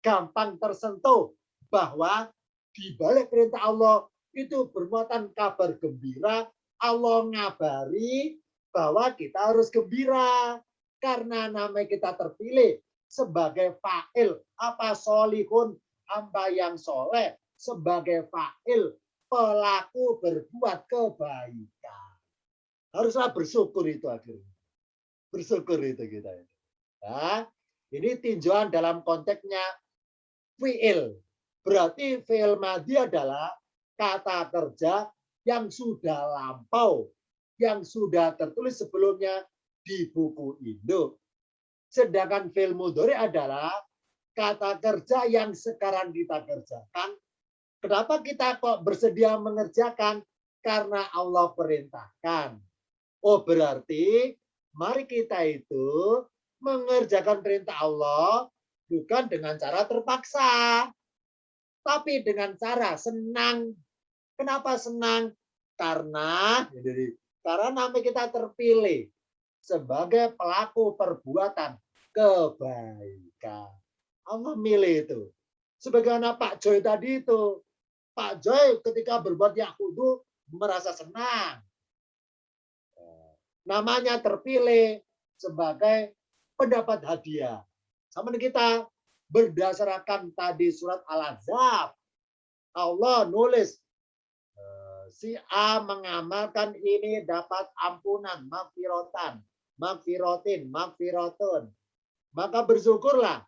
Speaker 1: gampang tersentuh bahwa di balik perintah Allah itu bermuatan kabar gembira. Allah ngabari bahwa kita harus gembira karena nama kita terpilih sebagai fa'il, apa solihun, hamba yang soleh, sebagai fa'il, pelaku berbuat kebaikan. Haruslah bersyukur itu akhirnya. Bersyukur itu kita. Nah, ini tinjauan dalam konteksnya fi'il. Berarti fi'il madhi adalah kata kerja yang sudah lampau, yang sudah tertulis sebelumnya di buku Indo. Sedangkan fi'il mudhari adalah kata kerja yang sekarang kita kerjakan. Kenapa kita kok bersedia mengerjakan? Karena Allah perintahkan. Oh, berarti mari kita itu mengerjakan perintah Allah bukan dengan cara terpaksa, tapi dengan cara senang. Kenapa senang? Karena nama kita terpilih sebagai pelaku perbuatan kebaikan. Allah milih itu. Sebagaimana Pak Joy tadi itu. Pak Joy ketika berbuat yakudu merasa senang. Namanya terpilih sebagai pendapat hadiah. Sama dengan kita berdasarkan tadi surat Al-Ahzab. Allah nulis si A mengamalkan ini dapat ampunan, magfiratun. Maka bersyukurlah.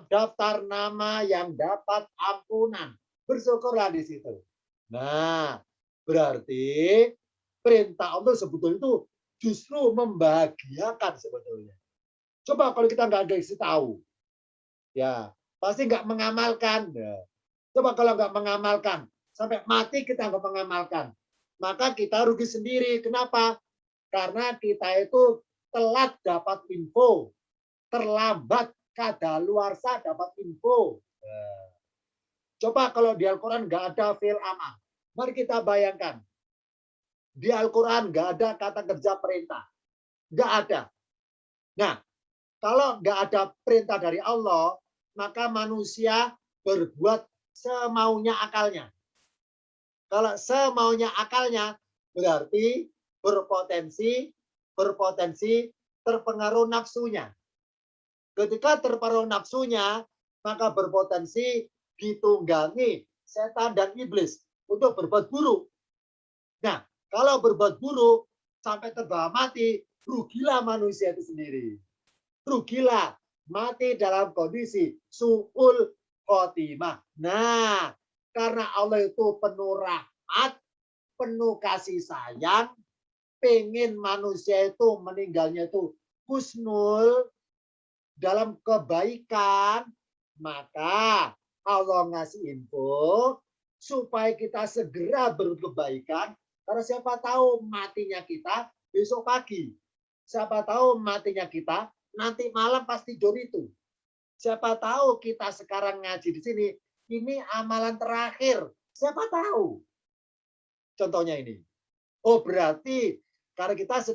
Speaker 1: Daftar nama yang dapat ampunan. Bersyukurlah di situ. Nah, berarti perintah Allah sebetulnya itu justru membahagiakan sebetulnya. Coba kalau kita nggak dikasih tahu, ya pasti nggak mengamalkan. Ya. Coba kalau nggak mengamalkan, sampai mati kita nggak mengamalkan, maka kita rugi sendiri. Kenapa? Karena kita itu telat dapat info, terlambat kadaluarsa dapat info. Ya. Coba kalau di Al-Quran nggak ada fi'il amar. Mari kita bayangkan. Di Al-Quran nggak ada kata kerja perintah. Nggak ada. Nah, kalau nggak ada perintah dari Allah, maka manusia berbuat semaunya akalnya. Kalau semaunya akalnya, berarti berpotensi terpengaruh nafsunya. Ketika terpengaruh nafsunya, maka berpotensi ditunggangi setan dan iblis untuk berbuat buruk. Nah, kalau berbuat buruk sampai terbawa mati, rugilah manusia itu sendiri. Rugilah, mati dalam kondisi su'ul khotimah. Nah, karena Allah itu penuh rahmat, penuh kasih sayang, pengen manusia itu meninggalnya itu husnul dalam kebaikan, maka Allah ngasih info supaya kita segera berkebaikan Karena siapa tahu matinya kita besok pagi. Siapa tahu matinya kita nanti malam pas tidur itu. Siapa tahu kita sekarang ngaji di sini, ini amalan terakhir. Siapa tahu? Contohnya ini. Oh, berarti karena kita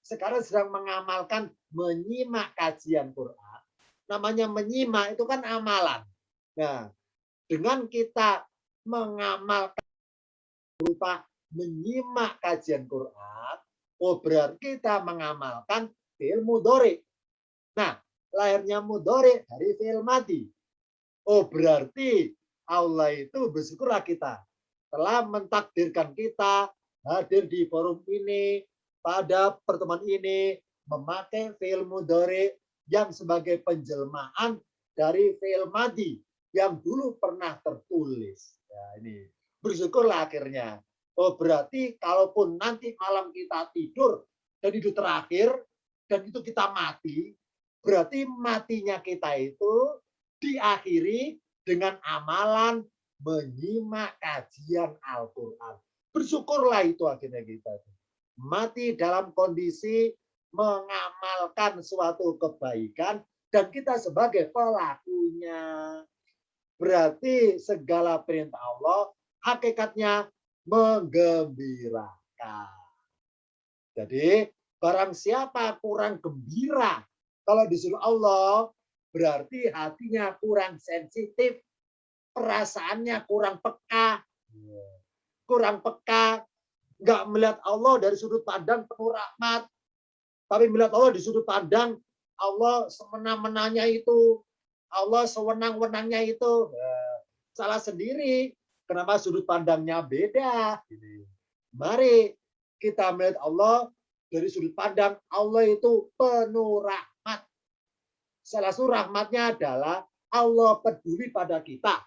Speaker 1: sekarang sedang mengamalkan menyimak kajian Quran. Namanya menyimak itu kan amalan. Nah, dengan kita mengamalkan berupa menyimak kajian Quran, oh berarti kita mengamalkan fi'il mudhari. Nah, lahirnya mudhari dari fi'il madi. Oh berarti Allah itu bersyukurlah kita telah mentakdirkan kita hadir di forum ini pada pertemuan ini memakai fi'il mudhari yang sebagai penjelmaan dari fi'il madi yang dulu pernah tertulis. Ya, ini bersyukurlah akhirnya. Oh berarti kalaupun nanti malam kita tidur dan itu terakhir dan itu kita mati, berarti matinya kita itu diakhiri dengan amalan menyimak kajian Al-Quran. Bersyukurlah itu akhirnya kita. Mati dalam kondisi mengamalkan suatu kebaikan dan kita sebagai pelakunya. Berarti segala perintah Allah hakikatnya menggembirakan. Jadi barang siapa kurang gembira kalau disuruh Allah, berarti hatinya kurang sensitif, perasaannya kurang peka, nggak melihat Allah dari sudut pandang penuh rahmat, tapi melihat Allah di sudut pandang Allah semena-menanya itu, Allah sewenang-wenangnya itu. Salah sendiri. Kenapa sudut pandangnya beda? Mari kita melihat Allah dari sudut pandang Allah itu penuh rahmat. Salah satu rahmatnya adalah Allah peduli pada kita.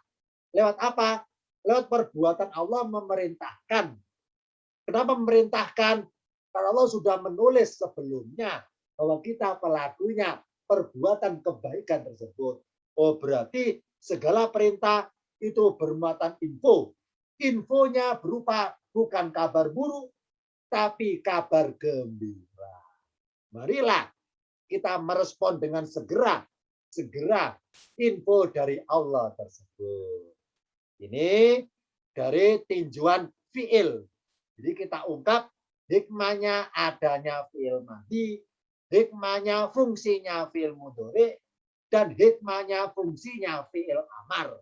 Speaker 1: Lewat apa? Lewat perbuatan Allah memerintahkan. Kenapa memerintahkan? Karena Allah sudah menulis sebelumnya bahwa kita pelakunya perbuatan kebaikan tersebut. Oh berarti segala perintah itu bermuatan info. Infonya berupa bukan kabar buruk, tapi kabar gembira. Marilah kita merespon dengan segera info dari Allah tersebut. Ini dari tinjuan fi'il. Jadi kita ungkap hikmahnya adanya fi'il madi, hikmahnya fungsinya fi'il mudhari, dan hikmahnya fungsinya fi'il amar.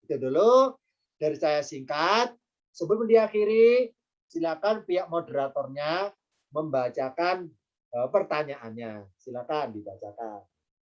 Speaker 1: Itu dulu dari saya singkat. Sebelum diakhiri, silakan pihak moderatornya membacakan pertanyaannya. Silakan dibacakan.